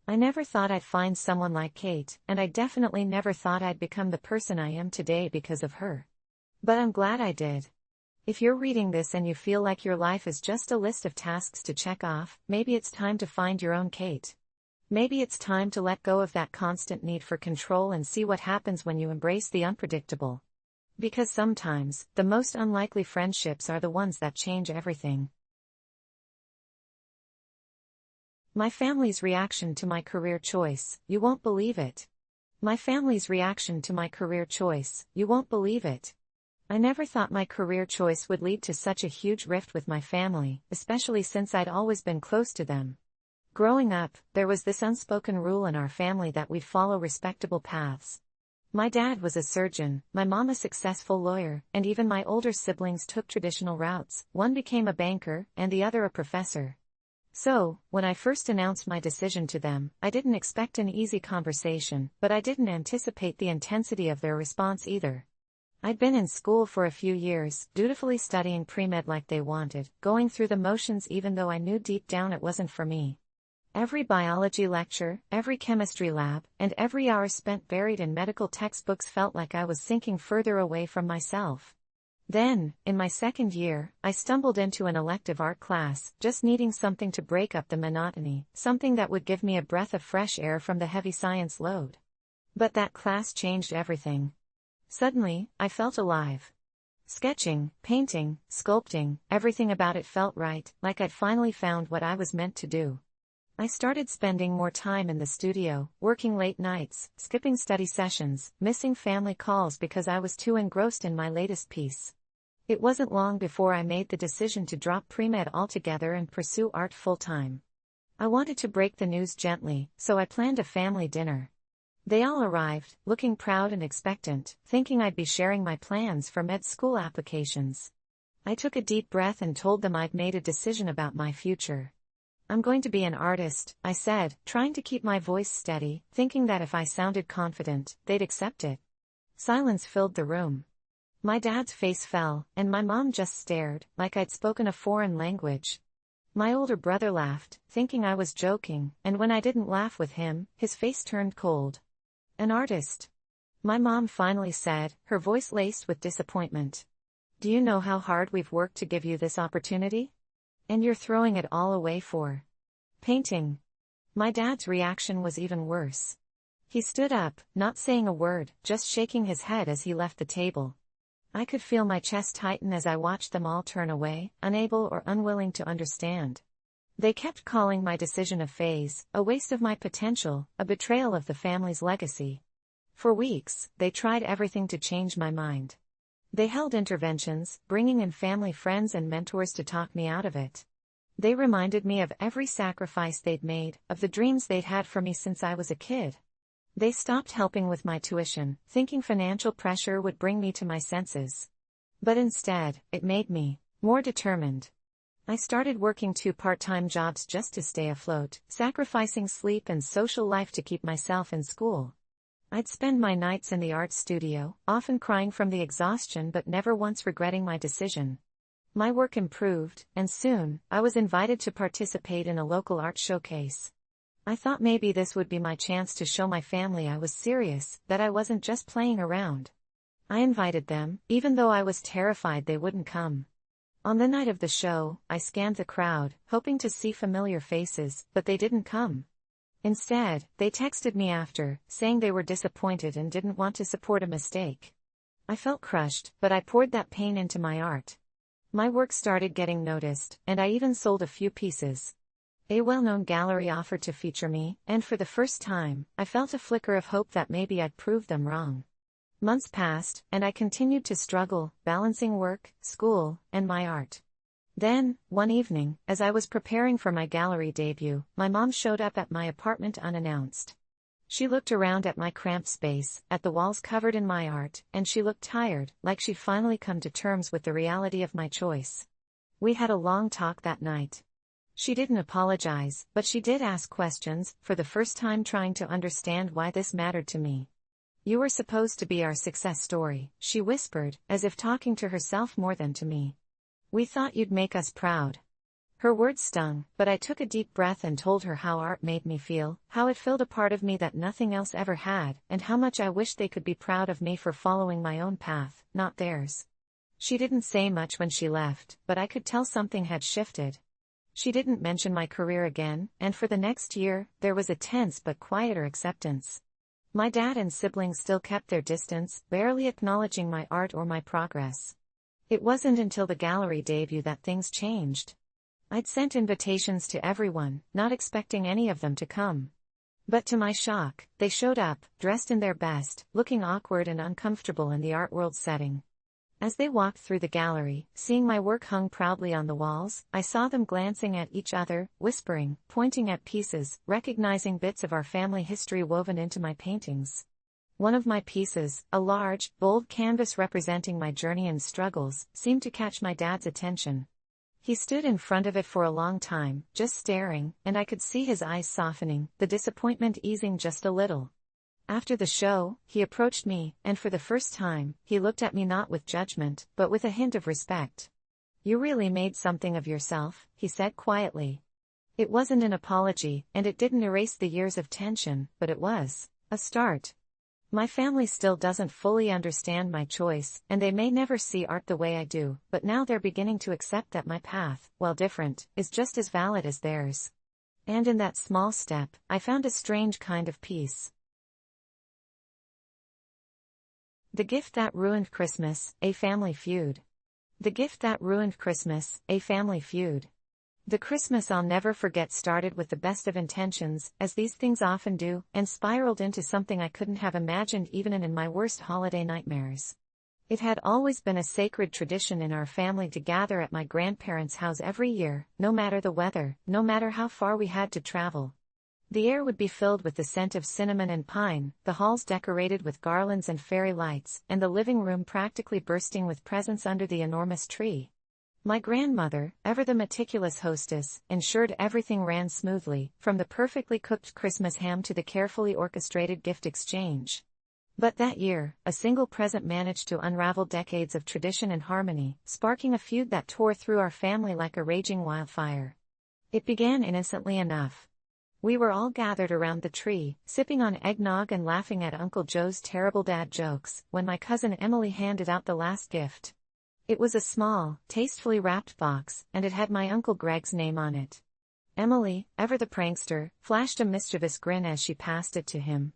I never thought I'd find someone like Kate, and I definitely never thought I'd become the person I am today because of her. But I'm glad I did. If you're reading this and you feel like your life is just a list of tasks to check off, maybe it's time to find your own Kate. Maybe it's time to let go of that constant need for control and see what happens when you embrace the unpredictable. Because sometimes, the most unlikely friendships are the ones that change everything. My family's reaction to my career choice, you won't believe it. My family's reaction to my career choice, you won't believe it. I never thought my career choice would lead to such a huge rift with my family, especially since I'd always been close to them. Growing up, there was this unspoken rule in our family that we'd follow respectable paths. My dad was a surgeon, my mom a successful lawyer, and even my older siblings took traditional routes. One became a banker, and the other a professor. So, when I first announced my decision to them, I didn't expect an easy conversation, but I didn't anticipate the intensity of their response either. I'd been in school for a few years, dutifully studying pre-med like they wanted, going through the motions even though I knew deep down it wasn't for me. Every biology lecture, every chemistry lab, and every hour spent buried in medical textbooks felt like I was sinking further away from myself. Then, in my second year, I stumbled into an elective art class, just needing something to break up the monotony, something that would give me a breath of fresh air from the heavy science load. But that class changed everything. Suddenly, I felt alive. Sketching, painting, sculpting, everything about it felt right, like I'd finally found what I was meant to do. I started spending more time in the studio, working late nights, skipping study sessions, missing family calls because I was too engrossed in my latest piece. It wasn't long before I made the decision to drop pre-med altogether and pursue art full-time. I wanted to break the news gently, so I planned a family dinner. They all arrived, looking proud and expectant, thinking I'd be sharing my plans for med school applications. I took a deep breath and told them I'd made a decision about my future. I'm going to be an artist, I said, trying to keep my voice steady, thinking that if I sounded confident, they'd accept it. Silence filled the room. My dad's face fell, and my mom just stared, like I'd spoken a foreign language. My older brother laughed, thinking I was joking, and when I didn't laugh with him, his face turned cold. An artist. My mom finally said, her voice laced with disappointment. Do you know how hard we've worked to give you this opportunity? And you're throwing it all away for painting. My dad's reaction was even worse. He stood up, not saying a word, just shaking his head as he left the table. I could feel my chest tighten as I watched them all turn away, unable or unwilling to understand. They kept calling my decision a phase, a waste of my potential, a betrayal of the family's legacy. For weeks, they tried everything to change my mind. They held interventions, bringing in family friends and mentors to talk me out of it. They reminded me of every sacrifice they'd made, of the dreams they'd had for me since I was a kid. They stopped helping with my tuition, thinking financial pressure would bring me to my senses. But instead, it made me more determined. I started working 2 part-time jobs just to stay afloat, sacrificing sleep and social life to keep myself in school. I'd spend my nights in the art studio, often crying from the exhaustion but never once regretting my decision. My work improved, and soon, I was invited to participate in a local art showcase. I thought maybe this would be my chance to show my family I was serious, that I wasn't just playing around. I invited them, even though I was terrified they wouldn't come. On the night of the show, I scanned the crowd, hoping to see familiar faces, but they didn't come. Instead, they texted me after, saying they were disappointed and didn't want to support a mistake. I felt crushed, but I poured that pain into my art. My work started getting noticed, and I even sold a few pieces. A well-known gallery offered to feature me, and for the first time, I felt a flicker of hope that maybe I'd prove them wrong. Months passed, and I continued to struggle, balancing work, school, and my art. Then, one evening, as I was preparing for my gallery debut, my mom showed up at my apartment unannounced. She looked around at my cramped space, at the walls covered in my art, and she looked tired, like she'd finally come to terms with the reality of my choice. We had a long talk that night. She didn't apologize, but she did ask questions, for the first time trying to understand why this mattered to me. You were supposed to be our success story, she whispered, as if talking to herself more than to me. We thought you'd make us proud. Her words stung, but I took a deep breath and told her how art made me feel, how it filled a part of me that nothing else ever had, and how much I wished they could be proud of me for following my own path, not theirs. She didn't say much when she left, but I could tell something had shifted. She didn't mention my career again, and for the next year, there was a tense but quieter acceptance. My dad and siblings still kept their distance, barely acknowledging my art or my progress. It wasn't until the gallery debut that things changed. I'd sent invitations to everyone, not expecting any of them to come. But to my shock, they showed up, dressed in their best, looking awkward and uncomfortable in the art world setting. As they walked through the gallery, seeing my work hung proudly on the walls, I saw them glancing at each other, whispering, pointing at pieces, recognizing bits of our family history woven into my paintings. One of my pieces, a large, bold canvas representing my journey and struggles, seemed to catch my dad's attention. He stood in front of it for a long time, just staring, and I could see his eyes softening, the disappointment easing just a little. After the show, he approached me, and for the first time, he looked at me not with judgment, but with a hint of respect. "You really made something of yourself," he said quietly. It wasn't an apology, and it didn't erase the years of tension, but it was a start. My family still doesn't fully understand my choice, and they may never see art the way I do, but now they're beginning to accept that my path, while different, is just as valid as theirs. And in that small step, I found a strange kind of peace. The Gift That Ruined Christmas, a Family Feud. The Gift That Ruined Christmas, a Family Feud. The Christmas I'll never forget started with the best of intentions, as these things often do, and spiraled into something I couldn't have imagined even in my worst holiday nightmares. It had always been a sacred tradition in our family to gather at my grandparents' house every year, no matter the weather, no matter how far we had to travel. The air would be filled with the scent of cinnamon and pine, the halls decorated with garlands and fairy lights, and the living room practically bursting with presents under the enormous tree. My grandmother, ever the meticulous hostess, ensured everything ran smoothly, from the perfectly cooked Christmas ham to the carefully orchestrated gift exchange. But that year, a single present managed to unravel decades of tradition and harmony, sparking a feud that tore through our family like a raging wildfire. It began innocently enough. We were all gathered around the tree, sipping on eggnog and laughing at Uncle Joe's terrible dad jokes, when my cousin Emily handed out the last gift. It was a small, tastefully wrapped box, and it had my Uncle Greg's name on it. Emily, ever the prankster, flashed a mischievous grin as she passed it to him.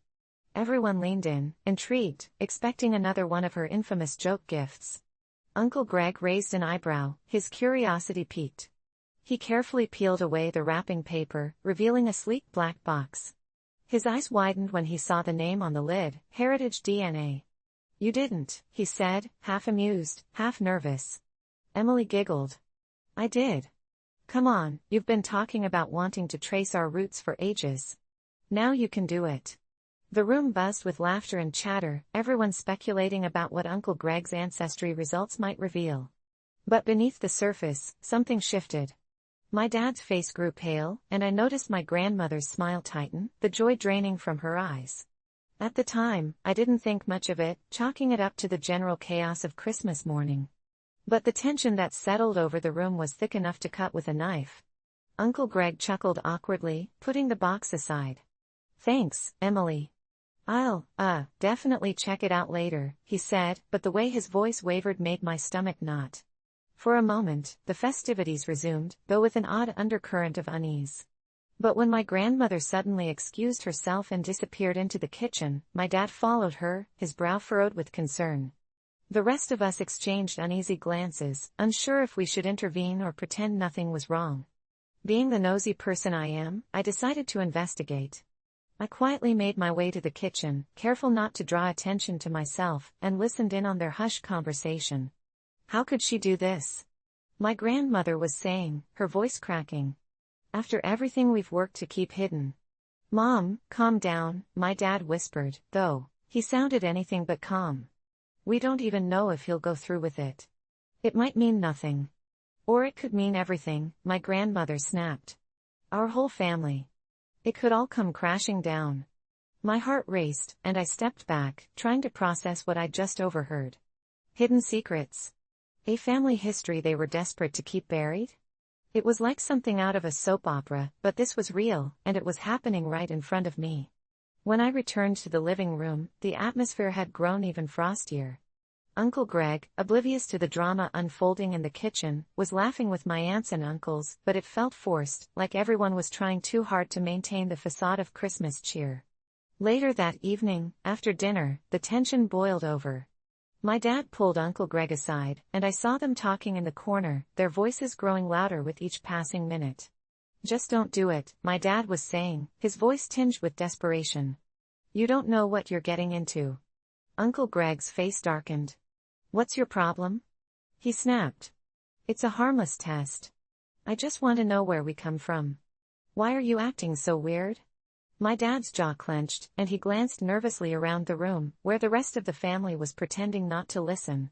Everyone leaned in, intrigued, expecting another one of her infamous joke gifts. Uncle Greg raised an eyebrow, his curiosity piqued. He carefully peeled away the wrapping paper, revealing a sleek black box. His eyes widened when he saw the name on the lid, Heritage DNA. "You didn't," he said, half amused, half nervous. Emily giggled. "I did. Come on, you've been talking about wanting to trace our roots for ages. Now you can do it." The room buzzed with laughter and chatter, everyone speculating about what Uncle Greg's ancestry results might reveal. But beneath the surface, something shifted. My dad's face grew pale, and I noticed my grandmother's smile tighten, the joy draining from her eyes. At the time, I didn't think much of it, chalking it up to the general chaos of Christmas morning. But the tension that settled over the room was thick enough to cut with a knife. Uncle Greg chuckled awkwardly, putting the box aside. "Thanks, Emily. I'll, definitely check it out later," he said, but the way his voice wavered made my stomach knot. For a moment, the festivities resumed, though with an odd undercurrent of unease. But when my grandmother suddenly excused herself and disappeared into the kitchen, my dad followed her, his brow furrowed with concern. The rest of us exchanged uneasy glances, unsure if we should intervene or pretend nothing was wrong. Being the nosy person I am, I decided to investigate. I quietly made my way to the kitchen, careful not to draw attention to myself, and listened in on their hushed conversation. "How could she do this?" my grandmother was saying, her voice cracking. "After everything we've worked to keep hidden." "Mom, calm down," my dad whispered, though he sounded anything but calm. "We don't even know if he'll go through with it. It might mean nothing. Or it could mean everything," my grandmother snapped. "Our whole family. It could all come crashing down." My heart raced, and I stepped back, trying to process what I'd just overheard. Hidden secrets. A family history they were desperate to keep buried? It was like something out of a soap opera, but this was real, and it was happening right in front of me. When I returned to the living room, the atmosphere had grown even frostier. Uncle Greg, oblivious to the drama unfolding in the kitchen, was laughing with my aunts and uncles, but it felt forced, like everyone was trying too hard to maintain the facade of Christmas cheer. Later that evening, after dinner, the tension boiled over. My dad pulled Uncle Greg aside, and I saw them talking in the corner, their voices growing louder with each passing minute. "Just don't do it," my dad was saying, his voice tinged with desperation. "You don't know what you're getting into." Uncle Greg's face darkened. "What's your problem?" he snapped. "It's a harmless test. I just want to know where we come from. Why are you acting so weird?" My dad's jaw clenched, and he glanced nervously around the room, where the rest of the family was pretending not to listen.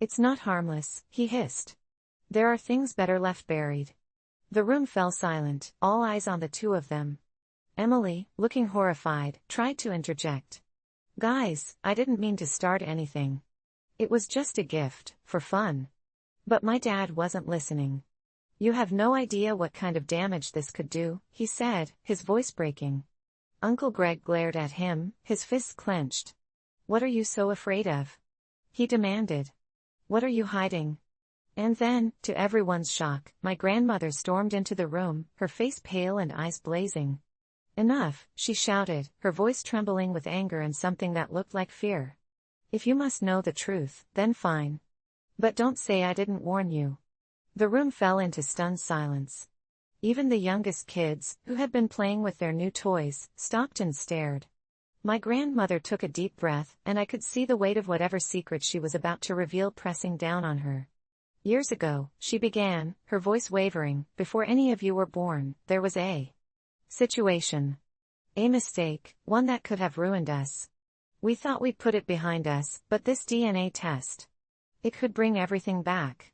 "It's not harmless," he hissed. "There are things better left buried." The room fell silent, all eyes on the two of them. Emily, looking horrified, tried to interject. "Guys, I didn't mean to start anything. It was just a gift, for fun." But my dad wasn't listening. "You have no idea what kind of damage this could do," he said, his voice breaking. Uncle Greg glared at him, his fists clenched. "What are you so afraid of?" he demanded. "What are you hiding?" And then, to everyone's shock, my grandmother stormed into the room, her face pale and eyes blazing. "Enough," she shouted, her voice trembling with anger and something that looked like fear. "If you must know the truth, then fine. But don't say I didn't warn you." The room fell into stunned silence. Even the youngest kids, who had been playing with their new toys, stopped and stared. My grandmother took a deep breath, and I could see the weight of whatever secret she was about to reveal pressing down on her. "Years ago," she began, her voice wavering, "before any of you were born, there was a situation. A mistake, one that could have ruined us. We thought we'd put it behind us, but this DNA test, it could bring everything back."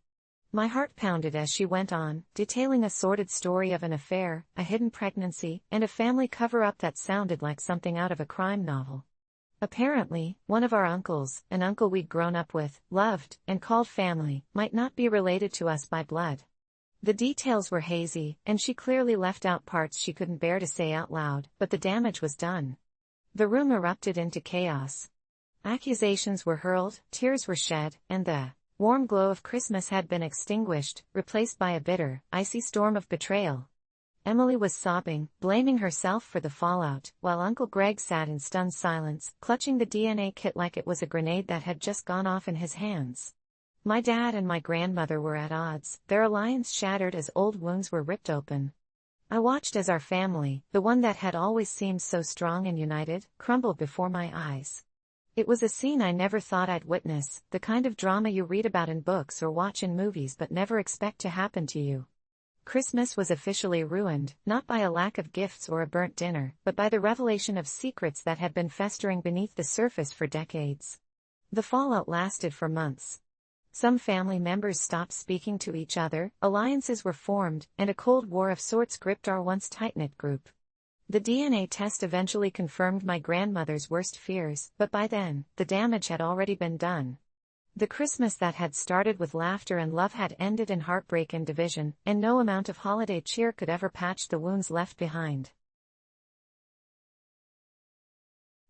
My heart pounded as she went on, detailing a sordid story of an affair, a hidden pregnancy, and a family cover-up that sounded like something out of a crime novel. Apparently, one of our uncles, an uncle we'd grown up with, loved, and called family, might not be related to us by blood. The details were hazy, and she clearly left out parts she couldn't bear to say out loud, but the damage was done. The room erupted into chaos. Accusations were hurled, tears were shed, and the warm glow of Christmas had been extinguished, replaced by a bitter, icy storm of betrayal. Emily was sobbing, blaming herself for the fallout, while Uncle Greg sat in stunned silence, clutching the DNA kit like it was a grenade that had just gone off in his hands. My dad and my grandmother were at odds, their alliance shattered as old wounds were ripped open. I watched as our family, the one that had always seemed so strong and united, crumbled before my eyes. It was a scene I never thought I'd witness, the kind of drama you read about in books or watch in movies but never expect to happen to you. Christmas was officially ruined, not by a lack of gifts or a burnt dinner, but by the revelation of secrets that had been festering beneath the surface for decades. The fallout lasted for months. Some family members stopped speaking to each other, alliances were formed, and a cold war of sorts gripped our once tight-knit group. The DNA test eventually confirmed my grandmother's worst fears, but by then, the damage had already been done. The Christmas that had started with laughter and love had ended in heartbreak and division, and no amount of holiday cheer could ever patch the wounds left behind.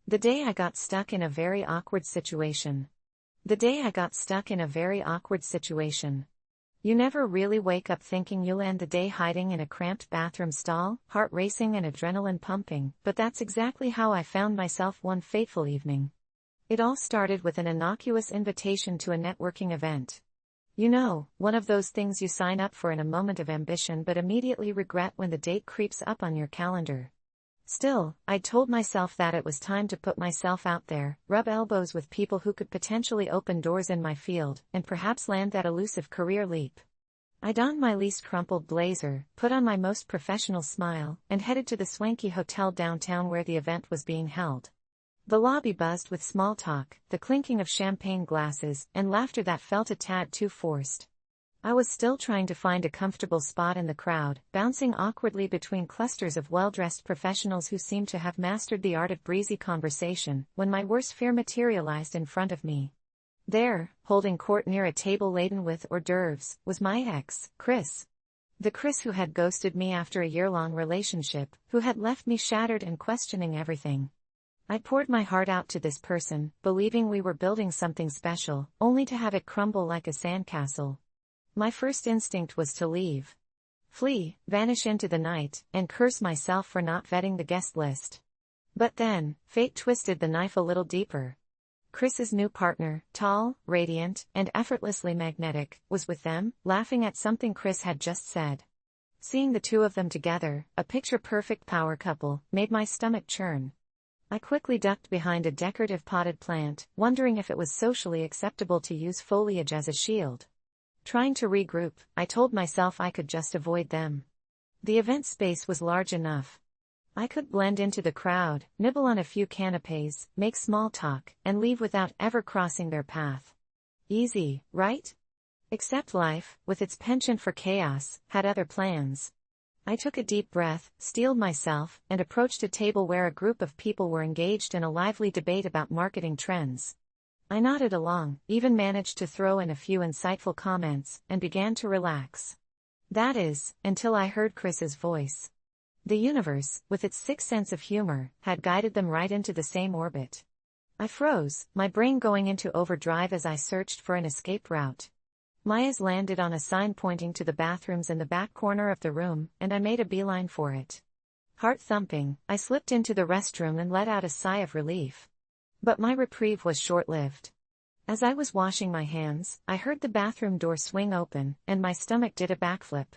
The day I got stuck in a very awkward situation. The day I got stuck in a very awkward situation. You never really wake up thinking you'll end the day hiding in a cramped bathroom stall, heart racing and adrenaline pumping, but that's exactly how I found myself one fateful evening. It all started with an innocuous invitation to a networking event. You know, one of those things you sign up for in a moment of ambition but immediately regret when the date creeps up on your calendar. Still, I'd told myself that it was time to put myself out there, rub elbows with people who could potentially open doors in my field, and perhaps land that elusive career leap. I donned my least crumpled blazer, put on my most professional smile, and headed to the swanky hotel downtown where the event was being held. The lobby buzzed with small talk, the clinking of champagne glasses, and laughter that felt a tad too forced. I was still trying to find a comfortable spot in the crowd, bouncing awkwardly between clusters of well-dressed professionals who seemed to have mastered the art of breezy conversation, when my worst fear materialized in front of me. There, holding court near a table laden with hors d'oeuvres, was my ex, Chris. The Chris who had ghosted me after a year-long relationship, who had left me shattered and questioning everything. I poured my heart out to this person, believing we were building something special, only to have it crumble like a sandcastle. My first instinct was to leave. Flee, vanish into the night, and curse myself for not vetting the guest list. But then, fate twisted the knife a little deeper. Chris's new partner, tall, radiant, and effortlessly magnetic, was with them, laughing at something Chris had just said. Seeing the two of them together, a picture-perfect power couple, made my stomach churn. I quickly ducked behind a decorative potted plant, wondering if it was socially acceptable to use foliage as a shield. Trying to regroup, I told myself I could just avoid them. The event space was large enough. I could blend into the crowd, nibble on a few canapés, make small talk, and leave without ever crossing their path. Easy, right? Except life, with its penchant for chaos, had other plans. I took a deep breath, steeled myself, and approached a table where a group of people were engaged in a lively debate about marketing trends. I nodded along, even managed to throw in a few insightful comments, and began to relax. That is, until I heard Chris's voice. The universe, with its sixth sense of humor, had guided them right into the same orbit. I froze, my brain going into overdrive as I searched for an escape route. My eyes landed on a sign pointing to the bathrooms in the back corner of the room, and I made a beeline for it. Heart thumping, I slipped into the restroom and let out a sigh of relief. But my reprieve was short-lived. As I was washing my hands, I heard the bathroom door swing open, and my stomach did a backflip.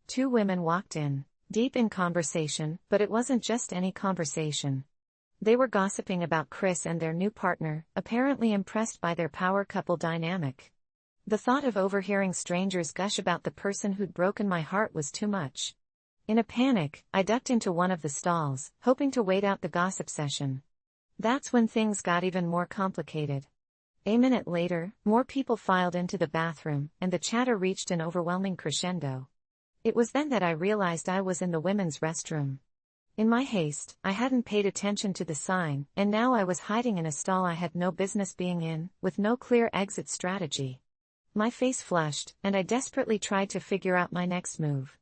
Two women walked in, deep in conversation, but it wasn't just any conversation. They were gossiping about Chris and their new partner, apparently impressed by their power couple dynamic. The thought of overhearing strangers gush about the person who'd broken my heart was too much. In a panic, I ducked into one of the stalls, hoping to wait out the gossip session. That's when things got even more complicated. A minute later, more people filed into the bathroom, and the chatter reached an overwhelming crescendo. It was then that I realized I was in the women's restroom. In my haste, I hadn't paid attention to the sign, and now I was hiding in a stall I had no business being in, with no clear exit strategy. My face flushed, and I desperately tried to figure out my next move.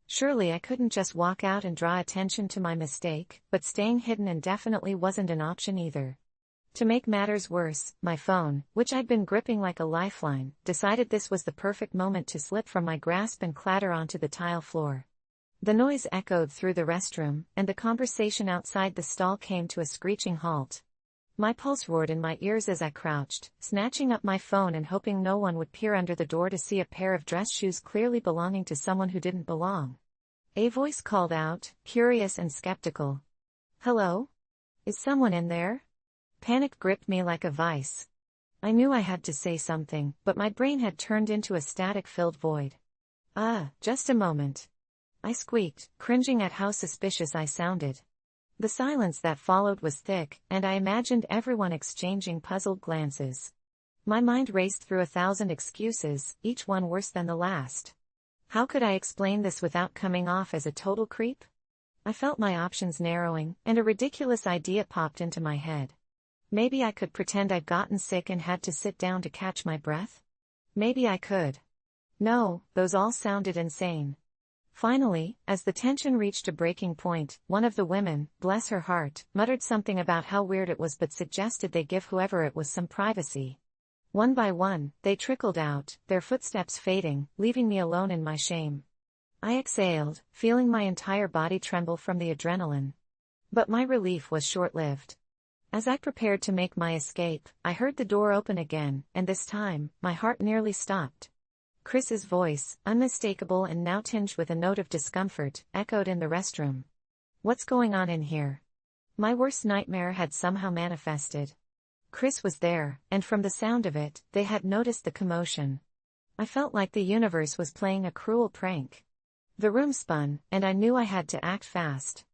Surely I couldn't just walk out and draw attention to my mistake, but staying hidden indefinitely wasn't an option either. To make matters worse, my phone, which I'd been gripping like a lifeline, decided this was the perfect moment to slip from my grasp and clatter onto the tile floor. The noise echoed through the restroom, and the conversation outside the stall came to a screeching halt. My pulse roared in my ears as I crouched, snatching up my phone and hoping no one would peer under the door to see a pair of dress shoes clearly belonging to someone who didn't belong. A voice called out, curious and skeptical. "Hello? Is someone in there?" Panic gripped me like a vice. I knew I had to say something, but my brain had turned into a static-filled void. Just a moment," I squeaked, cringing at how suspicious I sounded. The silence that followed was thick, and I imagined everyone exchanging puzzled glances. My mind raced through 1,000 excuses, each one worse than the last. How could I explain this without coming off as a total creep? I felt my options narrowing, and a ridiculous idea popped into my head. Maybe I could pretend I'd gotten sick and had to sit down to catch my breath? Maybe I could. No, those all sounded insane. Finally, as the tension reached a breaking point, one of the women, bless her heart, muttered something about how weird it was but suggested they give whoever it was some privacy. One by one, they trickled out, their footsteps fading, leaving me alone in my shame. I exhaled, feeling my entire body tremble from the adrenaline. But my relief was short-lived. As I prepared to make my escape, I heard the door open again, and this time, my heart nearly stopped. Chris's voice, unmistakable and now tinged with a note of discomfort, echoed in the restroom. "What's going on in here?" My worst nightmare had somehow manifested. Chris was there, and from the sound of it, they had noticed the commotion. I felt like the universe was playing a cruel prank. The room spun, and I knew I had to act fast.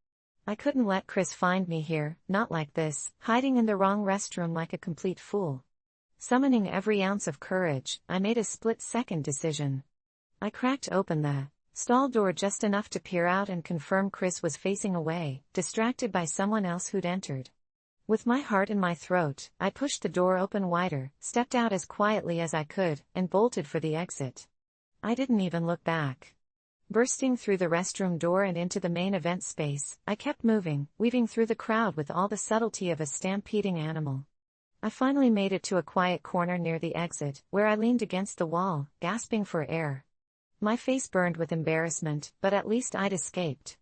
I couldn't let Chris find me here, not like this, hiding in the wrong restroom like a complete fool. Summoning every ounce of courage, I made a split-second decision. I cracked open the stall door just enough to peer out and confirm Chris was facing away, distracted by someone else who'd entered. With my heart in my throat, I pushed the door open wider, stepped out as quietly as I could, and bolted for the exit. I didn't even look back. Bursting through the restroom door and into the main event space, I kept moving, weaving through the crowd with all the subtlety of a stampeding animal. I finally made it to a quiet corner near the exit, where I leaned against the wall, gasping for air. My face burned with embarrassment, but at least I'd escaped.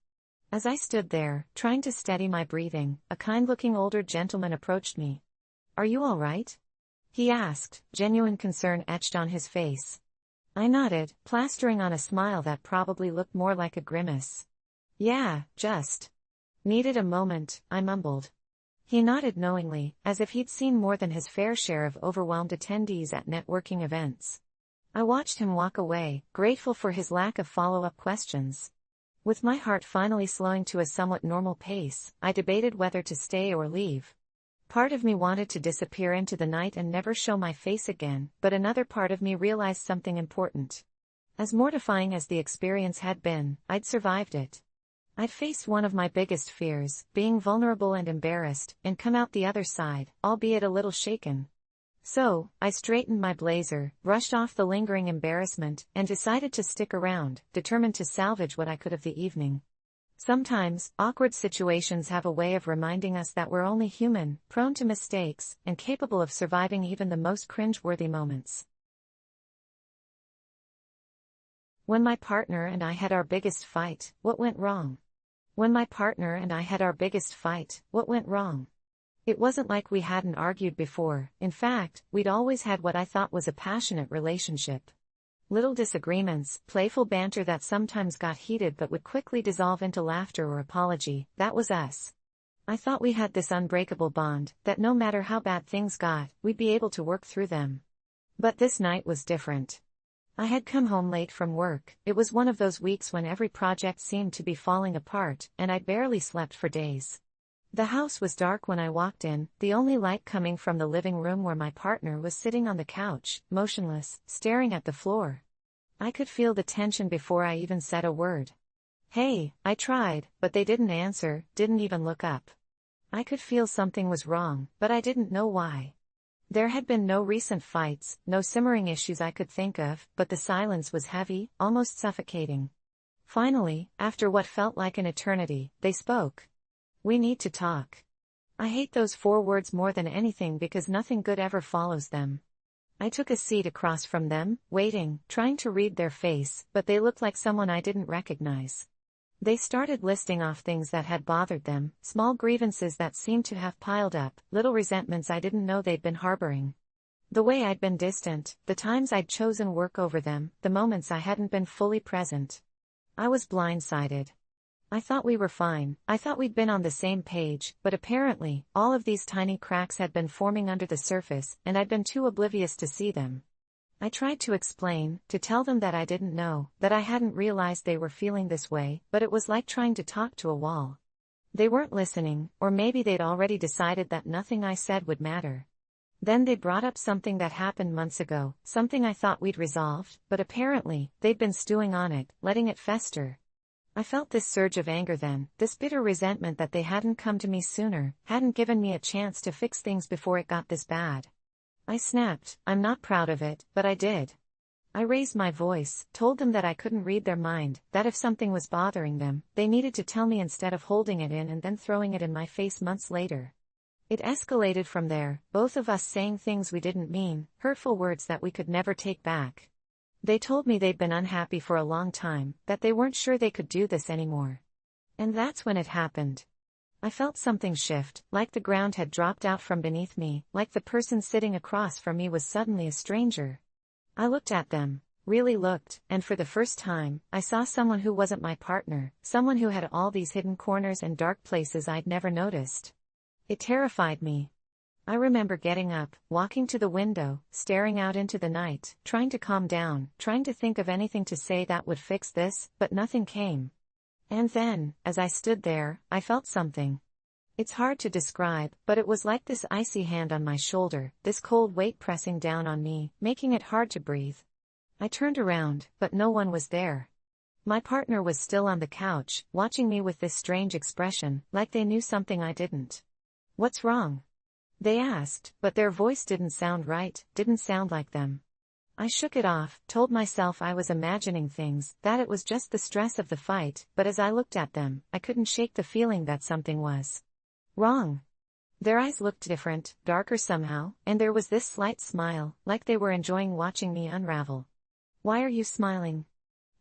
As I stood there, trying to steady my breathing, a kind-looking older gentleman approached me. "Are you all right?" he asked, genuine concern etched on his face. I nodded, plastering on a smile that probably looked more like a grimace. "Yeah, just needed a moment," I mumbled. He nodded knowingly, as if he'd seen more than his fair share of overwhelmed attendees at networking events. I watched him walk away, grateful for his lack of follow-up questions. With my heart finally slowing to a somewhat normal pace, I debated whether to stay or leave. Part of me wanted to disappear into the night and never show my face again, but another part of me realized something important. As mortifying as the experience had been, I'd survived it. I'd faced one of my biggest fears, being vulnerable and embarrassed, and come out the other side, albeit a little shaken. So, I straightened my blazer, brushed off the lingering embarrassment, and decided to stick around, determined to salvage what I could of the evening. Sometimes, awkward situations have a way of reminding us that we're only human, prone to mistakes, and capable of surviving even the most cringe-worthy moments. When my partner and I had our biggest fight, what went wrong? When my partner and I had our biggest fight, what went wrong? It wasn't like we hadn't argued before. In fact, we'd always had what I thought was a passionate relationship. Little disagreements, playful banter that sometimes got heated but would quickly dissolve into laughter or apology, that was us. I thought we had this unbreakable bond, that no matter how bad things got, we'd be able to work through them. But this night was different. I had come home late from work. It was one of those weeks when every project seemed to be falling apart, and I barely slept for days. The house was dark when I walked in, the only light coming from the living room where my partner was sitting on the couch, motionless, staring at the floor. I could feel the tension before I even said a word. "Hey," I tried, but they didn't answer, didn't even look up. I could feel something was wrong, but I didn't know why. There had been no recent fights, no simmering issues I could think of, but the silence was heavy, almost suffocating. Finally, after what felt like an eternity, they spoke. "We need to talk." I hate those 4 words more than anything because nothing good ever follows them. I took a seat across from them, waiting, trying to read their face, but they looked like someone I didn't recognize. They started listing off things that had bothered them, small grievances that seemed to have piled up, little resentments I didn't know they'd been harboring. The way I'd been distant, the times I'd chosen work over them, the moments I hadn't been fully present. I was blindsided. I thought we were fine, I thought we'd been on the same page, but apparently, all of these tiny cracks had been forming under the surface, and I'd been too oblivious to see them. I tried to explain, to tell them that I didn't know, that I hadn't realized they were feeling this way, but it was like trying to talk to a wall. They weren't listening, or maybe they'd already decided that nothing I said would matter. Then they brought up something that happened months ago, something I thought we'd resolved, but apparently, they'd been stewing on it, letting it fester. I felt this surge of anger then, this bitter resentment that they hadn't come to me sooner, hadn't given me a chance to fix things before it got this bad. I snapped. I'm not proud of it, but I did. I raised my voice, told them that I couldn't read their mind, that if something was bothering them, they needed to tell me instead of holding it in and then throwing it in my face months later. It escalated from there, both of us saying things we didn't mean, hurtful words that we could never take back. They told me they'd been unhappy for a long time, that they weren't sure they could do this anymore. And that's when it happened. I felt something shift, like the ground had dropped out from beneath me, like the person sitting across from me was suddenly a stranger. I looked at them, really looked, and for the first time, I saw someone who wasn't my partner, someone who had all these hidden corners and dark places I'd never noticed. It terrified me. I remember getting up, walking to the window, staring out into the night, trying to calm down, trying to think of anything to say that would fix this, but nothing came. And then, as I stood there, I felt something. It's hard to describe, but it was like this icy hand on my shoulder, this cold weight pressing down on me, making it hard to breathe. I turned around, but no one was there. My partner was still on the couch, watching me with this strange expression, like they knew something I didn't. "What's wrong?" they asked, but their voice didn't sound right, didn't sound like them. I shook it off, told myself I was imagining things, that it was just the stress of the fight, but as I looked at them, I couldn't shake the feeling that something was wrong. Their eyes looked different, darker somehow, and there was this slight smile, like they were enjoying watching me unravel. "Why are you smiling?"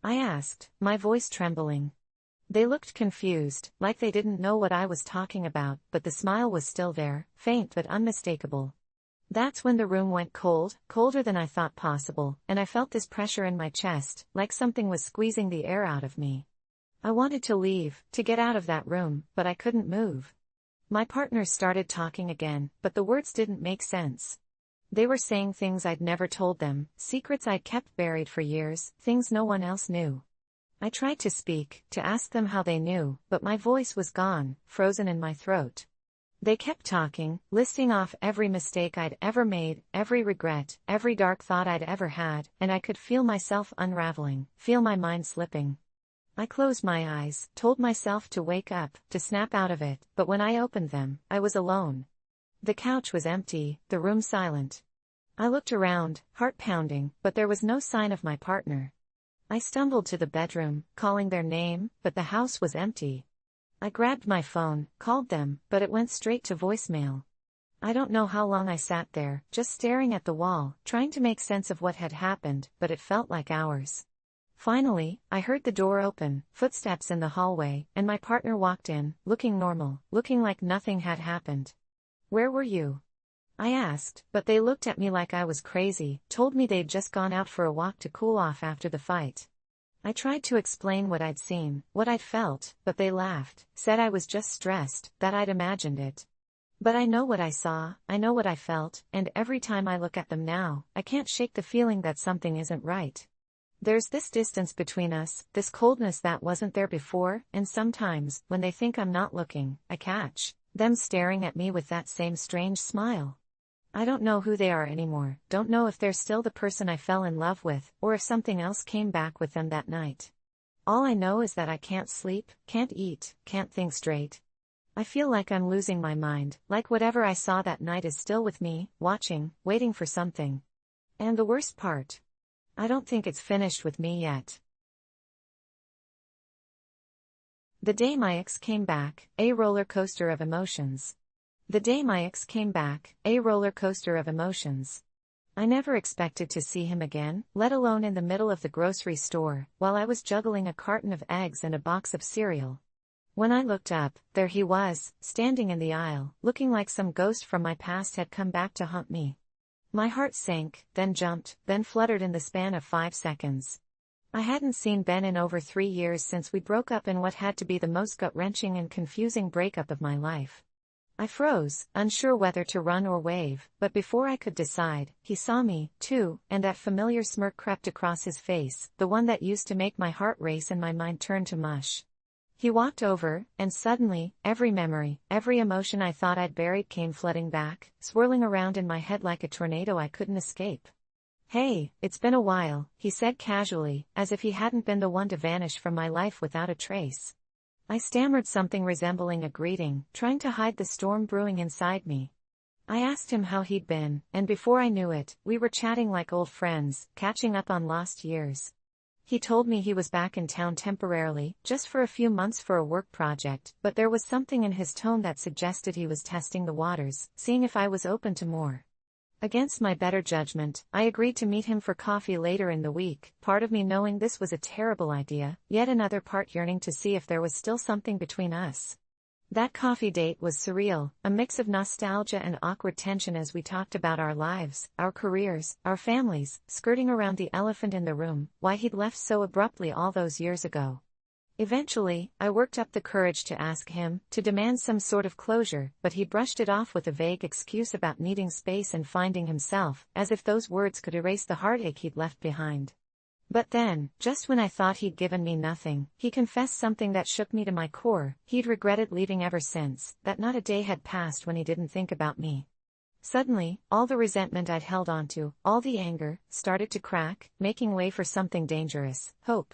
I asked, my voice trembling. They looked confused, like they didn't know what I was talking about, but the smile was still there, faint but unmistakable. That's when the room went cold, colder than I thought possible, and I felt this pressure in my chest, like something was squeezing the air out of me. I wanted to leave, to get out of that room, but I couldn't move. My partners started talking again, but the words didn't make sense. They were saying things I'd never told them, secrets I'd kept buried for years, things no one else knew. I tried to speak, to ask them how they knew, but my voice was gone, frozen in my throat. They kept talking, listing off every mistake I'd ever made, every regret, every dark thought I'd ever had, and I could feel myself unraveling, feel my mind slipping. I closed my eyes, told myself to wake up, to snap out of it, but when I opened them, I was alone. The couch was empty, the room silent. I looked around, heart pounding, but there was no sign of my partner. I stumbled to the bedroom, calling their name, but the house was empty. I grabbed my phone, called them, but it went straight to voicemail. I don't know how long I sat there, just staring at the wall, trying to make sense of what had happened, but it felt like hours. Finally, I heard the door open, footsteps in the hallway, and my partner walked in, looking normal, looking like nothing had happened. "Where were you?" I asked, but they looked at me like I was crazy, told me they'd just gone out for a walk to cool off after the fight. I tried to explain what I'd seen, what I'd felt, but they laughed, said I was just stressed, that I'd imagined it. But I know what I saw, I know what I felt, and every time I look at them now, I can't shake the feeling that something isn't right. There's this distance between us, this coldness that wasn't there before, and sometimes, when they think I'm not looking, I catch them staring at me with that same strange smile. I don't know who they are anymore, don't know if they're still the person I fell in love with, or if something else came back with them that night. All I know is that I can't sleep, can't eat, can't think straight. I feel like I'm losing my mind, like whatever I saw that night is still with me, watching, waiting for something. And the worst part? I don't think it's finished with me yet. The day my ex came back, a roller coaster of emotions. The day my ex came back, a roller coaster of emotions. I never expected to see him again, let alone in the middle of the grocery store, while I was juggling a carton of eggs and a box of cereal. When I looked up, there he was, standing in the aisle, looking like some ghost from my past had come back to haunt me. My heart sank, then jumped, then fluttered in the span of 5 seconds. I hadn't seen Ben in over 3 years since we broke up in what had to be the most gut-wrenching and confusing breakup of my life. I froze, unsure whether to run or wave, but before I could decide, he saw me, too, and that familiar smirk crept across his face, the one that used to make my heart race and my mind turn to mush. He walked over, and suddenly, every memory, every emotion I thought I'd buried came flooding back, swirling around in my head like a tornado I couldn't escape. "Hey, it's been a while," he said casually, as if he hadn't been the one to vanish from my life without a trace. I stammered something resembling a greeting, trying to hide the storm brewing inside me. I asked him how he'd been, and before I knew it, we were chatting like old friends, catching up on lost years. He told me he was back in town temporarily, just for a few months for a work project, but there was something in his tone that suggested he was testing the waters, seeing if I was open to more. Against my better judgment, I agreed to meet him for coffee later in the week, part of me knowing this was a terrible idea, yet another part yearning to see if there was still something between us. That coffee date was surreal, a mix of nostalgia and awkward tension as we talked about our lives, our careers, our families, skirting around the elephant in the room, why he'd left so abruptly all those years ago. Eventually, I worked up the courage to ask him, to demand some sort of closure, but he brushed it off with a vague excuse about needing space and finding himself, as if those words could erase the heartache he'd left behind. But then, just when I thought he'd given me nothing, he confessed something that shook me to my core. He'd regretted leaving ever since, that not a day had passed when he didn't think about me. Suddenly, all the resentment I'd held onto, all the anger, started to crack, making way for something dangerous: hope.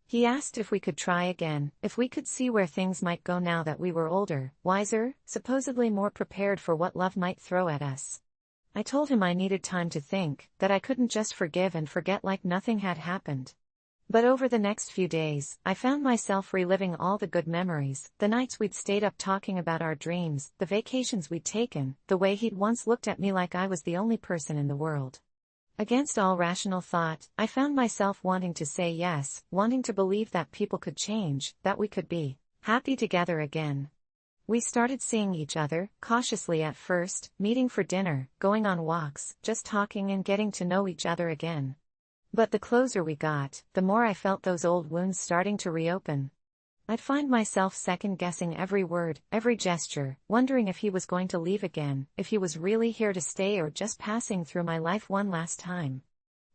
He asked if we could try again, if we could see where things might go now that we were older, wiser, supposedly more prepared for what love might throw at us. I told him I needed time to think, that I couldn't just forgive and forget like nothing had happened. But over the next few days, I found myself reliving all the good memories, the nights we'd stayed up talking about our dreams, the vacations we'd taken, the way he'd once looked at me like I was the only person in the world. Against all rational thought, I found myself wanting to say yes, wanting to believe that people could change, that we could be happy together again. We started seeing each other, cautiously at first, meeting for dinner, going on walks, just talking and getting to know each other again. But the closer we got, the more I felt those old wounds starting to reopen. I'd find myself second-guessing every word, every gesture, wondering if he was going to leave again, if he was really here to stay or just passing through my life one last time.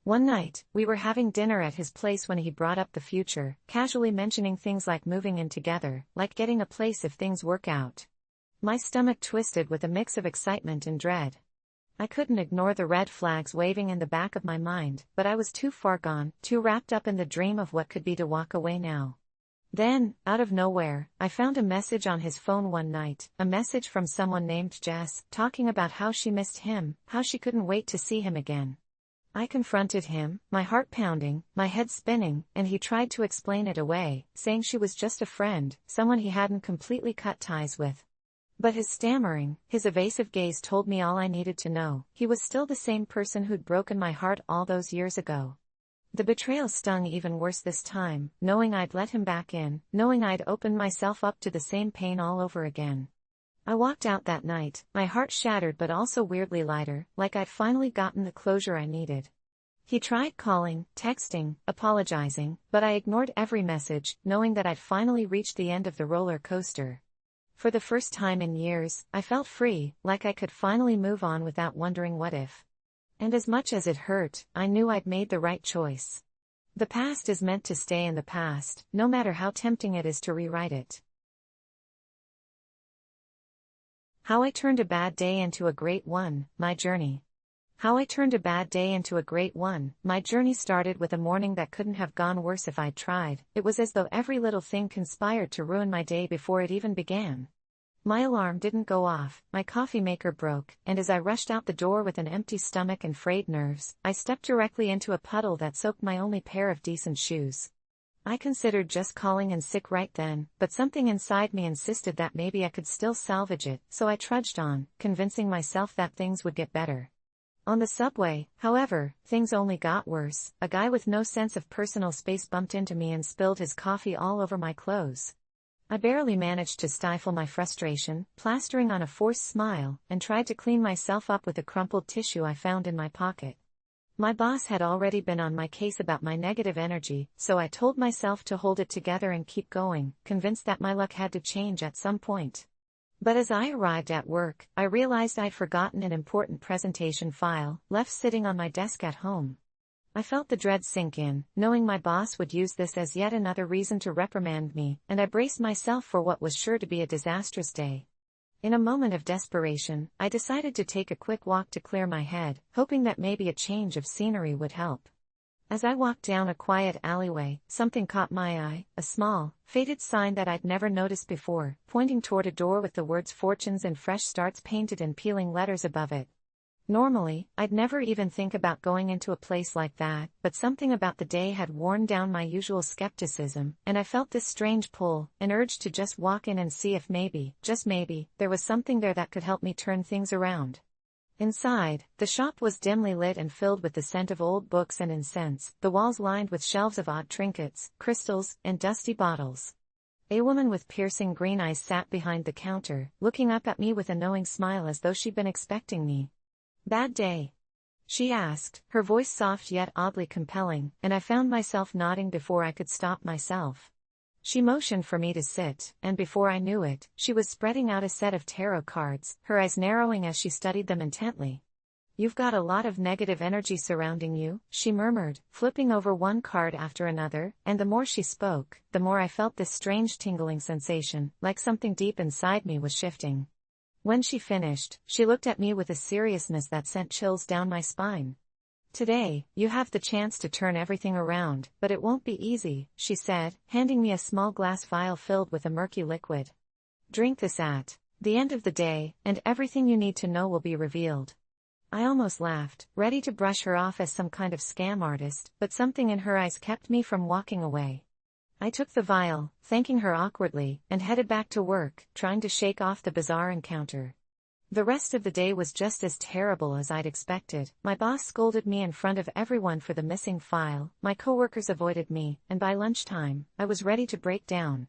One night, we were having dinner at his place when he brought up the future, casually mentioning things like moving in together, like getting a place if things work out. My stomach twisted with a mix of excitement and dread. I couldn't ignore the red flags waving in the back of my mind, but I was too far gone, too wrapped up in the dream of what could be to walk away now. Then, out of nowhere, I found a message on his phone one night, a message from someone named Jess, talking about how she missed him, how she couldn't wait to see him again. I confronted him, my heart pounding, my head spinning, and he tried to explain it away, saying she was just a friend, someone he hadn't completely cut ties with. But his stammering, his evasive gaze told me all I needed to know. He was still the same person who'd broken my heart all those years ago. The betrayal stung even worse this time, knowing I'd let him back in, knowing I'd opened myself up to the same pain all over again. I walked out that night, my heart shattered but also weirdly lighter, like I'd finally gotten the closure I needed. He tried calling, texting, apologizing, but I ignored every message, knowing that I'd finally reached the end of the roller coaster. For the first time in years, I felt free, like I could finally move on without wondering what if. And as much as it hurt, I knew I'd made the right choice. The past is meant to stay in the past, no matter how tempting it is to rewrite it. How I turned a bad day into a great one, my journey. How I turned a bad day into a great one, my journey started with a morning that couldn't have gone worse if I'd tried. It was as though every little thing conspired to ruin my day before it even began. My alarm didn't go off, my coffee maker broke, and as I rushed out the door with an empty stomach and frayed nerves, I stepped directly into a puddle that soaked my only pair of decent shoes. I considered just calling in sick right then, but something inside me insisted that maybe I could still salvage it, so I trudged on, convincing myself that things would get better. On the subway, however, things only got worse. A guy with no sense of personal space bumped into me and spilled his coffee all over my clothes. I barely managed to stifle my frustration, plastering on a forced smile, and tried to clean myself up with a crumpled tissue I found in my pocket. My boss had already been on my case about my negative energy, so I told myself to hold it together and keep going, convinced that my luck had to change at some point. But as I arrived at work, I realized I'd forgotten an important presentation file, left sitting on my desk at home. I felt the dread sink in, knowing my boss would use this as yet another reason to reprimand me, and I braced myself for what was sure to be a disastrous day. In a moment of desperation, I decided to take a quick walk to clear my head, hoping that maybe a change of scenery would help. As I walked down a quiet alleyway, something caught my eye, a small, faded sign that I'd never noticed before, pointing toward a door with the words Fortunes and Fresh Starts painted in peeling letters above it. Normally, I'd never even think about going into a place like that, but something about the day had worn down my usual skepticism, and I felt this strange pull, an urge to just walk in and see if maybe, just maybe, there was something there that could help me turn things around. Inside, the shop was dimly lit and filled with the scent of old books and incense, the walls lined with shelves of odd trinkets, crystals, and dusty bottles. A woman with piercing green eyes sat behind the counter, looking up at me with a knowing smile as though she'd been expecting me. "Bad day?" she asked, her voice soft yet oddly compelling, and I found myself nodding before I could stop myself. She motioned for me to sit, and before I knew it, she was spreading out a set of tarot cards, her eyes narrowing as she studied them intently. "You've got a lot of negative energy surrounding you," she murmured, flipping over one card after another, and the more she spoke, the more I felt this strange tingling sensation, like something deep inside me was shifting. When she finished, she looked at me with a seriousness that sent chills down my spine. "Today, you have the chance to turn everything around, but it won't be easy," she said, handing me a small glass vial filled with a murky liquid. "Drink this at the end of the day, and everything you need to know will be revealed." I almost laughed, ready to brush her off as some kind of scam artist, but something in her eyes kept me from walking away. I took the vial, thanking her awkwardly, and headed back to work, trying to shake off the bizarre encounter. The rest of the day was just as terrible as I'd expected. My boss scolded me in front of everyone for the missing file, my coworkers avoided me, and by lunchtime, I was ready to break down.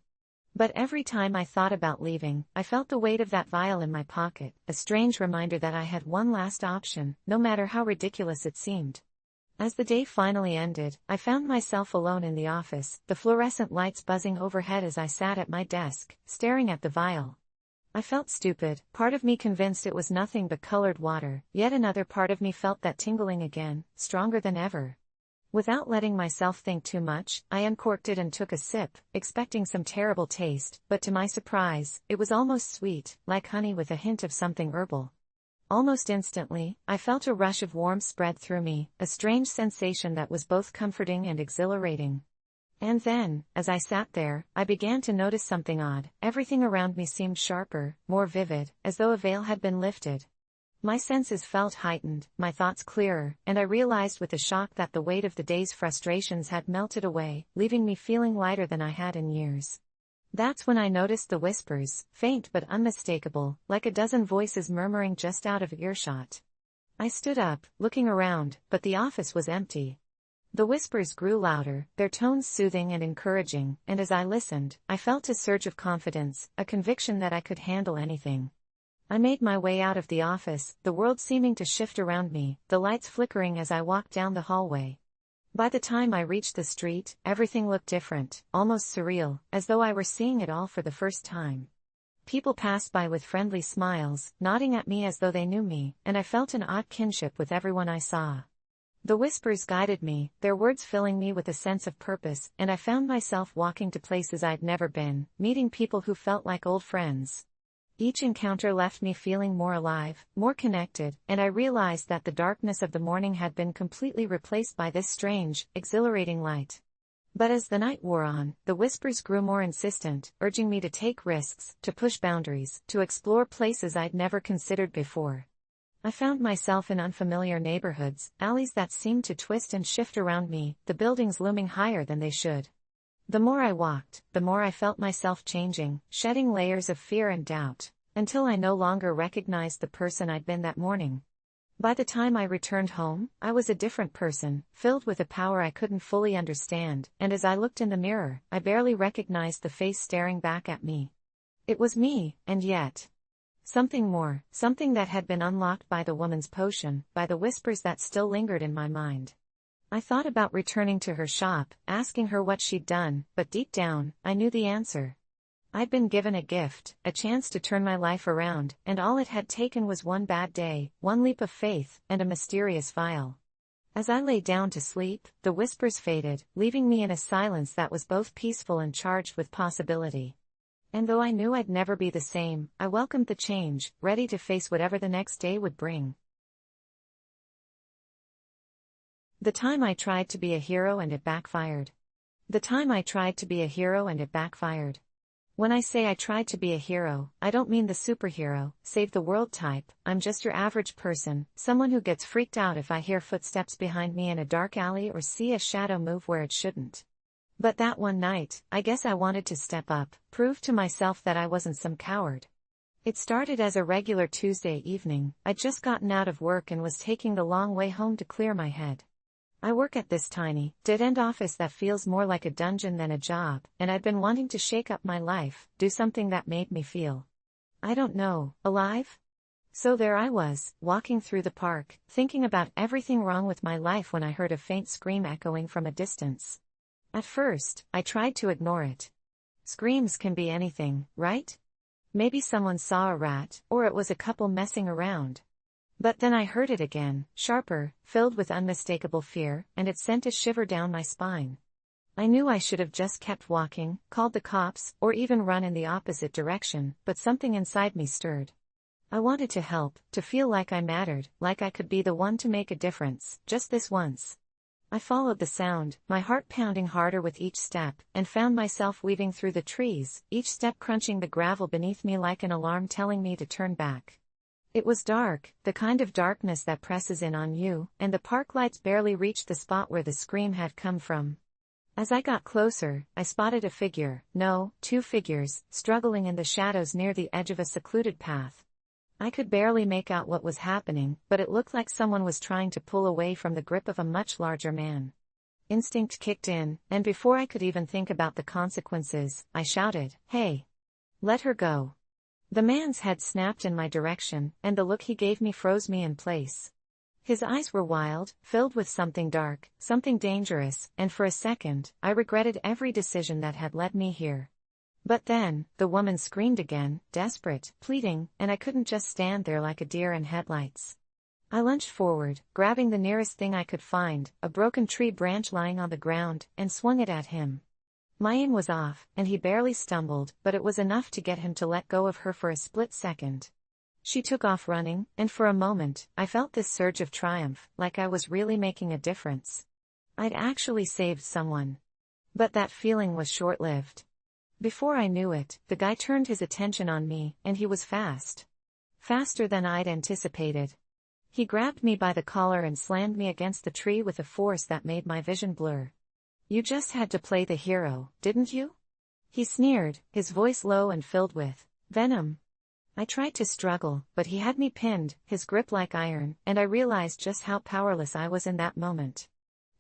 But every time I thought about leaving, I felt the weight of that vial in my pocket, a strange reminder that I had one last option, no matter how ridiculous it seemed. As the day finally ended, I found myself alone in the office, the fluorescent lights buzzing overhead as I sat at my desk, staring at the vial. I felt stupid, part of me convinced it was nothing but colored water, yet another part of me felt that tingling again, stronger than ever. Without letting myself think too much, I uncorked it and took a sip, expecting some terrible taste, but to my surprise, it was almost sweet, like honey with a hint of something herbal. Almost instantly, I felt a rush of warmth spread through me, a strange sensation that was both comforting and exhilarating. And then, as I sat there, I began to notice something odd. Everything around me seemed sharper, more vivid, as though a veil had been lifted. My senses felt heightened, my thoughts clearer, and I realized with a shock that the weight of the day's frustrations had melted away, leaving me feeling lighter than I had in years. That's when I noticed the whispers, faint but unmistakable, like a dozen voices murmuring just out of earshot. I stood up, looking around, but the office was empty. The whispers grew louder, their tones soothing and encouraging, and as I listened, I felt a surge of confidence, a conviction that I could handle anything. I made my way out of the office, the world seeming to shift around me, the lights flickering as I walked down the hallway. By the time I reached the street, everything looked different, almost surreal, as though I were seeing it all for the first time. People passed by with friendly smiles, nodding at me as though they knew me, and I felt an odd kinship with everyone I saw. The whispers guided me, their words filling me with a sense of purpose, and I found myself walking to places I'd never been, meeting people who felt like old friends. Each encounter left me feeling more alive, more connected, and I realized that the darkness of the morning had been completely replaced by this strange, exhilarating light. But as the night wore on, the whispers grew more insistent, urging me to take risks, to push boundaries, to explore places I'd never considered before. I found myself in unfamiliar neighborhoods, alleys that seemed to twist and shift around me, the buildings looming higher than they should. The more I walked, the more I felt myself changing, shedding layers of fear and doubt, until I no longer recognized the person I'd been that morning. By the time I returned home, I was a different person, filled with a power I couldn't fully understand, and as I looked in the mirror, I barely recognized the face staring back at me. It was me, and yet something more, something that had been unlocked by the woman's potion, by the whispers that still lingered in my mind. I thought about returning to her shop, asking her what she'd done, but deep down, I knew the answer. I'd been given a gift, a chance to turn my life around, and all it had taken was one bad day, one leap of faith, and a mysterious vial. As I lay down to sleep, the whispers faded, leaving me in a silence that was both peaceful and charged with possibility. And though I knew I'd never be the same, I welcomed the change, ready to face whatever the next day would bring. The time I tried to be a hero and it backfired. The time I tried to be a hero and it backfired. When I say I tried to be a hero, I don't mean the superhero, save the world type. I'm just your average person, someone who gets freaked out if I hear footsteps behind me in a dark alley or see a shadow move where it shouldn't. But that one night, I guess I wanted to step up, prove to myself that I wasn't some coward. It started as a regular Tuesday evening. I'd just gotten out of work and was taking the long way home to clear my head. I work at this tiny, dead-end office that feels more like a dungeon than a job, and I'd been wanting to shake up my life, do something that made me feel, I don't know, alive? So there I was, walking through the park, thinking about everything wrong with my life when I heard a faint scream echoing from a distance. At first, I tried to ignore it. Screams can be anything, right? Maybe someone saw a rat, or it was a couple messing around. But then I heard it again, sharper, filled with unmistakable fear, and it sent a shiver down my spine. I knew I should have just kept walking, called the cops, or even run in the opposite direction, but something inside me stirred. I wanted to help, to feel like I mattered, like I could be the one to make a difference, just this once. I followed the sound, my heart pounding harder with each step, and found myself weaving through the trees, each step crunching the gravel beneath me like an alarm telling me to turn back. It was dark, the kind of darkness that presses in on you, and the park lights barely reached the spot where the scream had come from. As I got closer, I spotted a figure, no, two figures, struggling in the shadows near the edge of a secluded path. I could barely make out what was happening, but it looked like someone was trying to pull away from the grip of a much larger man. instinct kicked in, and before I could even think about the consequences, I shouted, "Hey! Let her go." The man's head snapped in my direction, and the look he gave me froze me in place. His eyes were wild, filled with something dark, something dangerous, and for a second, I regretted every decision that had led me here. But then, the woman screamed again, desperate, pleading, and I couldn't just stand there like a deer in headlights. I lunged forward, grabbing the nearest thing I could find, a broken tree branch lying on the ground, and swung it at him. My aim was off, and he barely stumbled, but it was enough to get him to let go of her for a split second. She took off running, and for a moment, I felt this surge of triumph, like I was really making a difference. I'd actually saved someone. But that feeling was short-lived. Before I knew it, the guy turned his attention on me, and he was fast. Faster than I'd anticipated. He grabbed me by the collar and slammed me against the tree with a force that made my vision blur. "You just had to play the hero, didn't you?" He sneered, his voice low and filled with venom. I tried to struggle, but he had me pinned, his grip like iron, and I realized just how powerless I was in that moment.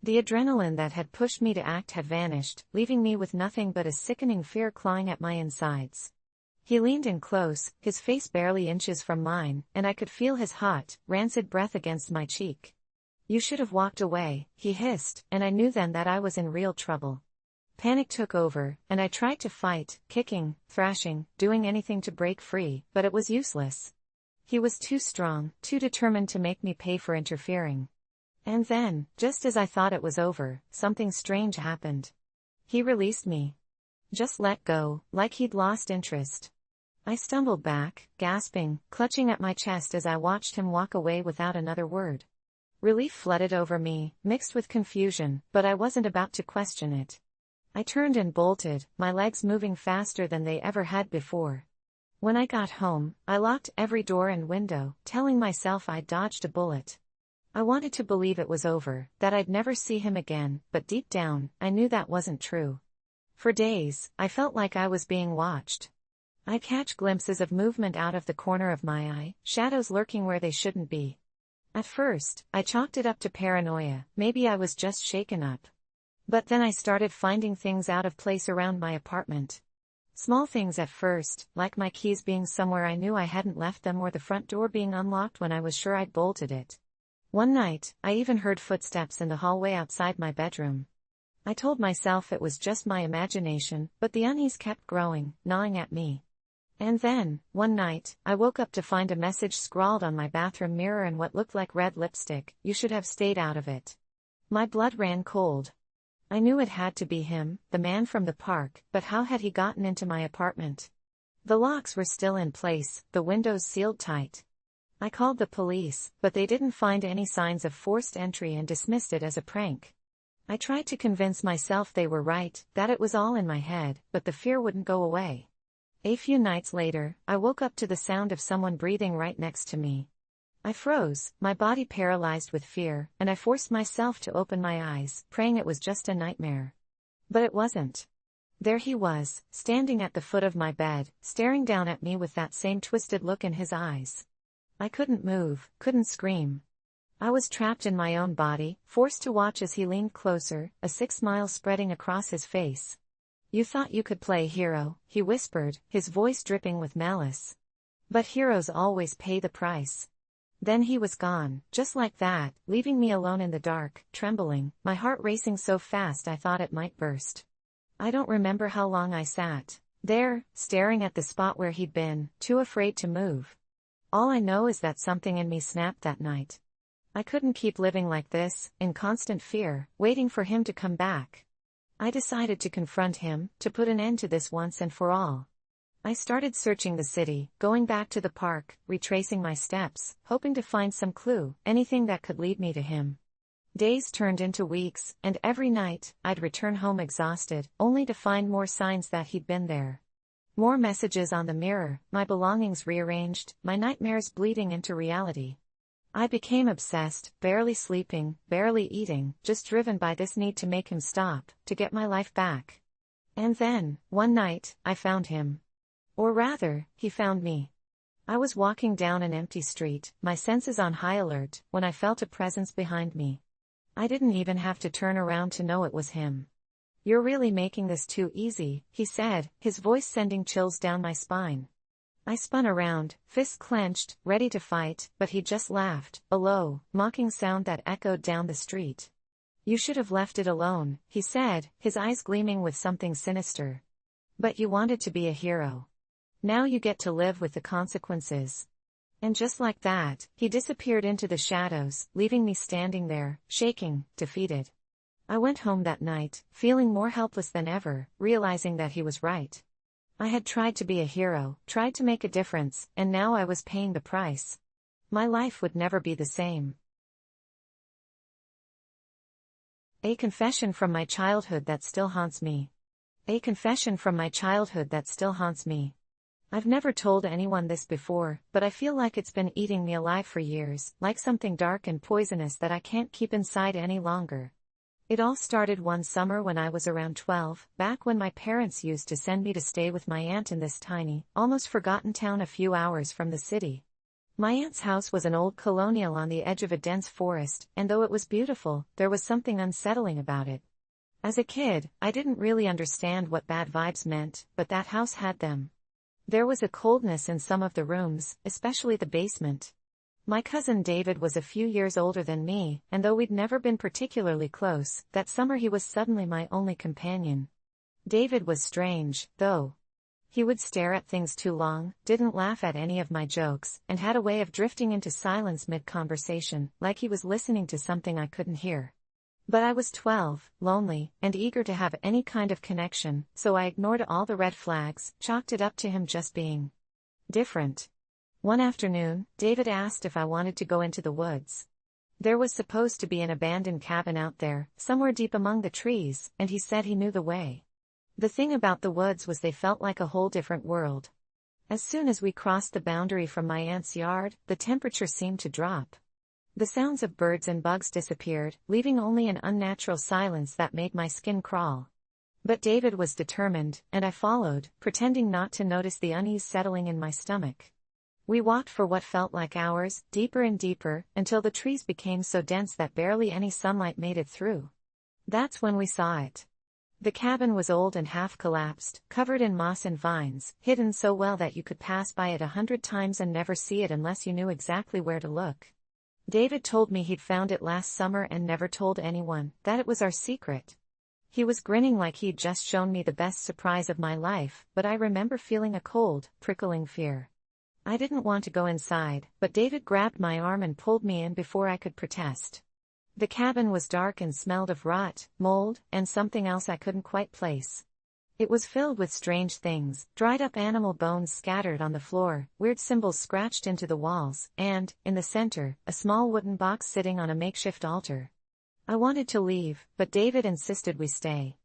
The adrenaline that had pushed me to act had vanished, leaving me with nothing but a sickening fear clawing at my insides. He leaned in close, his face barely inches from mine, and I could feel his hot, rancid breath against my cheek. "You should have walked away," he hissed, and I knew then that I was in real trouble. Panic took over, and I tried to fight, kicking, thrashing, doing anything to break free, but it was useless. He was too strong, too determined to make me pay for interfering. And then, just as I thought it was over, something strange happened. He released me. Just let go, like he'd lost interest. I stumbled back, gasping, clutching at my chest as I watched him walk away without another word. Relief flooded over me, mixed with confusion, but I wasn't about to question it. I turned and bolted, my legs moving faster than they ever had before. When I got home, I locked every door and window, telling myself I'd dodged a bullet. I wanted to believe it was over, that I'd never see him again, but deep down, I knew that wasn't true. For days, I felt like I was being watched. I'd catch glimpses of movement out of the corner of my eye, shadows lurking where they shouldn't be. At first, I chalked it up to paranoia, maybe I was just shaken up. But then I started finding things out of place around my apartment. Small things at first, like my keys being somewhere I knew I hadn't left them or the front door being unlocked when I was sure I'd bolted it. One night, I even heard footsteps in the hallway outside my bedroom. I told myself it was just my imagination, but the unease kept growing, gnawing at me. And then, one night, I woke up to find a message scrawled on my bathroom mirror in what looked like red lipstick: "You should have stayed out of it." My blood ran cold. I knew it had to be him, the man from the park, but how had he gotten into my apartment? The locks were still in place, the windows sealed tight. I called the police, but they didn't find any signs of forced entry and dismissed it as a prank. I tried to convince myself they were right, that it was all in my head, but the fear wouldn't go away. A few nights later, I woke up to the sound of someone breathing right next to me. I froze, my body paralyzed with fear, and I forced myself to open my eyes, praying it was just a nightmare. But it wasn't. There he was, standing at the foot of my bed, staring down at me with that same twisted look in his eyes. I couldn't move, couldn't scream. I was trapped in my own body, forced to watch as he leaned closer, a sick smile spreading across his face. "You thought you could play hero," he whispered, his voice dripping with malice. "But heroes always pay the price." Then he was gone, just like that, leaving me alone in the dark, trembling, my heart racing so fast I thought it might burst. I don't remember how long I sat there, staring at the spot where he'd been, too afraid to move. All I know is that something in me snapped that night. I couldn't keep living like this, in constant fear, waiting for him to come back. I decided to confront him, to put an end to this once and for all. I started searching the city, going back to the park, retracing my steps, hoping to find some clue, anything that could lead me to him. Days turned into weeks, and every night, I'd return home exhausted, only to find more signs that he'd been there. More messages on the mirror, my belongings rearranged, my nightmares bleeding into reality. I became obsessed, barely sleeping, barely eating, just driven by this need to make him stop, to get my life back. And then, one night, I found him. Or rather, he found me. I was walking down an empty street, my senses on high alert, when I felt a presence behind me. I didn't even have to turn around to know it was him. "You're really making this too easy," he said, his voice sending chills down my spine. I spun around, fists clenched, ready to fight, but he just laughed, a low, mocking sound that echoed down the street. "You should have left it alone," he said, his eyes gleaming with something sinister. "But you wanted to be a hero. Now you get to live with the consequences." And just like that, he disappeared into the shadows, leaving me standing there, shaking, defeated. I went home that night, feeling more helpless than ever, realizing that he was right. I had tried to be a hero, tried to make a difference, and now I was paying the price. My life would never be the same. A confession from my childhood that still haunts me. A confession from my childhood that still haunts me. I've never told anyone this before, but I feel like it's been eating me alive for years, like something dark and poisonous that I can't keep inside any longer. It all started one summer when I was around 12, back when my parents used to send me to stay with my aunt in this tiny, almost forgotten town a few hours from the city. My aunt's house was an old colonial on the edge of a dense forest, and though it was beautiful, there was something unsettling about it. As a kid, I didn't really understand what bad vibes meant, but that house had them. There was a coldness in some of the rooms, especially the basement. My cousin David was a few years older than me, and though we'd never been particularly close, that summer he was suddenly my only companion. David was strange, though. He would stare at things too long, didn't laugh at any of my jokes, and had a way of drifting into silence mid-conversation, like he was listening to something I couldn't hear. But I was 12, lonely, and eager to have any kind of connection, so I ignored all the red flags, chalked it up to him just being different. One afternoon, David asked if I wanted to go into the woods. There was supposed to be an abandoned cabin out there, somewhere deep among the trees, and he said he knew the way. The thing about the woods was they felt like a whole different world. As soon as we crossed the boundary from my aunt's yard, the temperature seemed to drop. The sounds of birds and bugs disappeared, leaving only an unnatural silence that made my skin crawl. But David was determined, and I followed, pretending not to notice the unease settling in my stomach. We walked for what felt like hours, deeper and deeper, until the trees became so dense that barely any sunlight made it through. That's when we saw it. The cabin was old and half-collapsed, covered in moss and vines, hidden so well that you could pass by it 100 times and never see it unless you knew exactly where to look. David told me he'd found it last summer and never told anyone, that it was our secret. He was grinning like he'd just shown me the best surprise of my life, but I remember feeling a cold, prickling fear. I didn't want to go inside, but David grabbed my arm and pulled me in before I could protest. The cabin was dark and smelled of rot, mold, and something else I couldn't quite place. It was filled with strange things, dried-up animal bones scattered on the floor, weird symbols scratched into the walls, and, in the center, a small wooden box sitting on a makeshift altar. I wanted to leave, but David insisted we stay.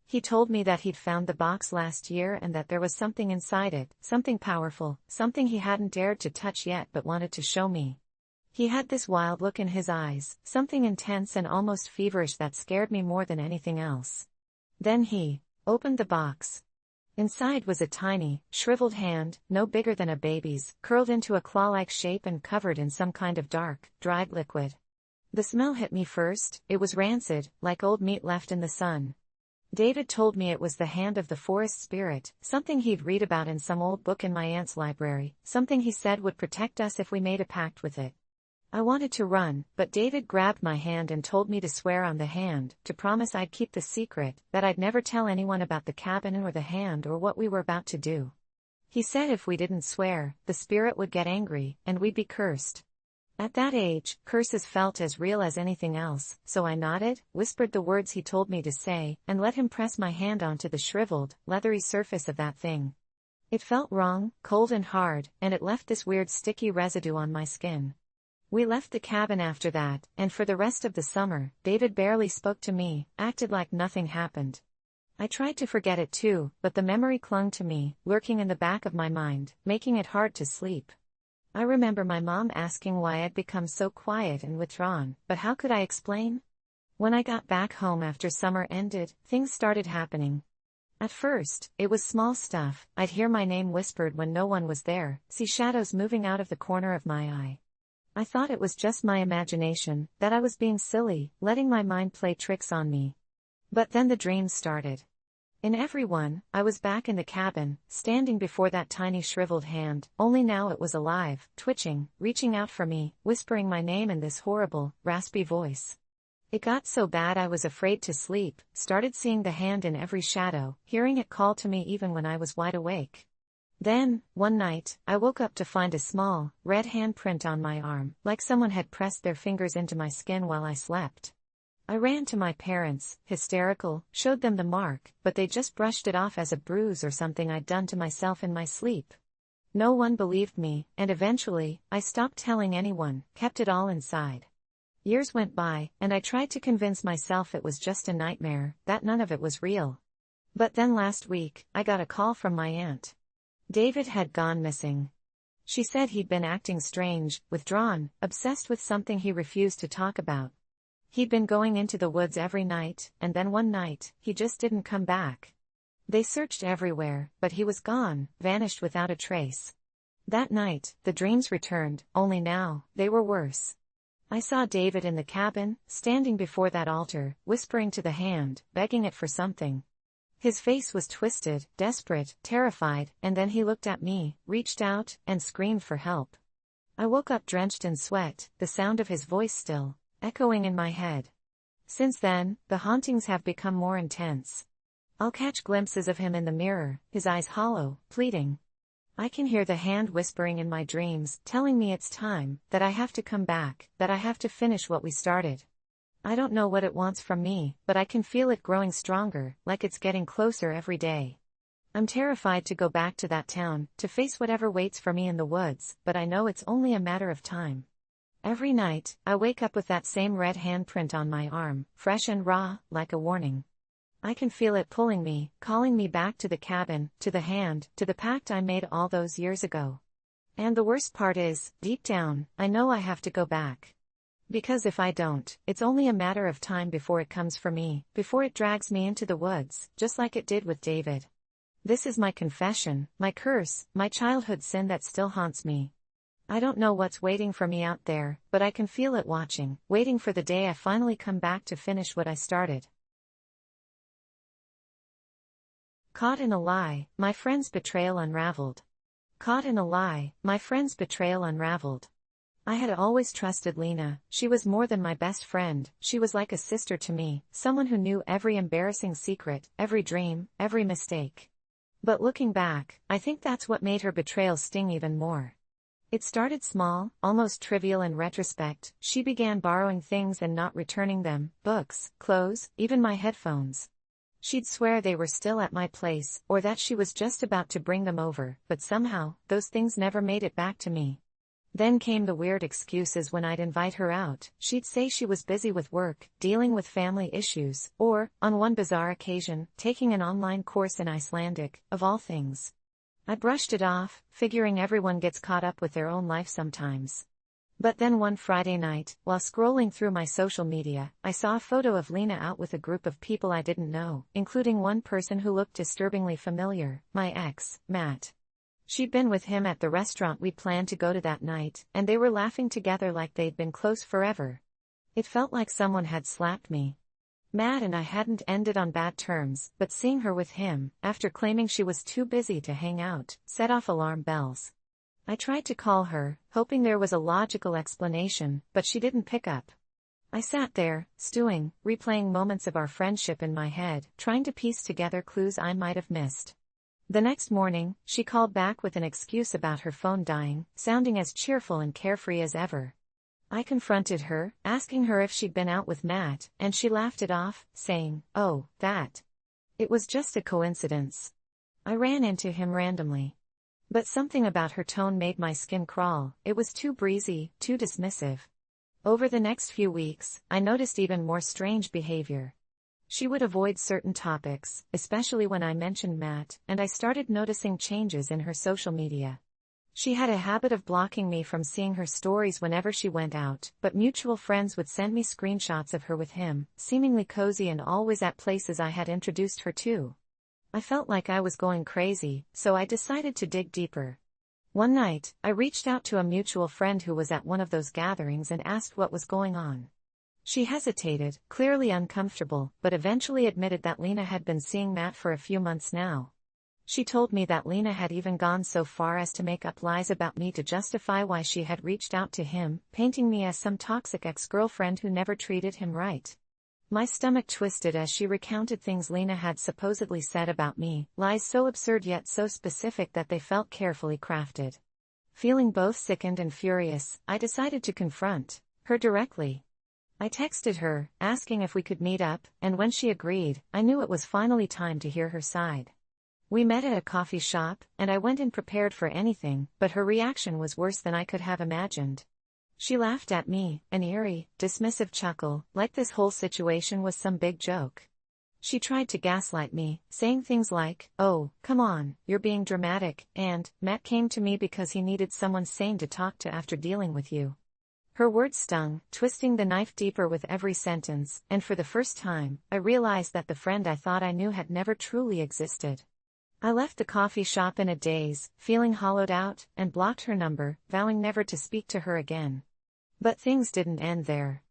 He told me that he'd found the box last year and that there was something inside it, something powerful, something he hadn't dared to touch yet but wanted to show me. He had this wild look in his eyes, something intense and almost feverish that scared me more than anything else. Then he opened the box. Inside was a tiny, shriveled hand, no bigger than a baby's, curled into a claw-like shape and covered in some kind of dark, dried liquid. The smell hit me first. It was rancid, like old meat left in the sun. David told me it was the hand of the forest spirit, something he'd read about in some old book in my aunt's library, something he said would protect us if we made a pact with it. I wanted to run, but David grabbed my hand and told me to swear on the hand, to promise I'd keep the secret, that I'd never tell anyone about the cabin or the hand or what we were about to do. He said if we didn't swear, the spirit would get angry, and we'd be cursed. At that age, curses felt as real as anything else, so I nodded, whispered the words he told me to say, and let him press my hand onto the shriveled, leathery surface of that thing. It felt wrong, cold and hard, and it left this weird sticky residue on my skin. We left the cabin after that, and for the rest of the summer, David barely spoke to me, acted like nothing happened. I tried to forget it too, but the memory clung to me, lurking in the back of my mind, making it hard to sleep. I remember my mom asking why I'd become so quiet and withdrawn, but how could I explain? When I got back home after summer ended, things started happening. At first, it was small stuff. I'd hear my name whispered when no one was there, see shadows moving out of the corner of my eye. I thought it was just my imagination, that I was being silly, letting my mind play tricks on me. But then the dreams started. In every one, I was back in the cabin, standing before that tiny shriveled hand, only now it was alive, twitching, reaching out for me, whispering my name in this horrible, raspy voice. It got so bad I was afraid to sleep, started seeing the hand in every shadow, hearing it call to me even when I was wide awake. Then, one night, I woke up to find a small, red handprint on my arm, like someone had pressed their fingers into my skin while I slept. I ran to my parents, hysterical, showed them the mark, but they just brushed it off as a bruise or something I'd done to myself in my sleep. No one believed me, and eventually, I stopped telling anyone, kept it all inside. Years went by, and I tried to convince myself it was just a nightmare, that none of it was real. But then last week, I got a call from my aunt. David had gone missing. She said he'd been acting strange, withdrawn, obsessed with something he refused to talk about. He'd been going into the woods every night, and then one night, he just didn't come back. They searched everywhere, but he was gone, vanished without a trace. That night, the dreams returned, only now, they were worse. I saw David in the cabin, standing before that altar, whispering to the hand, begging it for something. His face was twisted, desperate, terrified, and then he looked at me, reached out, and screamed for help. I woke up drenched in sweat, the sound of his voice still echoing in my head. Since then, the hauntings have become more intense. I'll catch glimpses of him in the mirror, his eyes hollow, pleading. I can hear the hand whispering in my dreams, telling me it's time, that I have to come back, that I have to finish what we started. I don't know what it wants from me, but I can feel it growing stronger, like it's getting closer every day. I'm terrified to go back to that town, to face whatever waits for me in the woods, but I know it's only a matter of time. Every night, I wake up with that same red handprint on my arm, fresh and raw, like a warning. I can feel it pulling me, calling me back to the cabin, to the hand, to the pact I made all those years ago. And the worst part is, deep down, I know I have to go back. Because if I don't, it's only a matter of time before it comes for me, before it drags me into the woods, just like it did with David. This is my confession, my curse, my childhood sin that still haunts me. I don't know what's waiting for me out there, but I can feel it watching, waiting for the day I finally come back to finish what I started. Caught in a lie, my friend's betrayal unraveled. Caught in a lie, my friend's betrayal unraveled. I had always trusted Lena, she was more than my best friend, she was like a sister to me, someone who knew every embarrassing secret, every dream, every mistake. But looking back, I think that's what made her betrayal sting even more. It started small, almost trivial in retrospect. She began borrowing things and not returning them, books, clothes, even my headphones. She'd swear they were still at my place, or that she was just about to bring them over, but somehow, those things never made it back to me. Then came the weird excuses when I'd invite her out. She'd say she was busy with work, dealing with family issues, or, on one bizarre occasion, taking an online course in Icelandic, of all things. I brushed it off, figuring everyone gets caught up with their own life sometimes. But then one Friday night, while scrolling through my social media, I saw a photo of Lena out with a group of people I didn't know, including one person who looked disturbingly familiar, my ex, Matt. She'd been with him at the restaurant we planned to go to that night, and they were laughing together like they'd been close forever. It felt like someone had slapped me. Matt and I hadn't ended on bad terms, but seeing her with him, after claiming she was too busy to hang out, set off alarm bells. I tried to call her, hoping there was a logical explanation, but she didn't pick up. I sat there, stewing, replaying moments of our friendship in my head, trying to piece together clues I might have missed. The next morning, she called back with an excuse about her phone dying, sounding as cheerful and carefree as ever. I confronted her, asking her if she'd been out with Matt, and she laughed it off, saying, "Oh, that. It was just a coincidence. I ran into him randomly." But something about her tone made my skin crawl. It was too breezy, too dismissive. Over the next few weeks, I noticed even more strange behavior. She would avoid certain topics, especially when I mentioned Matt, and I started noticing changes in her social media. She had a habit of blocking me from seeing her stories whenever she went out, but mutual friends would send me screenshots of her with him, seemingly cozy and always at places I had introduced her to. I felt like I was going crazy, so I decided to dig deeper. One night, I reached out to a mutual friend who was at one of those gatherings and asked what was going on. She hesitated, clearly uncomfortable, but eventually admitted that Lena had been seeing Matt for a few months now. She told me that Lena had even gone so far as to make up lies about me to justify why she had reached out to him, painting me as some toxic ex-girlfriend who never treated him right. My stomach twisted as she recounted things Lena had supposedly said about me, lies so absurd yet so specific that they felt carefully crafted. Feeling both sickened and furious, I decided to confront her directly. I texted her, asking if we could meet up, and when she agreed, I knew it was finally time to hear her side. We met at a coffee shop, and I went in prepared for anything, but her reaction was worse than I could have imagined. She laughed at me, an eerie, dismissive chuckle, like this whole situation was some big joke. She tried to gaslight me, saying things like, "Oh, come on, you're being dramatic," and, "Matt came to me because he needed someone sane to talk to after dealing with you." Her words stung, twisting the knife deeper with every sentence, and for the first time, I realized that the friend I thought I knew had never truly existed. I left the coffee shop in a daze, feeling hollowed out, and blocked her number, vowing never to speak to her again. But things didn't end there.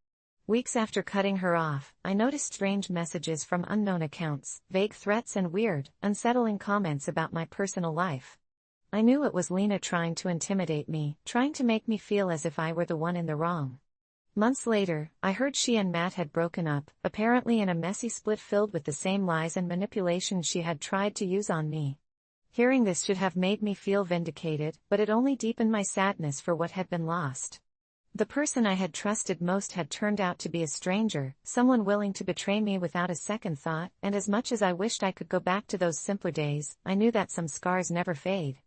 Weeks after cutting her off, I noticed strange messages from unknown accounts, vague threats and weird, unsettling comments about my personal life. I knew it was Lena trying to intimidate me, trying to make me feel as if I were the one in the wrong. Months later, I heard she and Matt had broken up, apparently in a messy split filled with the same lies and manipulation she had tried to use on me. Hearing this should have made me feel vindicated, but it only deepened my sadness for what had been lost. The person I had trusted most had turned out to be a stranger, someone willing to betray me without a second thought, and as much as I wished I could go back to those simpler days, I knew that some scars never fade.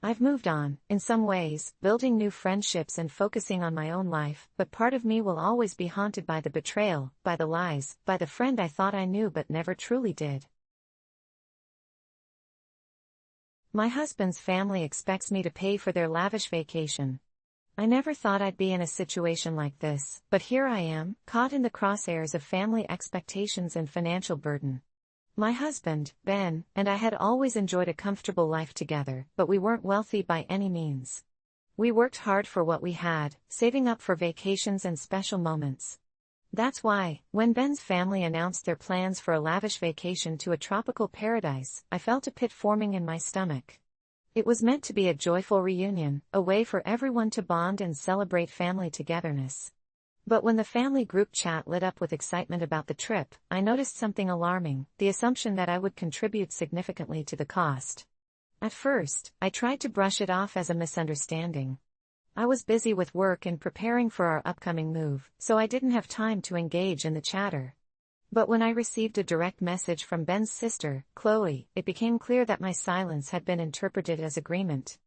I've moved on, in some ways, building new friendships and focusing on my own life, but part of me will always be haunted by the betrayal, by the lies, by the friend I thought I knew but never truly did. My husband's family expects me to pay for their lavish vacation. I never thought I'd be in a situation like this, but here I am, caught in the crosshairs of family expectations and financial burden. My husband, Ben, and I had always enjoyed a comfortable life together, but we weren't wealthy by any means. We worked hard for what we had, saving up for vacations and special moments. That's why, when Ben's family announced their plans for a lavish vacation to a tropical paradise, I felt a pit forming in my stomach. It was meant to be a joyful reunion, a way for everyone to bond and celebrate family togetherness. But when the family group chat lit up with excitement about the trip, I noticed something alarming, the assumption that I would contribute significantly to the cost. At first, I tried to brush it off as a misunderstanding. I was busy with work and preparing for our upcoming move, so I didn't have time to engage in the chatter. But when I received a direct message from Ben's sister, Chloe, it became clear that my silence had been interpreted as agreement.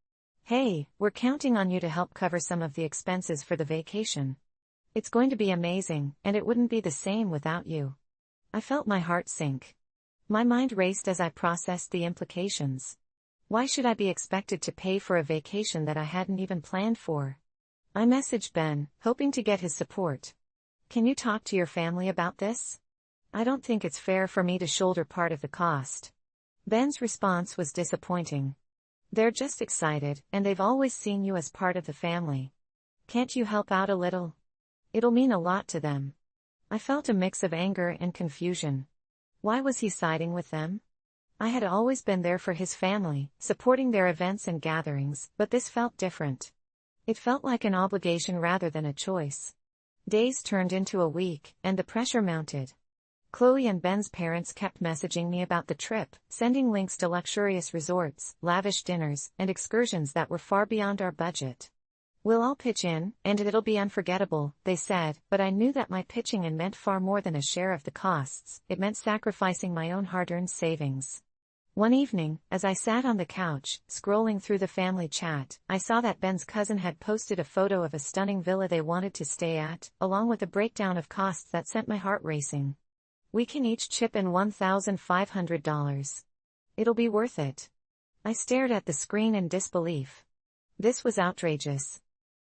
"Hey, we're counting on you to help cover some of the expenses for the vacation. It's going to be amazing, and it wouldn't be the same without you." I felt my heart sink. My mind raced as I processed the implications. Why should I be expected to pay for a vacation that I hadn't even planned for? I messaged Ben, hoping to get his support. "Can you talk to your family about this? I don't think it's fair for me to shoulder part of the cost." Ben's response was disappointing. "They're just excited, and they've always seen you as part of the family. Can't you help out a little? It'll mean a lot to them." I felt a mix of anger and confusion. Why was he siding with them? I had always been there for his family, supporting their events and gatherings, but this felt different. It felt like an obligation rather than a choice. Days turned into a week, and the pressure mounted. Chloe and Ben's parents kept messaging me about the trip, sending links to luxurious resorts, lavish dinners, and excursions that were far beyond our budget. "We'll all pitch in, and it'll be unforgettable," they said, but I knew that my pitching in meant far more than a share of the costs. It meant sacrificing my own hard-earned savings. One evening, as I sat on the couch, scrolling through the family chat, I saw that Ben's cousin had posted a photo of a stunning villa they wanted to stay at, along with a breakdown of costs that sent my heart racing. "We can each chip in $1,500. It'll be worth it." I stared at the screen in disbelief. This was outrageous.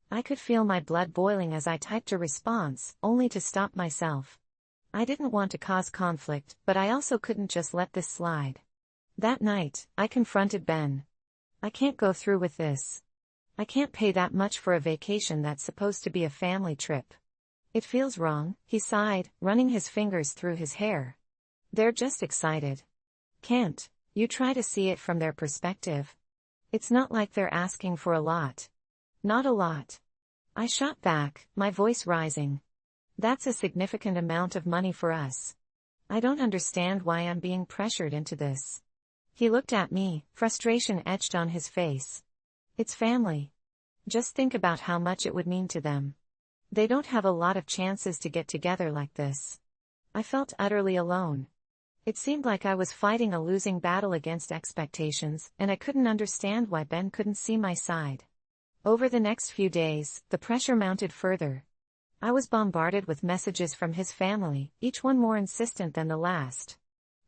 I could feel my blood boiling as I typed a response, only to stop myself. I didn't want to cause conflict, but I also couldn't just let this slide. That night, I confronted Ben. "I can't go through with this. I can't pay that much for a vacation that's supposed to be a family trip. It feels wrong, he sighed, running his fingers through his hair. They're just excited. Can't you try to see it from their perspective? It's not like they're asking for a lot. Not a lot. I shot back, my voice rising. That's a significant amount of money for us. I don't understand why I'm being pressured into this. He looked at me, frustration etched on his face. It's family. Just think about how much it would mean to them. They don't have a lot of chances to get together like this. I felt utterly alone. It seemed like I was fighting a losing battle against expectations, and I couldn't understand why Ben couldn't see my side. Over the next few days, the pressure mounted further. I was bombarded with messages from his family, each one more insistent than the last.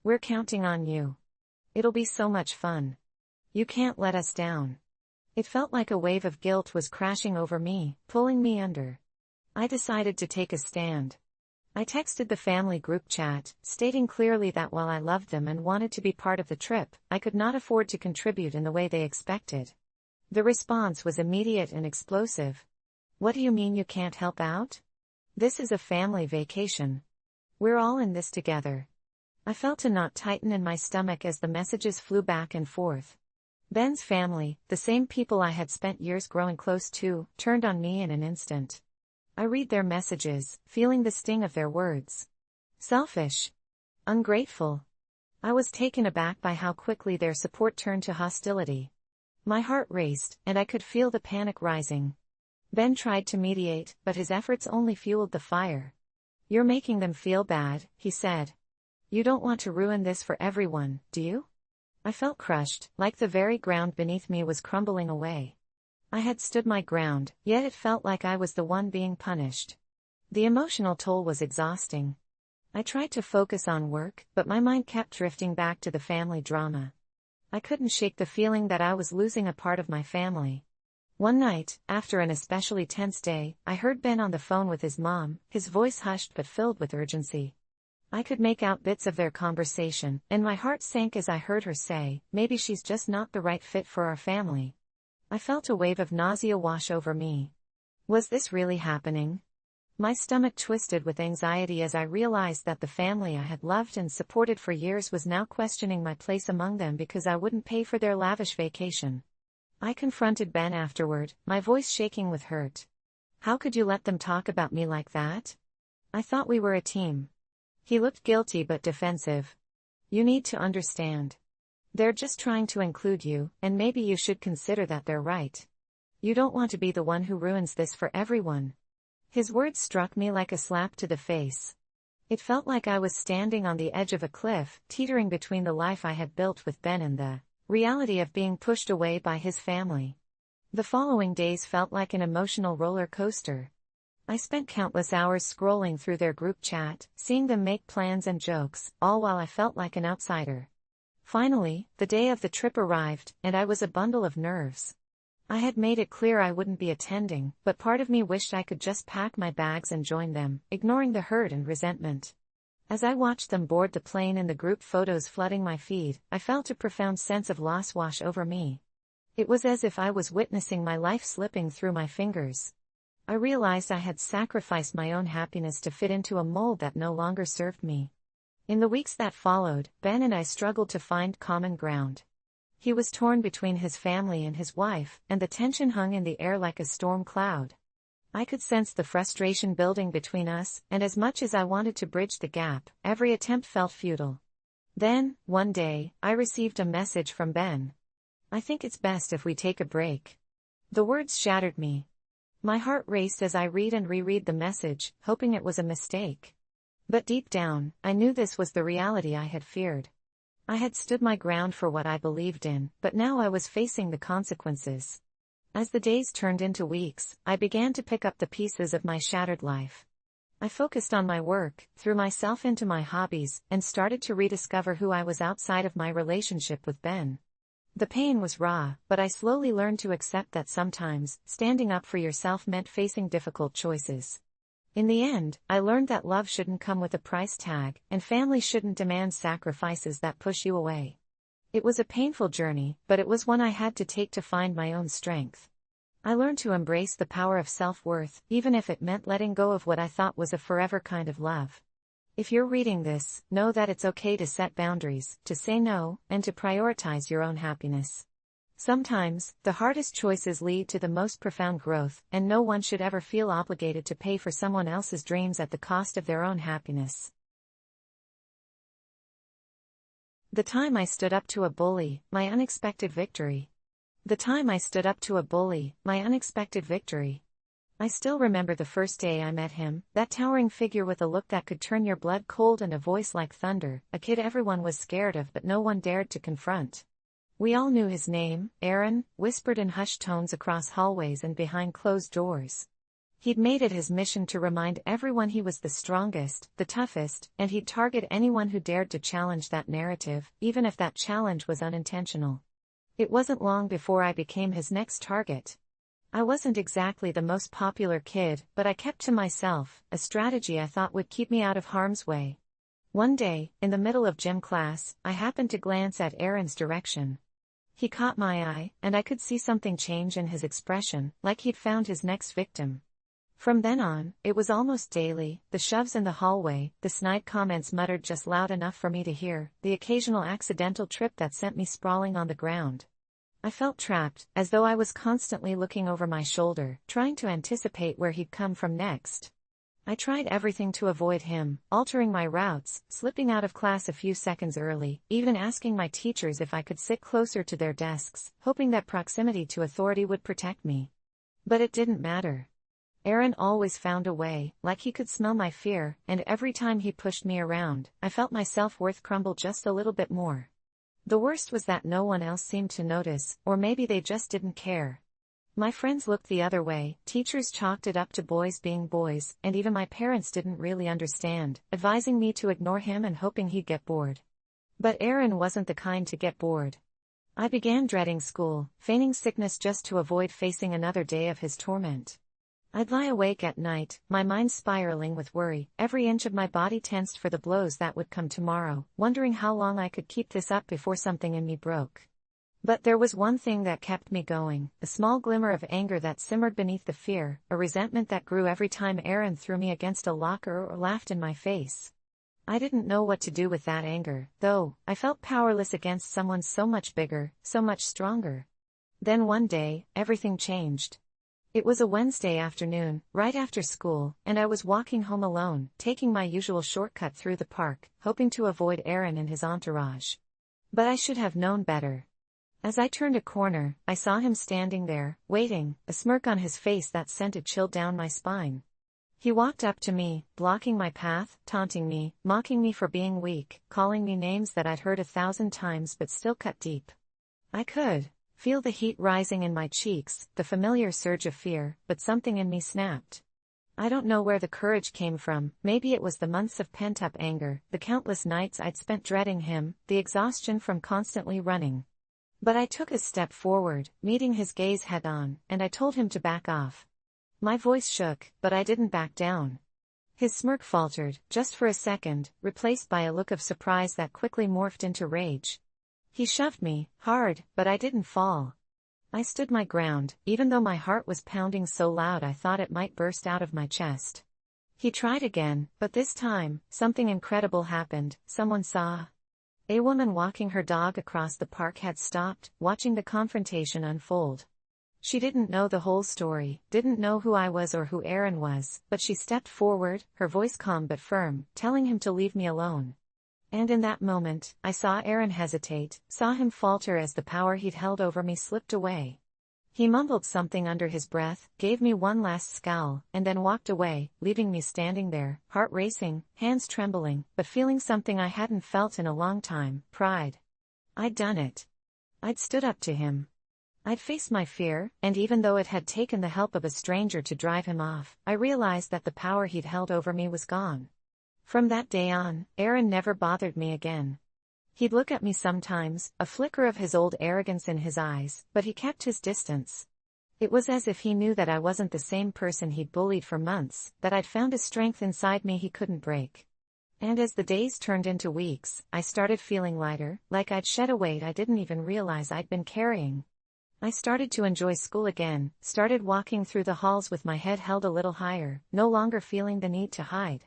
We're counting on you. It'll be so much fun. You can't let us down. It felt like a wave of guilt was crashing over me, pulling me under. I decided to take a stand. I texted the family group chat, stating clearly that while I loved them and wanted to be part of the trip, I could not afford to contribute in the way they expected. The response was immediate and explosive. What do you mean you can't help out? This is a family vacation. We're all in this together. I felt a knot tighten in my stomach as the messages flew back and forth. Ben's family, the same people I had spent years growing close to, turned on me in an instant. I read their messages, feeling the sting of their words. Selfish. Ungrateful. I was taken aback by how quickly their support turned to hostility. My heart raced, and I could feel the panic rising. Ben tried to mediate, but his efforts only fueled the fire. You're making them feel bad, he said. You don't want to ruin this for everyone, do you? I felt crushed, like the very ground beneath me was crumbling away. I had stood my ground, yet it felt like I was the one being punished. The emotional toll was exhausting. I tried to focus on work, but my mind kept drifting back to the family drama. I couldn't shake the feeling that I was losing a part of my family. One night, after an especially tense day, I heard Ben on the phone with his mom, his voice hushed but filled with urgency. I could make out bits of their conversation, and my heart sank as I heard her say, maybe she's just not the right fit for our family. I felt a wave of nausea wash over me. Was this really happening? My stomach twisted with anxiety as I realized that the family I had loved and supported for years was now questioning my place among them because I wouldn't pay for their lavish vacation. I confronted Ben afterward, my voice shaking with hurt. How could you let them talk about me like that? I thought we were a team. He looked guilty but defensive. You need to understand. They're just trying to include you, and maybe you should consider that they're right. You don't want to be the one who ruins this for everyone. His words struck me like a slap to the face. It felt like I was standing on the edge of a cliff, teetering between the life I had built with Ben and the reality of being pushed away by his family. The following days felt like an emotional roller coaster. I spent countless hours scrolling through their group chat, seeing them make plans and jokes, all while I felt like an outsider. Finally, the day of the trip arrived, and I was a bundle of nerves. I had made it clear I wouldn't be attending, but part of me wished I could just pack my bags and join them, ignoring the hurt and resentment. As I watched them board the plane and the group photos flooding my feed, I felt a profound sense of loss wash over me. It was as if I was witnessing my life slipping through my fingers. I realized I had sacrificed my own happiness to fit into a mold that no longer served me. In the weeks that followed, Ben and I struggled to find common ground. He was torn between his family and his wife, and the tension hung in the air like a storm cloud. I could sense the frustration building between us, and as much as I wanted to bridge the gap, every attempt felt futile. Then, one day, I received a message from Ben. I think it's best if we take a break. The words shattered me. My heart raced as I read and reread the message, hoping it was a mistake. But deep down, I knew this was the reality I had feared. I had stood my ground for what I believed in, but now I was facing the consequences. As the days turned into weeks, I began to pick up the pieces of my shattered life. I focused on my work, threw myself into my hobbies, and started to rediscover who I was outside of my relationship with Ben. The pain was raw, but I slowly learned to accept that sometimes, standing up for yourself meant facing difficult choices. In the end, I learned that love shouldn't come with a price tag, and family shouldn't demand sacrifices that push you away. It was a painful journey, but it was one I had to take to find my own strength. I learned to embrace the power of self-worth, even if it meant letting go of what I thought was a forever kind of love. If you're reading this, know that it's okay to set boundaries, to say no, and to prioritize your own happiness. Sometimes, the hardest choices lead to the most profound growth, and no one should ever feel obligated to pay for someone else's dreams at the cost of their own happiness. The time I stood up to a bully, my unexpected victory. The time I stood up to a bully, my unexpected victory. I still remember the first day I met him, that towering figure with a look that could turn your blood cold and a voice like thunder, a kid everyone was scared of but no one dared to confront. We all knew his name, Aaron, whispered in hushed tones across hallways and behind closed doors. He'd made it his mission to remind everyone he was the strongest, the toughest, and he'd target anyone who dared to challenge that narrative, even if that challenge was unintentional. It wasn't long before I became his next target. I wasn't exactly the most popular kid, but I kept to myself, a strategy I thought would keep me out of harm's way. One day, in the middle of gym class, I happened to glance at Aaron's direction. He caught my eye, and I could see something change in his expression, like he'd found his next victim. From then on, it was almost daily, the shoves in the hallway, the snide comments muttered just loud enough for me to hear, the occasional accidental trip that sent me sprawling on the ground. I felt trapped, as though I was constantly looking over my shoulder, trying to anticipate where he'd come from next. I tried everything to avoid him, altering my routes, slipping out of class a few seconds early, even asking my teachers if I could sit closer to their desks, hoping that proximity to authority would protect me. But it didn't matter. Aaron always found a way, like he could smell my fear, and every time he pushed me around, I felt my self-worth crumble just a little bit more. The worst was that no one else seemed to notice, or maybe they just didn't care. My friends looked the other way, teachers chalked it up to boys being boys, and even my parents didn't really understand, advising me to ignore him and hoping he'd get bored. But Aaron wasn't the kind to get bored. I began dreading school, feigning sickness just to avoid facing another day of his torment. I'd lie awake at night, my mind spiraling with worry, every inch of my body tensed for the blows that would come tomorrow, wondering how long I could keep this up before something in me broke. But there was one thing that kept me going, a small glimmer of anger that simmered beneath the fear, a resentment that grew every time Aaron threw me against a locker or laughed in my face. I didn't know what to do with that anger, though. I felt powerless against someone so much bigger, so much stronger. Then one day, everything changed. It was a Wednesday afternoon, right after school, and I was walking home alone, taking my usual shortcut through the park, hoping to avoid Aaron and his entourage. But I should have known better. As I turned a corner, I saw him standing there, waiting, a smirk on his face that sent a chill down my spine. He walked up to me, blocking my path, taunting me, mocking me for being weak, calling me names that I'd heard 1,000 times but still cut deep. I could feel the heat rising in my cheeks, the familiar surge of fear, but something in me snapped. I don't know where the courage came from, maybe it was the months of pent-up anger, the countless nights I'd spent dreading him, the exhaustion from constantly running. But I took a step forward, meeting his gaze head-on, and I told him to back off. My voice shook, but I didn't back down. His smirk faltered, just for a second, replaced by a look of surprise that quickly morphed into rage. He shoved me, hard, but I didn't fall. I stood my ground, even though my heart was pounding so loud I thought it might burst out of my chest. He tried again, but this time, something incredible happened. Someone saw. A woman walking her dog across the park had stopped, watching the confrontation unfold. She didn't know the whole story, didn't know who I was or who Aaron was, but she stepped forward, her voice calm but firm, telling him to leave me alone. And in that moment, I saw Aaron hesitate, saw him falter as the power he'd held over me slipped away. He mumbled something under his breath, gave me one last scowl, and then walked away, leaving me standing there, heart racing, hands trembling, but feeling something I hadn't felt in a long time, pride. I'd done it. I'd stood up to him. I'd faced my fear, and even though it had taken the help of a stranger to drive him off, I realized that the power he'd held over me was gone. From that day on, Aaron never bothered me again. He'd look at me sometimes, a flicker of his old arrogance in his eyes, but he kept his distance. It was as if he knew that I wasn't the same person he'd bullied for months, that I'd found a strength inside me he couldn't break. And as the days turned into weeks, I started feeling lighter, like I'd shed a weight I didn't even realize I'd been carrying. I started to enjoy school again, started walking through the halls with my head held a little higher, no longer feeling the need to hide.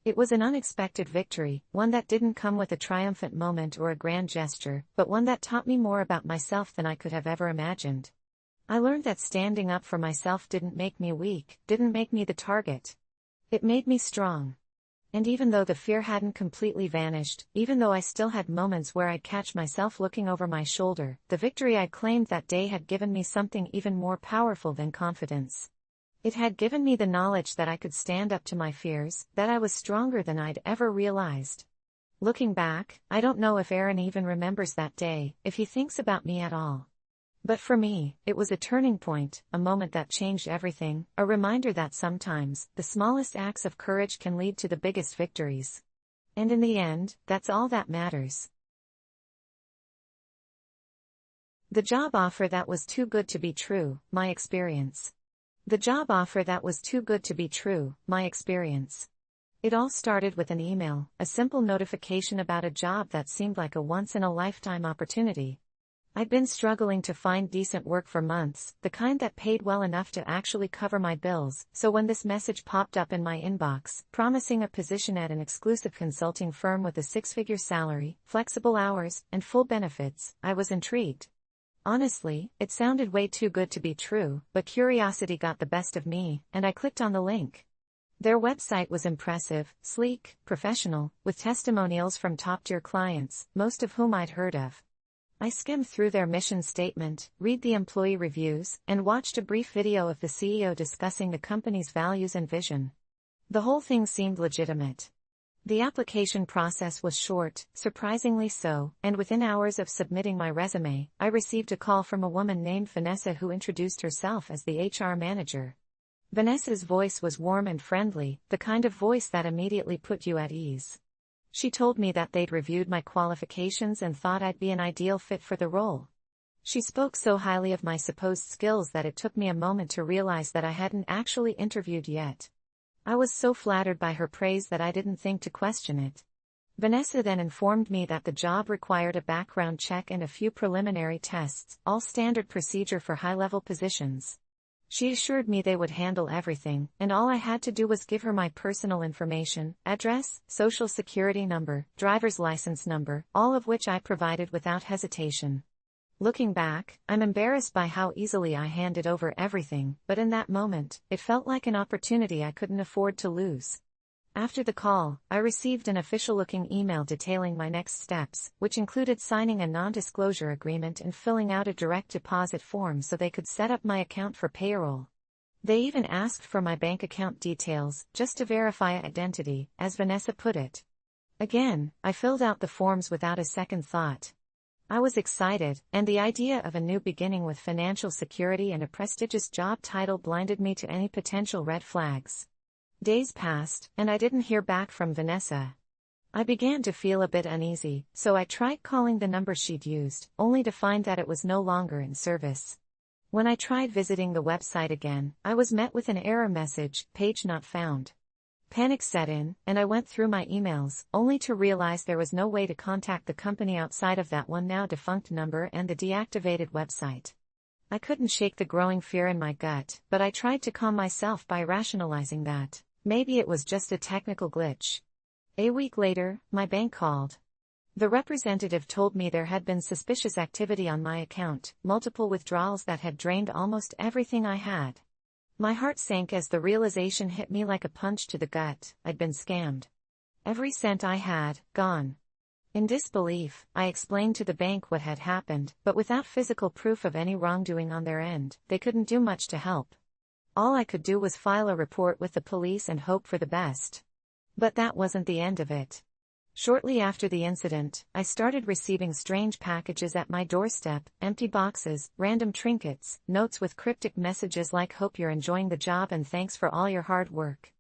It was an unexpected victory, one that didn't come with a triumphant moment or a grand gesture, but one that taught me more about myself than I could have ever imagined. I learned that standing up for myself didn't make me weak, didn't make me the target. It made me strong. And even though the fear hadn't completely vanished, even though I still had moments where I'd catch myself looking over my shoulder, the victory I'd claimed that day had given me something even more powerful than confidence. It had given me the knowledge that I could stand up to my fears, that I was stronger than I'd ever realized. Looking back, I don't know if Aaron even remembers that day, if he thinks about me at all. But for me, it was a turning point, a moment that changed everything, a reminder that sometimes, the smallest acts of courage can lead to the biggest victories. And in the end, that's all that matters. The job offer that was too good to be true, my experience. The job offer that was too good to be true, my experience. It all started with an email, a simple notification about a job that seemed like a once-in-a-lifetime opportunity. I'd been struggling to find decent work for months, the kind that paid well enough to actually cover my bills, so when this message popped up in my inbox, promising a position at an exclusive consulting firm with a six-figure salary, flexible hours, and full benefits, I was intrigued. Honestly, it sounded way too good to be true, but curiosity got the best of me, and I clicked on the link. Their website was impressive, sleek, professional, with testimonials from top-tier clients, most of whom I'd heard of. I skimmed through their mission statement, read the employee reviews, and watched a brief video of the CEO discussing the company's values and vision. The whole thing seemed legitimate. The application process was short, surprisingly so, and within hours of submitting my resume, I received a call from a woman named Vanessa who introduced herself as the HR manager. Vanessa's voice was warm and friendly, the kind of voice that immediately put you at ease. She told me that they'd reviewed my qualifications and thought I'd be an ideal fit for the role. She spoke so highly of my supposed skills that it took me a moment to realize that I hadn't actually interviewed yet. I was so flattered by her praise that I didn't think to question it. Vanessa then informed me that the job required a background check and a few preliminary tests, all standard procedure for high-level positions. She assured me they would handle everything, and all I had to do was give her my personal information, address, social security number, driver's license number, all of which I provided without hesitation. Looking back, I'm embarrassed by how easily I handed over everything, but in that moment, it felt like an opportunity I couldn't afford to lose. After the call, I received an official-looking email detailing my next steps, which included signing a non-disclosure agreement and filling out a direct deposit form so they could set up my account for payroll. They even asked for my bank account details, just to verify identity, as Vanessa put it. Again, I filled out the forms without a second thought. I was excited, and the idea of a new beginning with financial security and a prestigious job title blinded me to any potential red flags. Days passed, and I didn't hear back from Vanessa. I began to feel a bit uneasy, so I tried calling the number she'd used, only to find that it was no longer in service. When I tried visiting the website again, I was met with an error message, page not found. Panic set in, and I went through my emails, only to realize there was no way to contact the company outside of that one now defunct number and the deactivated website. I couldn't shake the growing fear in my gut, but I tried to calm myself by rationalizing that maybe it was just a technical glitch. A week later, my bank called. The representative told me there had been suspicious activity on my account, multiple withdrawals that had drained almost everything I had. My heart sank as the realization hit me like a punch to the gut. I'd been scammed. Every cent I had, gone. In disbelief, I explained to the bank what had happened, but without physical proof of any wrongdoing on their end, they couldn't do much to help. All I could do was file a report with the police and hope for the best. But that wasn't the end of it. Shortly after the incident, I started receiving strange packages at my doorstep, empty boxes, random trinkets, notes with cryptic messages like "Hope you're enjoying the job and thanks for all your hard work."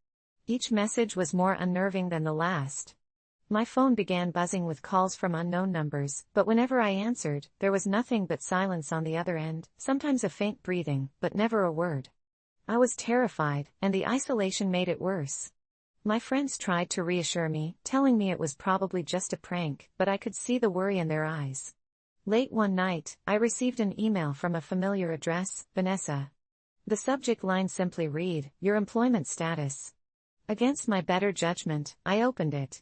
Each message was more unnerving than the last. My phone began buzzing with calls from unknown numbers, but whenever I answered, there was nothing but silence on the other end, sometimes a faint breathing, but never a word. I was terrified, and the isolation made it worse. My friends tried to reassure me, telling me it was probably just a prank, but I could see the worry in their eyes. Late one night, I received an email from a familiar address, Vanessa. The subject line simply read, "Your employment status." Against my better judgment, I opened it.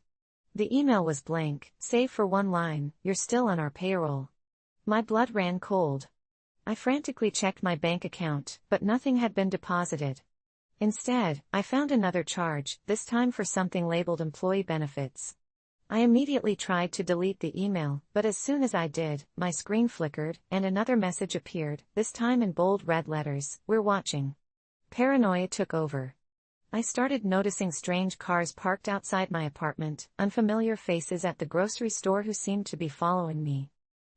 The email was blank, save for one line, "You're still on our payroll." My blood ran cold. I frantically checked my bank account, but nothing had been deposited. Instead, I found another charge, this time for something labeled employee benefits. I immediately tried to delete the email, but as soon as I did, my screen flickered, and another message appeared, this time in bold red letters, "We're watching." Paranoia took over. I started noticing strange cars parked outside my apartment, unfamiliar faces at the grocery store who seemed to be following me.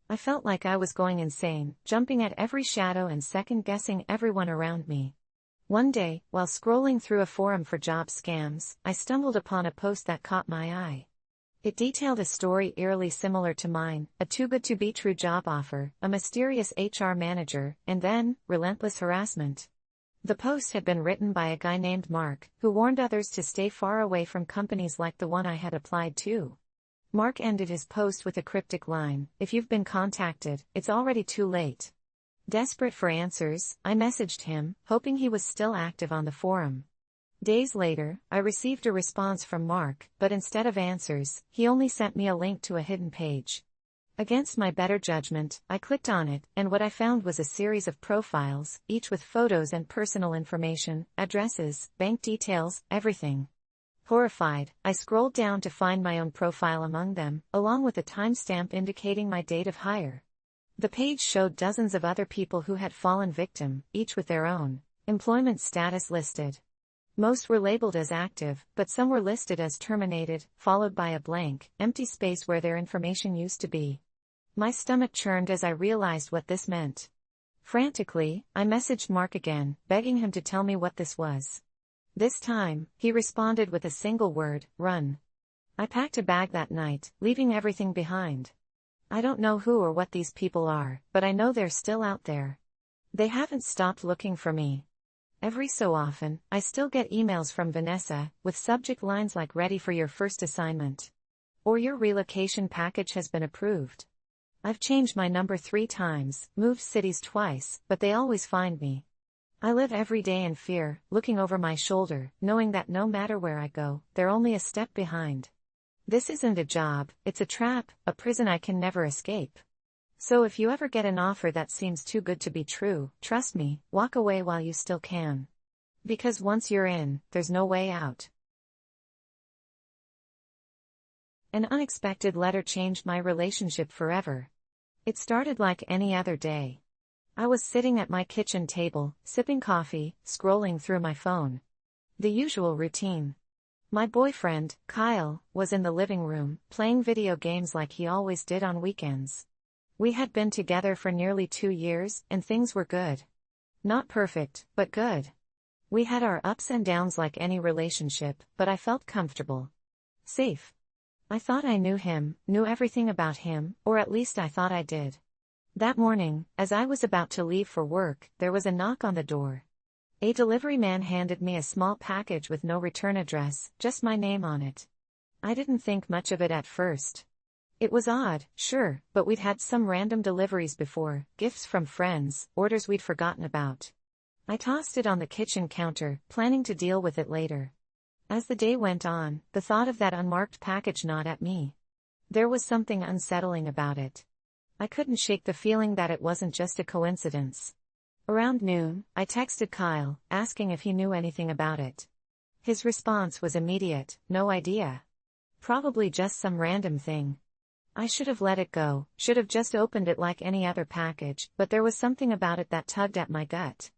I felt like I was going insane, jumping at every shadow and second-guessing everyone around me. One day, while scrolling through a forum for job scams, I stumbled upon a post that caught my eye. It detailed a story eerily similar to mine, a too-good-to-be-true job offer, a mysterious HR manager, and then, relentless harassment. The post had been written by a guy named Mark, who warned others to stay far away from companies like the one I had applied to. Mark ended his post with a cryptic line, "If you've been contacted, it's already too late." Desperate for answers, I messaged him, hoping he was still active on the forum. Days later, I received a response from Mark, but instead of answers, he only sent me a link to a hidden page. Against my better judgment, I clicked on it, and what I found was a series of profiles, each with photos and personal information, addresses, bank details, everything. Horrified, I scrolled down to find my own profile among them, along with a timestamp indicating my date of hire. The page showed dozens of other people who had fallen victim, each with their own employment status listed. Most were labeled as active, but some were listed as terminated, followed by a blank, empty space where their information used to be. My stomach churned as I realized what this meant. Frantically, I messaged Mark again, begging him to tell me what this was. This time, he responded with a single word, "Run." I packed a bag that night, leaving everything behind. I don't know who or what these people are, but I know they're still out there. They haven't stopped looking for me. Every so often, I still get emails from Vanessa, with subject lines like "Ready for your first assignment." Or "Your relocation package has been approved." I've changed my number 3 times, moved cities twice, but they always find me. I live every day in fear, looking over my shoulder, knowing that no matter where I go, they're only a step behind. This isn't a job, it's a trap, a prison I can never escape. So if you ever get an offer that seems too good to be true, trust me, walk away while you still can. Because once you're in, there's no way out. An unexpected letter changed my relationship forever. It started like any other day. I was sitting at my kitchen table, sipping coffee, scrolling through my phone. The usual routine. My boyfriend, Kyle, was in the living room, playing video games like he always did on weekends. We had been together for nearly 2 years, and things were good. Not perfect, but good. We had our ups and downs like any relationship, but I felt comfortable. Safe. I thought I knew him, knew everything about him, or at least I thought I did. That morning, as I was about to leave for work, there was a knock on the door. A delivery man handed me a small package with no return address, just my name on it. I didn't think much of it at first. It was odd, sure, but we'd had some random deliveries before, gifts from friends, orders we'd forgotten about. I tossed it on the kitchen counter, planning to deal with it later. As the day went on, the thought of that unmarked package gnawed at me. There was something unsettling about it. I couldn't shake the feeling that it wasn't just a coincidence. Around noon, I texted Kyle, asking if he knew anything about it. His response was immediate, "No idea. Probably just some random thing." I should have let it go, should have just opened it like any other package, but there was something about it that tugged at my gut.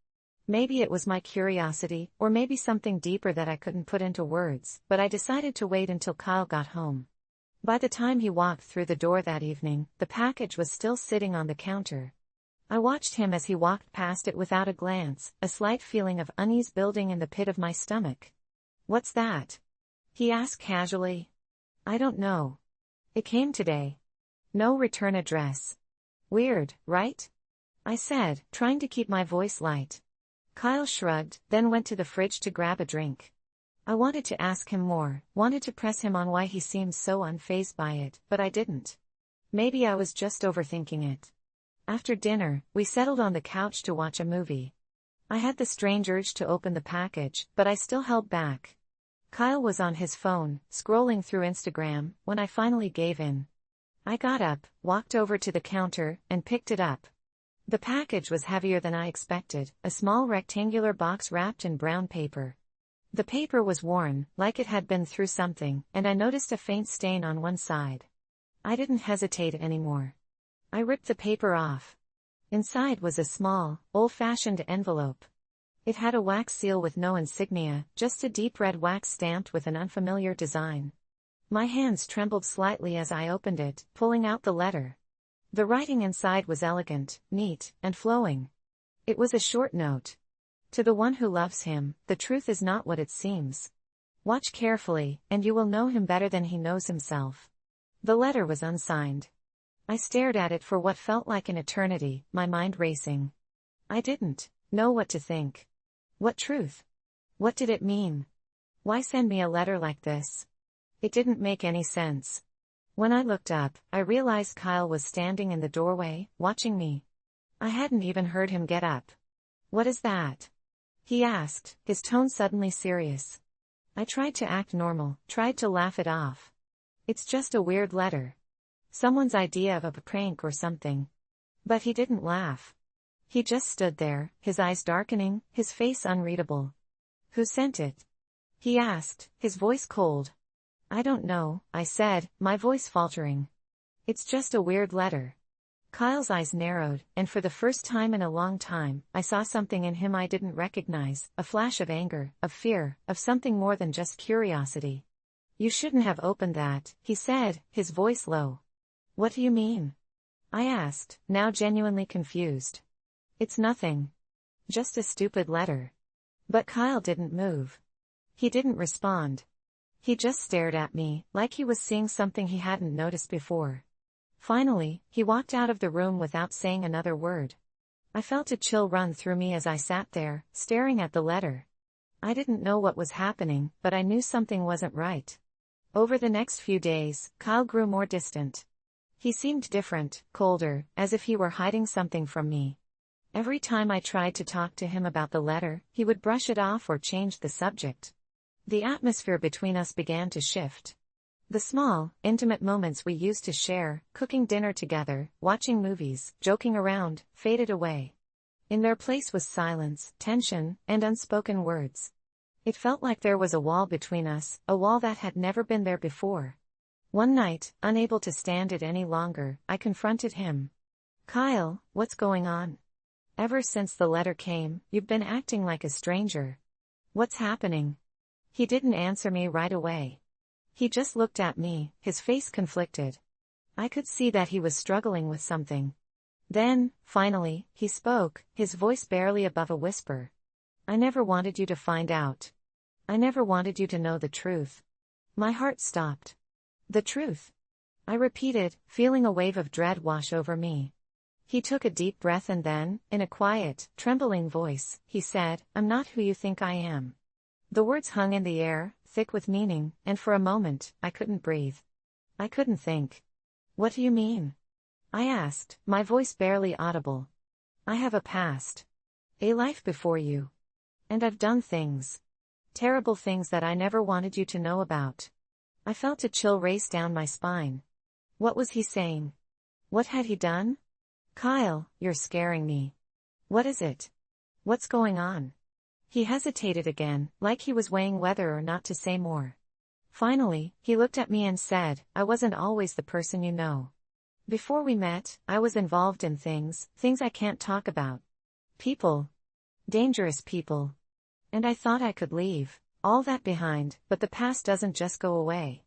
Maybe it was my curiosity, or maybe something deeper that I couldn't put into words, but I decided to wait until Kyle got home. By the time he walked through the door that evening, the package was still sitting on the counter. I watched him as he walked past it without a glance, a slight feeling of unease building in the pit of my stomach. "What's that?" he asked casually. "I don't know. It came today. No return address." "Weird, right?" I said, trying to keep my voice light. Kyle shrugged, then went to the fridge to grab a drink. I wanted to ask him more, wanted to press him on why he seemed so unfazed by it, but I didn't. Maybe I was just overthinking it. After dinner, we settled on the couch to watch a movie. I had the strange urge to open the package, but I still held back. Kyle was on his phone, scrolling through Instagram, when I finally gave in. I got up, walked over to the counter, and picked it up. The package was heavier than I expected, a small rectangular box wrapped in brown paper. The paper was worn, like it had been through something, and I noticed a faint stain on one side. I didn't hesitate anymore. I ripped the paper off. Inside was a small, old-fashioned envelope. It had a wax seal with no insignia, just a deep red wax stamped with an unfamiliar design. My hands trembled slightly as I opened it, pulling out the letter. The writing inside was elegant, neat, and flowing. It was a short note. To the one who loves him, the truth is not what it seems. Watch carefully, and you will know him better than he knows himself. The letter was unsigned. I stared at it for what felt like an eternity, my mind racing. I didn't know what to think. What truth? What did it mean? Why send me a letter like this? It didn't make any sense. When I looked up, I realized Kyle was standing in the doorway, watching me. I hadn't even heard him get up. "What is that?" he asked, his tone suddenly serious. I tried to act normal, tried to laugh it off. "It's just a weird letter. Someone's idea of a prank or something." But he didn't laugh. He just stood there, his eyes darkening, his face unreadable. "Who sent it?" he asked, his voice cold. "I don't know," I said, my voice faltering. "It's just a weird letter." Kyle's eyes narrowed, and for the first time in a long time, I saw something in him I didn't recognize, a flash of anger, of fear, of something more than just curiosity. "You shouldn't have opened that," he said, his voice low. "What do you mean?" I asked, now genuinely confused. "It's nothing. Just a stupid letter." But Kyle didn't move. He didn't respond. He just stared at me, like he was seeing something he hadn't noticed before. Finally, he walked out of the room without saying another word. I felt a chill run through me as I sat there, staring at the letter. I didn't know what was happening, but I knew something wasn't right. Over the next few days, Kyle grew more distant. He seemed different, colder, as if he were hiding something from me. Every time I tried to talk to him about the letter, he would brush it off or change the subject. The atmosphere between us began to shift. The small, intimate moments we used to share, cooking dinner together, watching movies, joking around, faded away. In their place was silence, tension, and unspoken words. It felt like there was a wall between us, a wall that had never been there before. One night, unable to stand it any longer, I confronted him. "Kyle, what's going on? Ever since the letter came, you've been acting like a stranger. What's happening?" He didn't answer me right away. He just looked at me, his face conflicted. I could see that he was struggling with something. Then, finally, he spoke, his voice barely above a whisper. "I never wanted you to find out. I never wanted you to know the truth." My heart stopped. "The truth?" I repeated, feeling a wave of dread wash over me. He took a deep breath and then, in a quiet, trembling voice, he said, "I'm not who you think I am." The words hung in the air, thick with meaning, and for a moment, I couldn't breathe. I couldn't think. "What do you mean?" I asked, my voice barely audible. "I have a past. A life before you. And I've done things. Terrible things that I never wanted you to know about." I felt a chill race down my spine. What was he saying? What had he done? "Kyle, you're scaring me. What is it? What's going on?" He hesitated again, like he was weighing whether or not to say more. Finally, he looked at me and said, "I wasn't always the person you know. Before we met, I was involved in things I can't talk about. People. Dangerous people. And I thought I could leave all that behind, but the past doesn't just go away."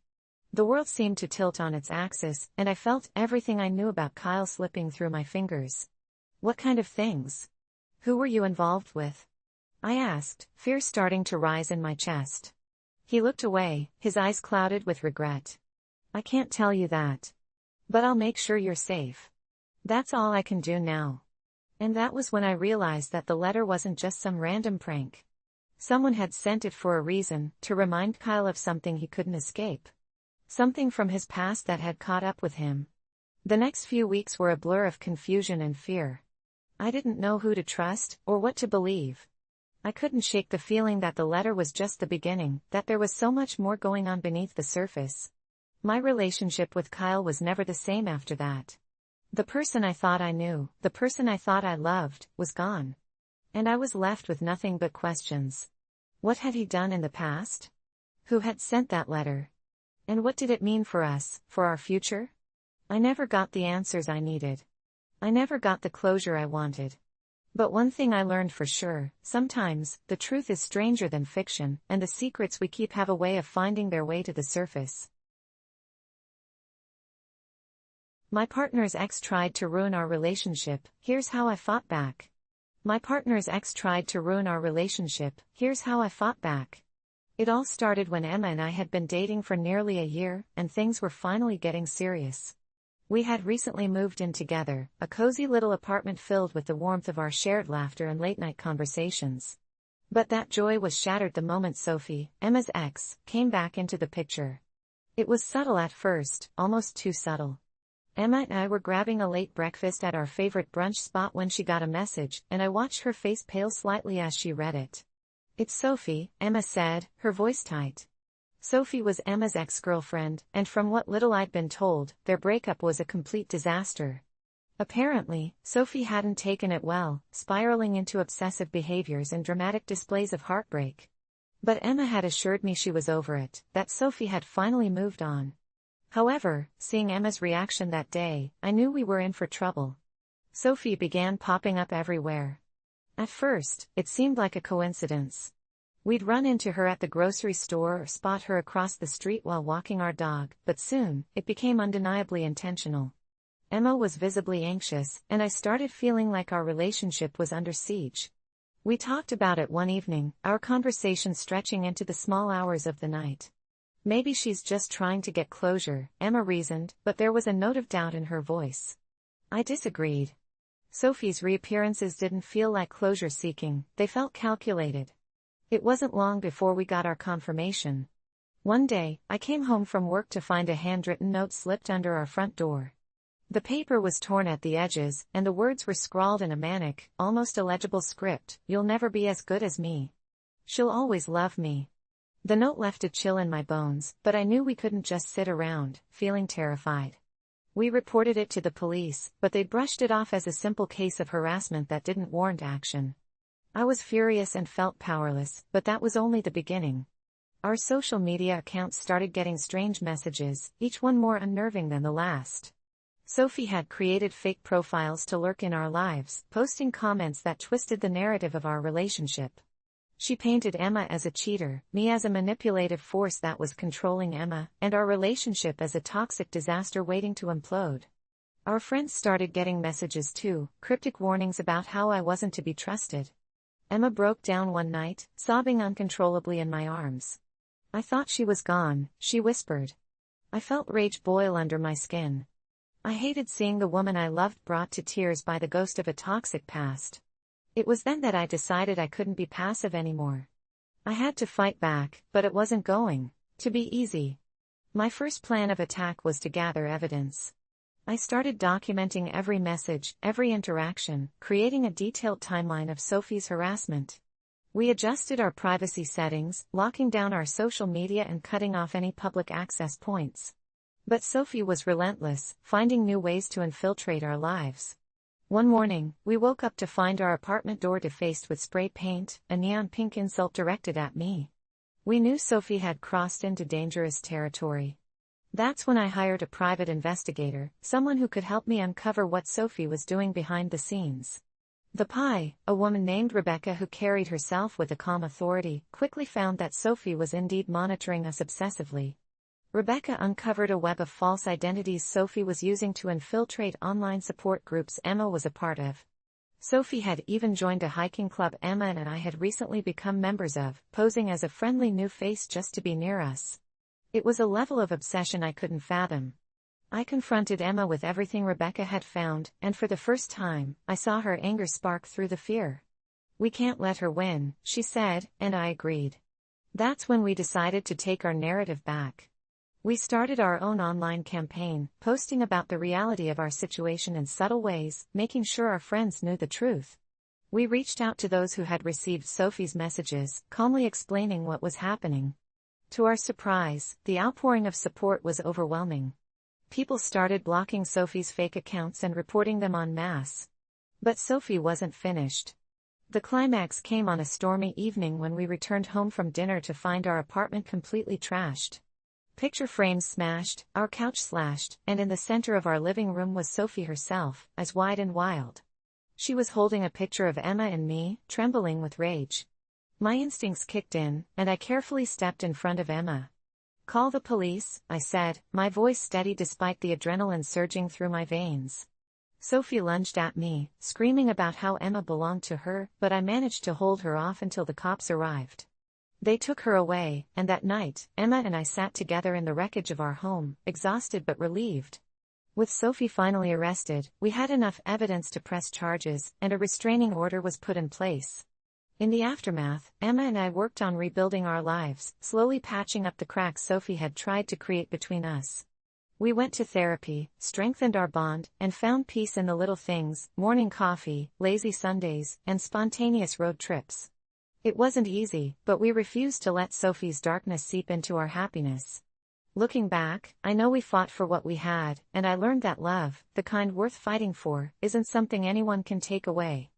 The world seemed to tilt on its axis, and I felt everything I knew about Kyle slipping through my fingers. "What kind of things? Who were you involved with?" I asked, fear starting to rise in my chest. He looked away, his eyes clouded with regret. "I can't tell you that. But I'll make sure you're safe. That's all I can do now." And that was when I realized that the letter wasn't just some random prank. Someone had sent it for a reason, to remind Kyle of something he couldn't escape. Something from his past that had caught up with him. The next few weeks were a blur of confusion and fear. I didn't know who to trust, or what to believe. I couldn't shake the feeling that the letter was just the beginning, that there was so much more going on beneath the surface. My relationship with Kyle was never the same after that. The person I thought I knew, the person I thought I loved, was gone. And I was left with nothing but questions. What had he done in the past? Who had sent that letter? And what did it mean for us, for our future? I never got the answers I needed. I never got the closure I wanted. But one thing I learned for sure, sometimes, the truth is stranger than fiction, and the secrets we keep have a way of finding their way to the surface. My partner's ex tried to ruin our relationship, here's how I fought back. My partner's ex tried to ruin our relationship, here's how I fought back. It all started when Emma and I had been dating for nearly a year, and things were finally getting serious. We had recently moved in together, a cozy little apartment filled with the warmth of our shared laughter and late-night conversations. But that joy was shattered the moment Sophie, Emma's ex, came back into the picture. It was subtle at first, almost too subtle. Emma and I were grabbing a late breakfast at our favorite brunch spot when she got a message, and I watched her face pale slightly as she read it. "It's Sophie," Emma said, her voice tight. Sophie was Emma's ex-girlfriend, and from what little I'd been told, their breakup was a complete disaster. Apparently, Sophie hadn't taken it well, spiraling into obsessive behaviors and dramatic displays of heartbreak. But Emma had assured me she was over it, that Sophie had finally moved on. However, seeing Emma's reaction that day, I knew we were in for trouble. Sophie began popping up everywhere. At first, it seemed like a coincidence. We'd run into her at the grocery store or spot her across the street while walking our dog, but soon, it became undeniably intentional. Emma was visibly anxious, and I started feeling like our relationship was under siege. We talked about it one evening, our conversation stretching into the small hours of the night. "Maybe she's just trying to get closure," Emma reasoned, but there was a note of doubt in her voice. I disagreed. Sophie's reappearances didn't feel like closure-seeking, they felt calculated. It wasn't long before we got our confirmation. One day, I came home from work to find a handwritten note slipped under our front door. The paper was torn at the edges, and the words were scrawled in a manic, almost illegible script: "You'll never be as good as me. She'll always love me." The note left a chill in my bones, but I knew we couldn't just sit around, feeling terrified. We reported it to the police, but they brushed it off as a simple case of harassment that didn't warrant action. I was furious and felt powerless, but that was only the beginning. Our social media accounts started getting strange messages, each one more unnerving than the last. Sophie had created fake profiles to lurk in our lives, posting comments that twisted the narrative of our relationship. She painted Emma as a cheater, me as a manipulative force that was controlling Emma, and our relationship as a toxic disaster waiting to implode. Our friends started getting messages too, cryptic warnings about how I wasn't to be trusted. Emma broke down one night, sobbing uncontrollably in my arms. "I thought she was gone," she whispered. I felt rage boil under my skin. I hated seeing the woman I loved brought to tears by the ghost of a toxic past. It was then that I decided I couldn't be passive anymore. I had to fight back, but it wasn't going to be easy. My first plan of attack was to gather evidence. I started documenting every message, every interaction, creating a detailed timeline of Sophie's harassment. We adjusted our privacy settings, locking down our social media and cutting off any public access points. But Sophie was relentless, finding new ways to infiltrate our lives. One morning, we woke up to find our apartment door defaced with spray paint, a neon pink insult directed at me. We knew Sophie had crossed into dangerous territory. That's when I hired a private investigator, someone who could help me uncover what Sophie was doing behind the scenes. The PI, a woman named Rebecca who carried herself with a calm authority, quickly found that Sophie was indeed monitoring us obsessively. Rebecca uncovered a web of false identities Sophie was using to infiltrate online support groups Emma was a part of. Sophie had even joined a hiking club Emma and I had recently become members of, posing as a friendly new face just to be near us. It was a level of obsession I couldn't fathom. I confronted Emma with everything Rebecca had found, and for the first time, I saw her anger spark through the fear. "We can't let her win," she said, and I agreed. That's when we decided to take our narrative back. We started our own online campaign, posting about the reality of our situation in subtle ways, making sure our friends knew the truth. We reached out to those who had received Sophie's messages, calmly explaining what was happening. To our surprise, the outpouring of support was overwhelming. People started blocking Sophie's fake accounts and reporting them en masse. But Sophie wasn't finished. The climax came on a stormy evening when we returned home from dinner to find our apartment completely trashed. Picture frames smashed, our couch slashed, and in the center of our living room was Sophie herself, eyes wide and wild. She was holding a picture of Emma and me, trembling with rage. My instincts kicked in, and I carefully stepped in front of Emma. "Call the police," I said, my voice steady despite the adrenaline surging through my veins. Sophie lunged at me, screaming about how Emma belonged to her, but I managed to hold her off until the cops arrived. They took her away, and that night, Emma and I sat together in the wreckage of our home, exhausted but relieved. With Sophie finally arrested, we had enough evidence to press charges, and a restraining order was put in place. In the aftermath, Emma and I worked on rebuilding our lives, slowly patching up the cracks Sophie had tried to create between us. We went to therapy, strengthened our bond, and found peace in the little things: morning coffee, lazy Sundays, and spontaneous road trips. It wasn't easy, but we refused to let Sophie's darkness seep into our happiness. Looking back, I know we fought for what we had, and I learned that love, the kind worth fighting for, isn't something anyone can take away.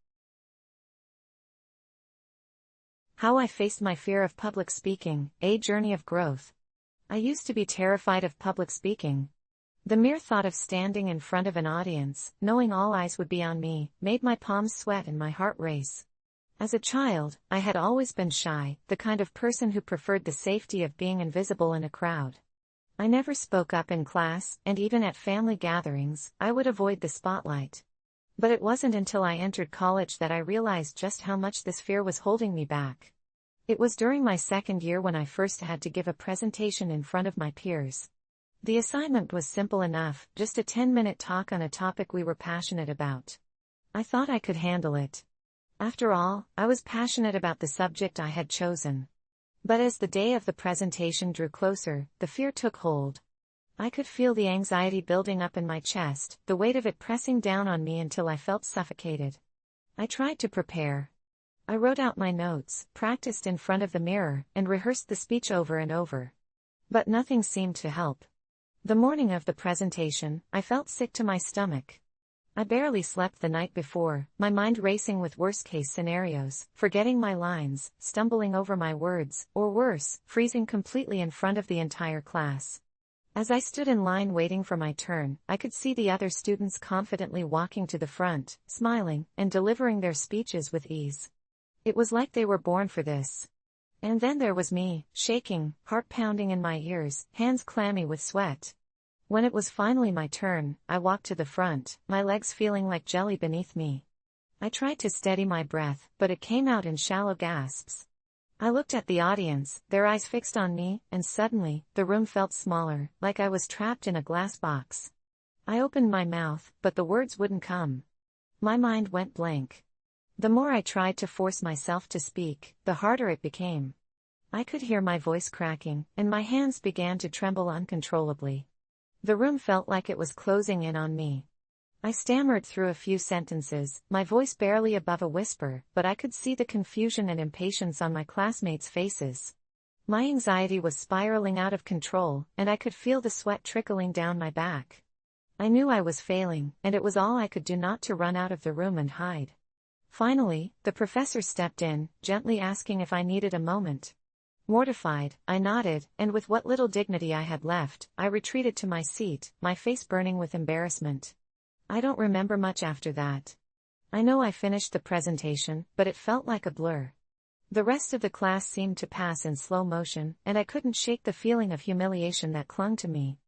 How I faced my fear of public speaking, a journey of growth. I used to be terrified of public speaking. The mere thought of standing in front of an audience, knowing all eyes would be on me, made my palms sweat and my heart race. As a child, I had always been shy, the kind of person who preferred the safety of being invisible in a crowd. I never spoke up in class, and even at family gatherings, I would avoid the spotlight. But it wasn't until I entered college that I realized just how much this fear was holding me back. It was during my second year when I first had to give a presentation in front of my peers. The assignment was simple enough, just a 10-minute talk on a topic we were passionate about. I thought I could handle it. After all, I was passionate about the subject I had chosen. But as the day of the presentation drew closer, the fear took hold. I could feel the anxiety building up in my chest, the weight of it pressing down on me until I felt suffocated. I tried to prepare. I wrote out my notes, practiced in front of the mirror, and rehearsed the speech over and over. But nothing seemed to help. The morning of the presentation, I felt sick to my stomach. I barely slept the night before, my mind racing with worst-case scenarios, forgetting my lines, stumbling over my words, or worse, freezing completely in front of the entire class. As I stood in line waiting for my turn, I could see the other students confidently walking to the front, smiling, and delivering their speeches with ease. It was like they were born for this. And then there was me, shaking, heart pounding in my ears, hands clammy with sweat. When it was finally my turn, I walked to the front, my legs feeling like jelly beneath me. I tried to steady my breath, but it came out in shallow gasps. I looked at the audience, their eyes fixed on me, and suddenly, the room felt smaller, like I was trapped in a glass box. I opened my mouth, but the words wouldn't come. My mind went blank. The more I tried to force myself to speak, the harder it became. I could hear my voice cracking, and my hands began to tremble uncontrollably. The room felt like it was closing in on me. I stammered through a few sentences, my voice barely above a whisper, but I could see the confusion and impatience on my classmates' faces. My anxiety was spiraling out of control, and I could feel the sweat trickling down my back. I knew I was failing, and it was all I could do not to run out of the room and hide. Finally, the professor stepped in, gently asking if I needed a moment. Mortified, I nodded, and with what little dignity I had left, I retreated to my seat, my face burning with embarrassment. I don't remember much after that. I know I finished the presentation, but it felt like a blur. The rest of the class seemed to pass in slow motion, and I couldn't shake the feeling of humiliation that clung to me.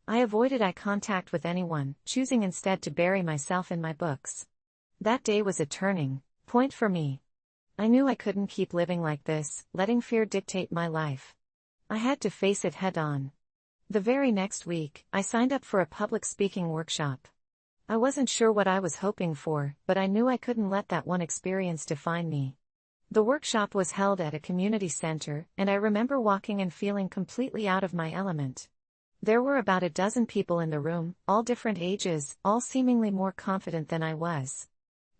I avoided eye contact with anyone, choosing instead to bury myself in my books. That day was a turning point for me. I knew I couldn't keep living like this, letting fear dictate my life. I had to face it head-on. The very next week, I signed up for a public speaking workshop. I wasn't sure what I was hoping for, but I knew I couldn't let that one experience define me. The workshop was held at a community center, and I remember walking and feeling completely out of my element. There were about a dozen people in the room, all different ages, all seemingly more confident than I was.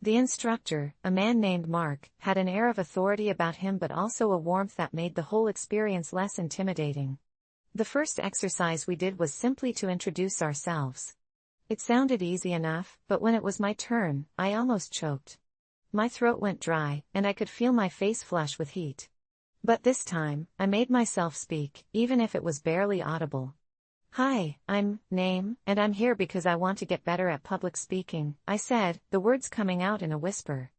The instructor, a man named Mark, had an air of authority about him but also a warmth that made the whole experience less intimidating. The first exercise we did was simply to introduce ourselves. It sounded easy enough, but when it was my turn, I almost choked. My throat went dry, and I could feel my face flush with heat. But this time, I made myself speak, even if it was barely audible. "Hi, I'm Name, and I'm here because I want to get better at public speaking," I said, the words coming out in a whisper.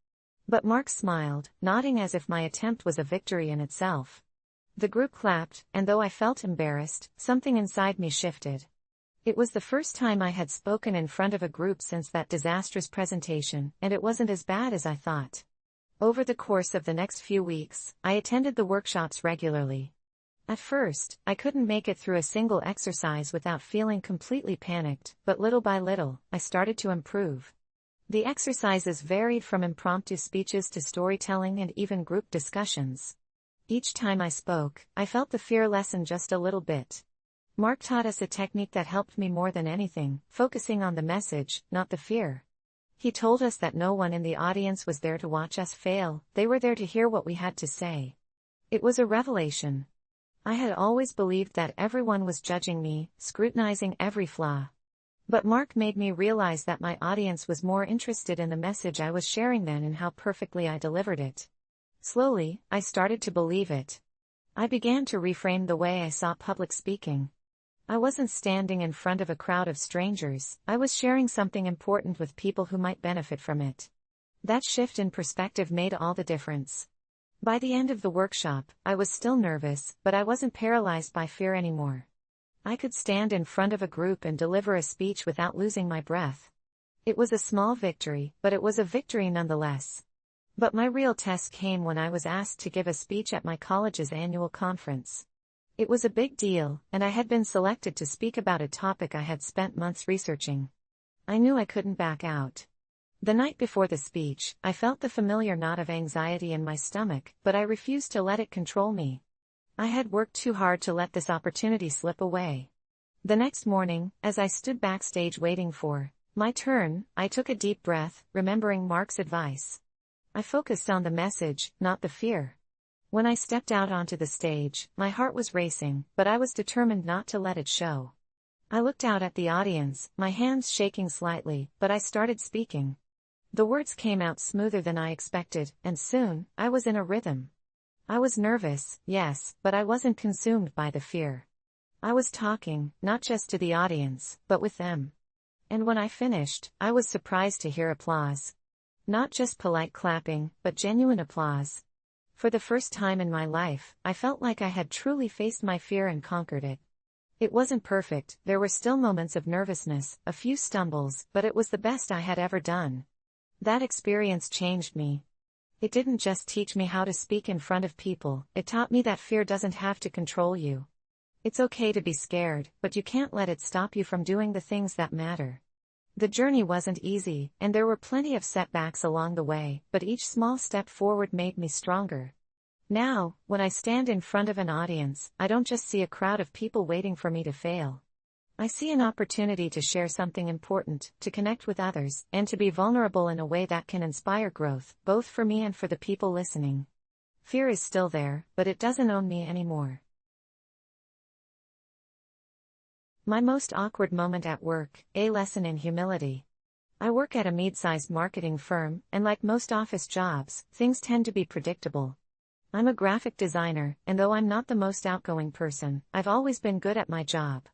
But Mark smiled, nodding as if my attempt was a victory in itself. The group clapped, and though I felt embarrassed, something inside me shifted. It was the first time I had spoken in front of a group since that disastrous presentation, and it wasn't as bad as I thought. Over the course of the next few weeks, I attended the workshops regularly. At first, I couldn't make it through a single exercise without feeling completely panicked, but little by little, I started to improve. The exercises varied from impromptu speeches to storytelling and even group discussions. Each time I spoke, I felt the fear lessen just a little bit. Mark taught us a technique that helped me more than anything, focusing on the message, not the fear. He told us that no one in the audience was there to watch us fail, they were there to hear what we had to say. It was a revelation. I had always believed that everyone was judging me, scrutinizing every flaw. But Mark made me realize that my audience was more interested in the message I was sharing than in how perfectly I delivered it. Slowly, I started to believe it. I began to reframe the way I saw public speaking. I wasn't standing in front of a crowd of strangers, I was sharing something important with people who might benefit from it. That shift in perspective made all the difference. By the end of the workshop, I was still nervous, but I wasn't paralyzed by fear anymore. I could stand in front of a group and deliver a speech without losing my breath. It was a small victory, but it was a victory nonetheless. But my real test came when I was asked to give a speech at my college's annual conference. It was a big deal, and I had been selected to speak about a topic I had spent months researching. I knew I couldn't back out. The night before the speech, I felt the familiar knot of anxiety in my stomach, but I refused to let it control me. I had worked too hard to let this opportunity slip away. The next morning, as I stood backstage waiting for my turn, I took a deep breath, remembering Mark's advice. I focused on the message, not the fear. When I stepped out onto the stage, my heart was racing, but I was determined not to let it show. I looked out at the audience, my hands shaking slightly, but I started speaking. The words came out smoother than I expected, and soon, I was in a rhythm. I was nervous, yes, but I wasn't consumed by the fear. I was talking, not just to the audience, but with them. And when I finished, I was surprised to hear applause. Not just polite clapping, but genuine applause. For the first time in my life, I felt like I had truly faced my fear and conquered it. It wasn't perfect, there were still moments of nervousness, a few stumbles, but it was the best I had ever done. That experience changed me. It didn't just teach me how to speak in front of people, it taught me that fear doesn't have to control you. It's okay to be scared, but you can't let it stop you from doing the things that matter. The journey wasn't easy, and there were plenty of setbacks along the way, but each small step forward made me stronger. Now, when I stand in front of an audience, I don't just see a crowd of people waiting for me to fail. I see an opportunity to share something important, to connect with others, and to be vulnerable in a way that can inspire growth, both for me and for the people listening. Fear is still there, but it doesn't own me anymore. My most awkward moment at work, a lesson in humility. I work at a mid-sized marketing firm, and like most office jobs, things tend to be predictable. I'm a graphic designer, and though I'm not the most outgoing person, I've always been good at my job.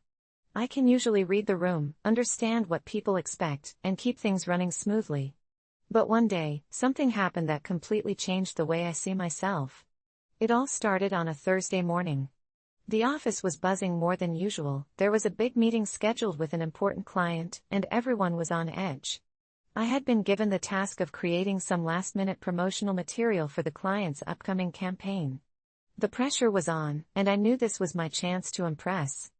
I can usually read the room, understand what people expect, and keep things running smoothly. But one day, something happened that completely changed the way I see myself. It all started on a Thursday morning. The office was buzzing more than usual, there was a big meeting scheduled with an important client, and everyone was on edge. I had been given the task of creating some last-minute promotional material for the client's upcoming campaign. The pressure was on, and I knew this was my chance to impress.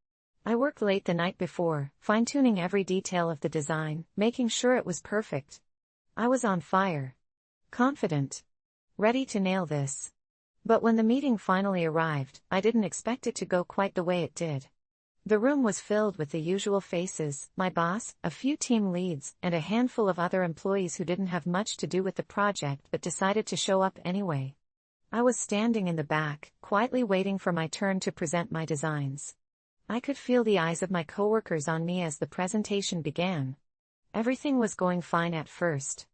I worked late the night before, fine-tuning every detail of the design, making sure it was perfect. I was on fire. Confident. Ready to nail this. But when the meeting finally arrived, I didn't expect it to go quite the way it did. The room was filled with the usual faces, my boss, a few team leads, and a handful of other employees who didn't have much to do with the project but decided to show up anyway. I was standing in the back, quietly waiting for my turn to present my designs. I could feel the eyes of my coworkers on me as the presentation began. Everything was going fine at first.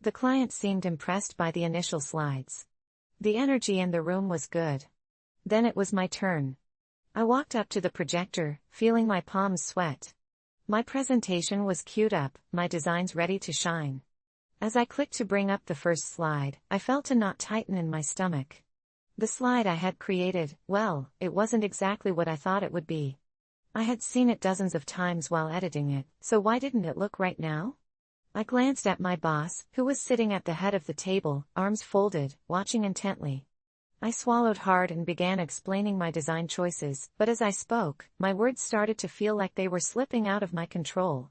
The client seemed impressed by the initial slides. The energy in the room was good. Then it was my turn. I walked up to the projector, feeling my palms sweat. My presentation was queued up, my designs ready to shine. As I clicked to bring up the first slide, I felt a knot tighten in my stomach. The slide I had created, well, it wasn't exactly what I thought it would be. I had seen it dozens of times while editing it, so why didn't it look right now? I glanced at my boss, who was sitting at the head of the table, arms folded, watching intently. I swallowed hard and began explaining my design choices, but as I spoke, my words started to feel like they were slipping out of my control.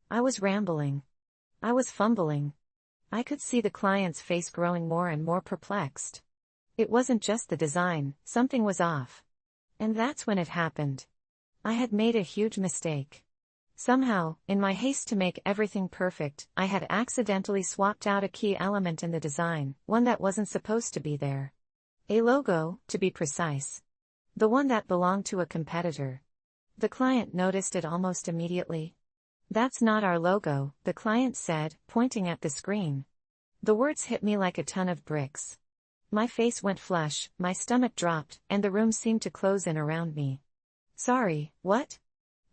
I was rambling. I was fumbling. I could see the client's face growing more and more perplexed. It wasn't just the design, something was off. And that's when it happened. I had made a huge mistake. Somehow, in my haste to make everything perfect, I had accidentally swapped out a key element in the design, one that wasn't supposed to be there. A logo, to be precise. The one that belonged to a competitor. The client noticed it almost immediately. "That's not our logo," the client said, pointing at the screen. The words hit me like a ton of bricks. My face went flush, my stomach dropped, and the room seemed to close in around me. "Sorry, what?"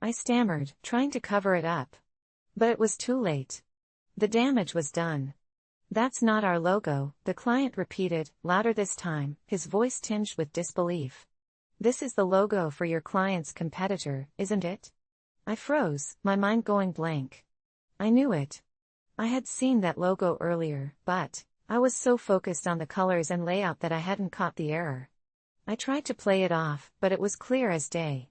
I stammered, trying to cover it up. But it was too late. The damage was done. "That's not our logo," the client repeated, louder this time, his voice tinged with disbelief. "This is the logo for your client's competitor, isn't it?" I froze, my mind going blank. I knew it. I had seen that logo earlier, but I was so focused on the colors and layout that I hadn't caught the error. I tried to play it off, but it was clear as day.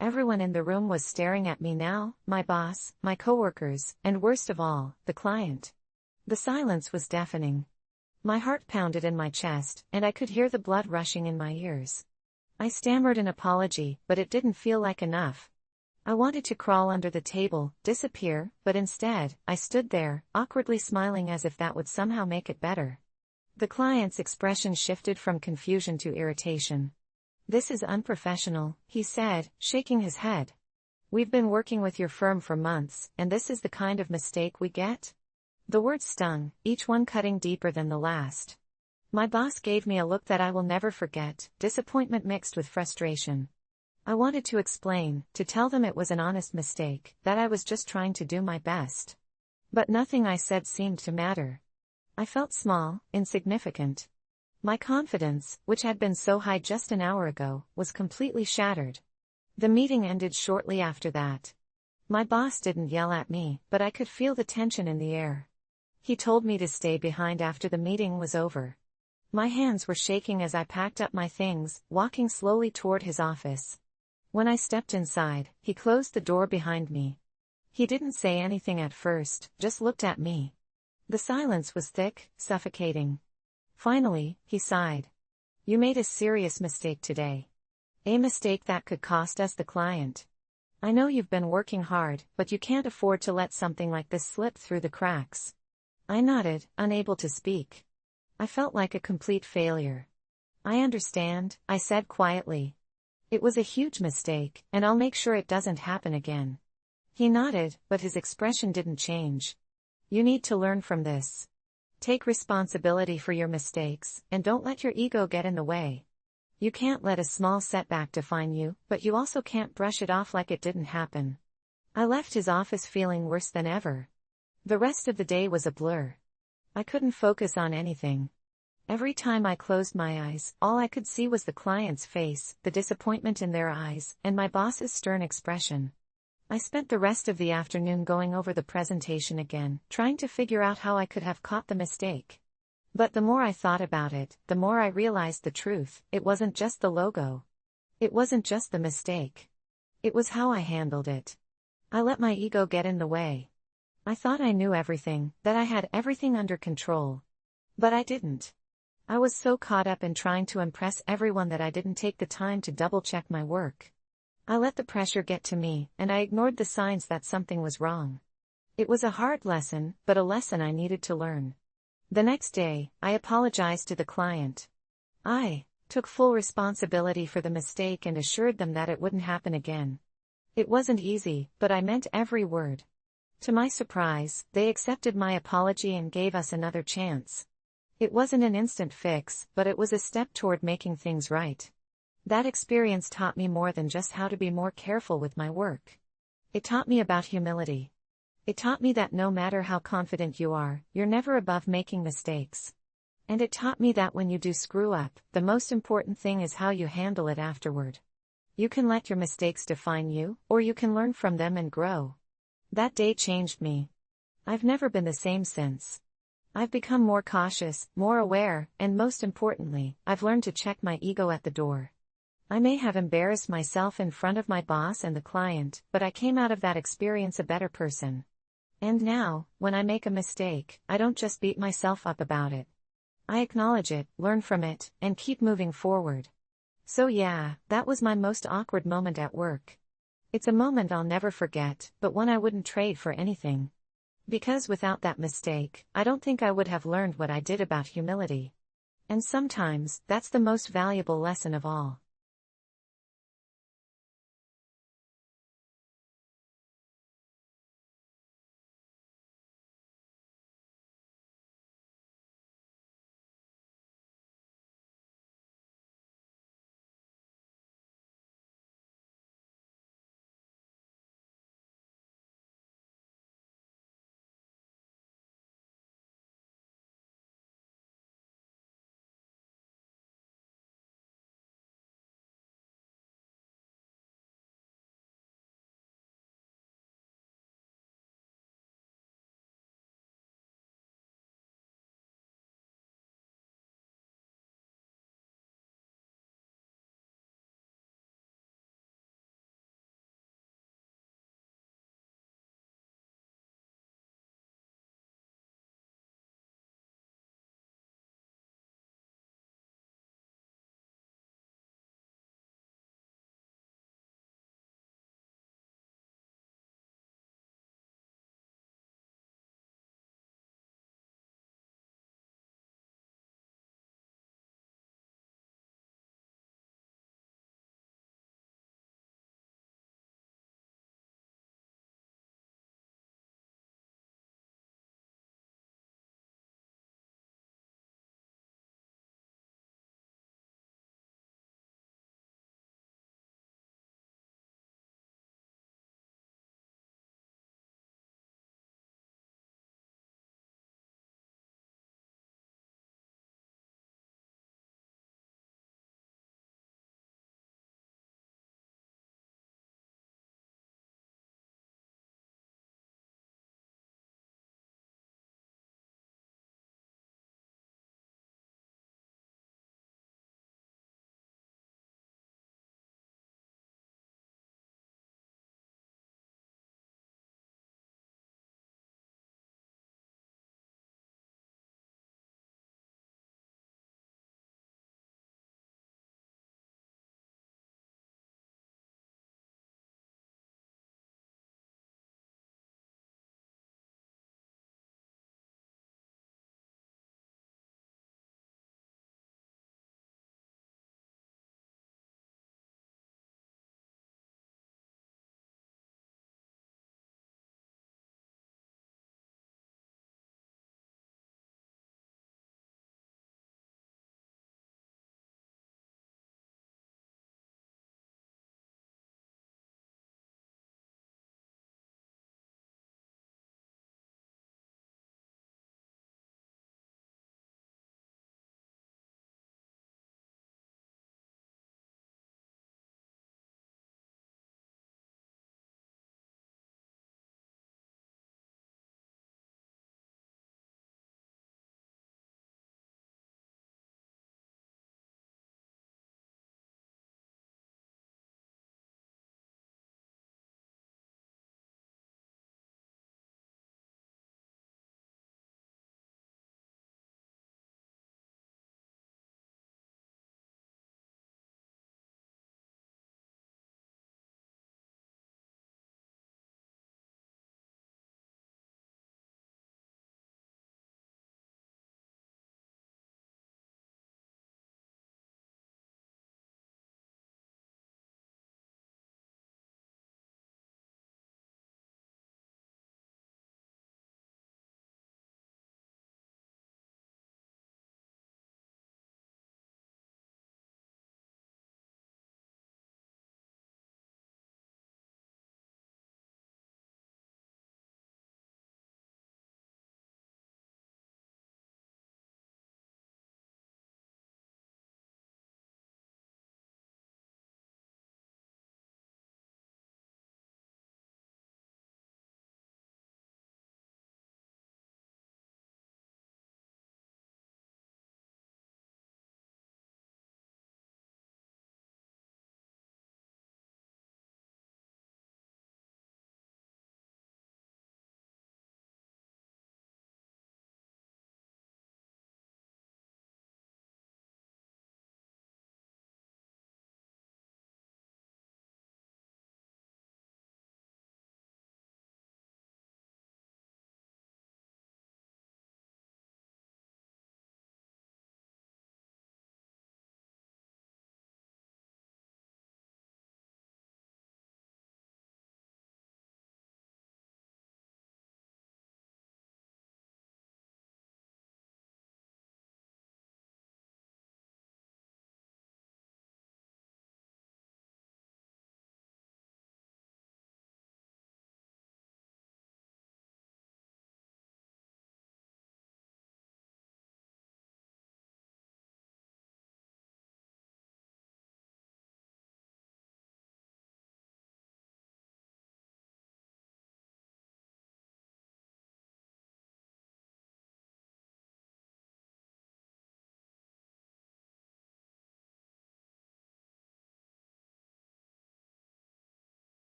Everyone in the room was staring at me now, my boss, my coworkers, and worst of all, the client. The silence was deafening. My heart pounded in my chest, and I could hear the blood rushing in my ears. I stammered an apology, but it didn't feel like enough. I wanted to crawl under the table, disappear, but instead, I stood there, awkwardly smiling as if that would somehow make it better. The client's expression shifted from confusion to irritation. "This is unprofessional," he said, shaking his head. "We've been working with your firm for months, and this is the kind of mistake we get?" The words stung, each one cutting deeper than the last. My boss gave me a look that I will never forget, disappointment mixed with frustration. I wanted to explain, to tell them it was an honest mistake, that I was just trying to do my best. But nothing I said seemed to matter. I felt small, insignificant. My confidence, which had been so high just an hour ago, was completely shattered. The meeting ended shortly after that. My boss didn't yell at me, but I could feel the tension in the air. He told me to stay behind after the meeting was over. My hands were shaking as I packed up my things, walking slowly toward his office. When I stepped inside, he closed the door behind me. He didn't say anything at first, just looked at me. The silence was thick, suffocating. Finally, he sighed. "You made a serious mistake today. A mistake that could cost us the client. I know you've been working hard, but you can't afford to let something like this slip through the cracks." I nodded, unable to speak. I felt like a complete failure. "I understand," I said quietly. "It was a huge mistake, and I'll make sure it doesn't happen again." He nodded, but his expression didn't change. "You need to learn from this. Take responsibility for your mistakes, and don't let your ego get in the way. You can't let a small setback define you, but you also can't brush it off like it didn't happen." I left his office feeling worse than ever. The rest of the day was a blur. I couldn't focus on anything. Every time I closed my eyes, all I could see was the client's face, the disappointment in their eyes, and my boss's stern expression. I spent the rest of the afternoon going over the presentation again, trying to figure out how I could have caught the mistake. But the more I thought about it, the more I realized the truth. It wasn't just the logo. It wasn't just the mistake. It was how I handled it. I let my ego get in the way. I thought I knew everything, that I had everything under control. But I didn't. I was so caught up in trying to impress everyone that I didn't take the time to double-check my work. I let the pressure get to me, and I ignored the signs that something was wrong. It was a hard lesson, but a lesson I needed to learn. The next day, I apologized to the client. I took full responsibility for the mistake and assured them that it wouldn't happen again. It wasn't easy, but I meant every word. To my surprise, they accepted my apology and gave us another chance. It wasn't an instant fix, but it was a step toward making things right. That experience taught me more than just how to be more careful with my work. It taught me about humility. It taught me that no matter how confident you are, you're never above making mistakes. And it taught me that when you do screw up, the most important thing is how you handle it afterward. You can let your mistakes define you, or you can learn from them and grow. That day changed me. I've never been the same since. I've become more cautious, more aware, and most importantly, I've learned to check my ego at the door. I may have embarrassed myself in front of my boss and the client, but I came out of that experience a better person. And now, when I make a mistake, I don't just beat myself up about it. I acknowledge it, learn from it, and keep moving forward. So yeah, that was my most awkward moment at work. It's a moment I'll never forget, but one I wouldn't trade for anything. Because without that mistake, I don't think I would have learned what I did about humility. And sometimes, that's the most valuable lesson of all.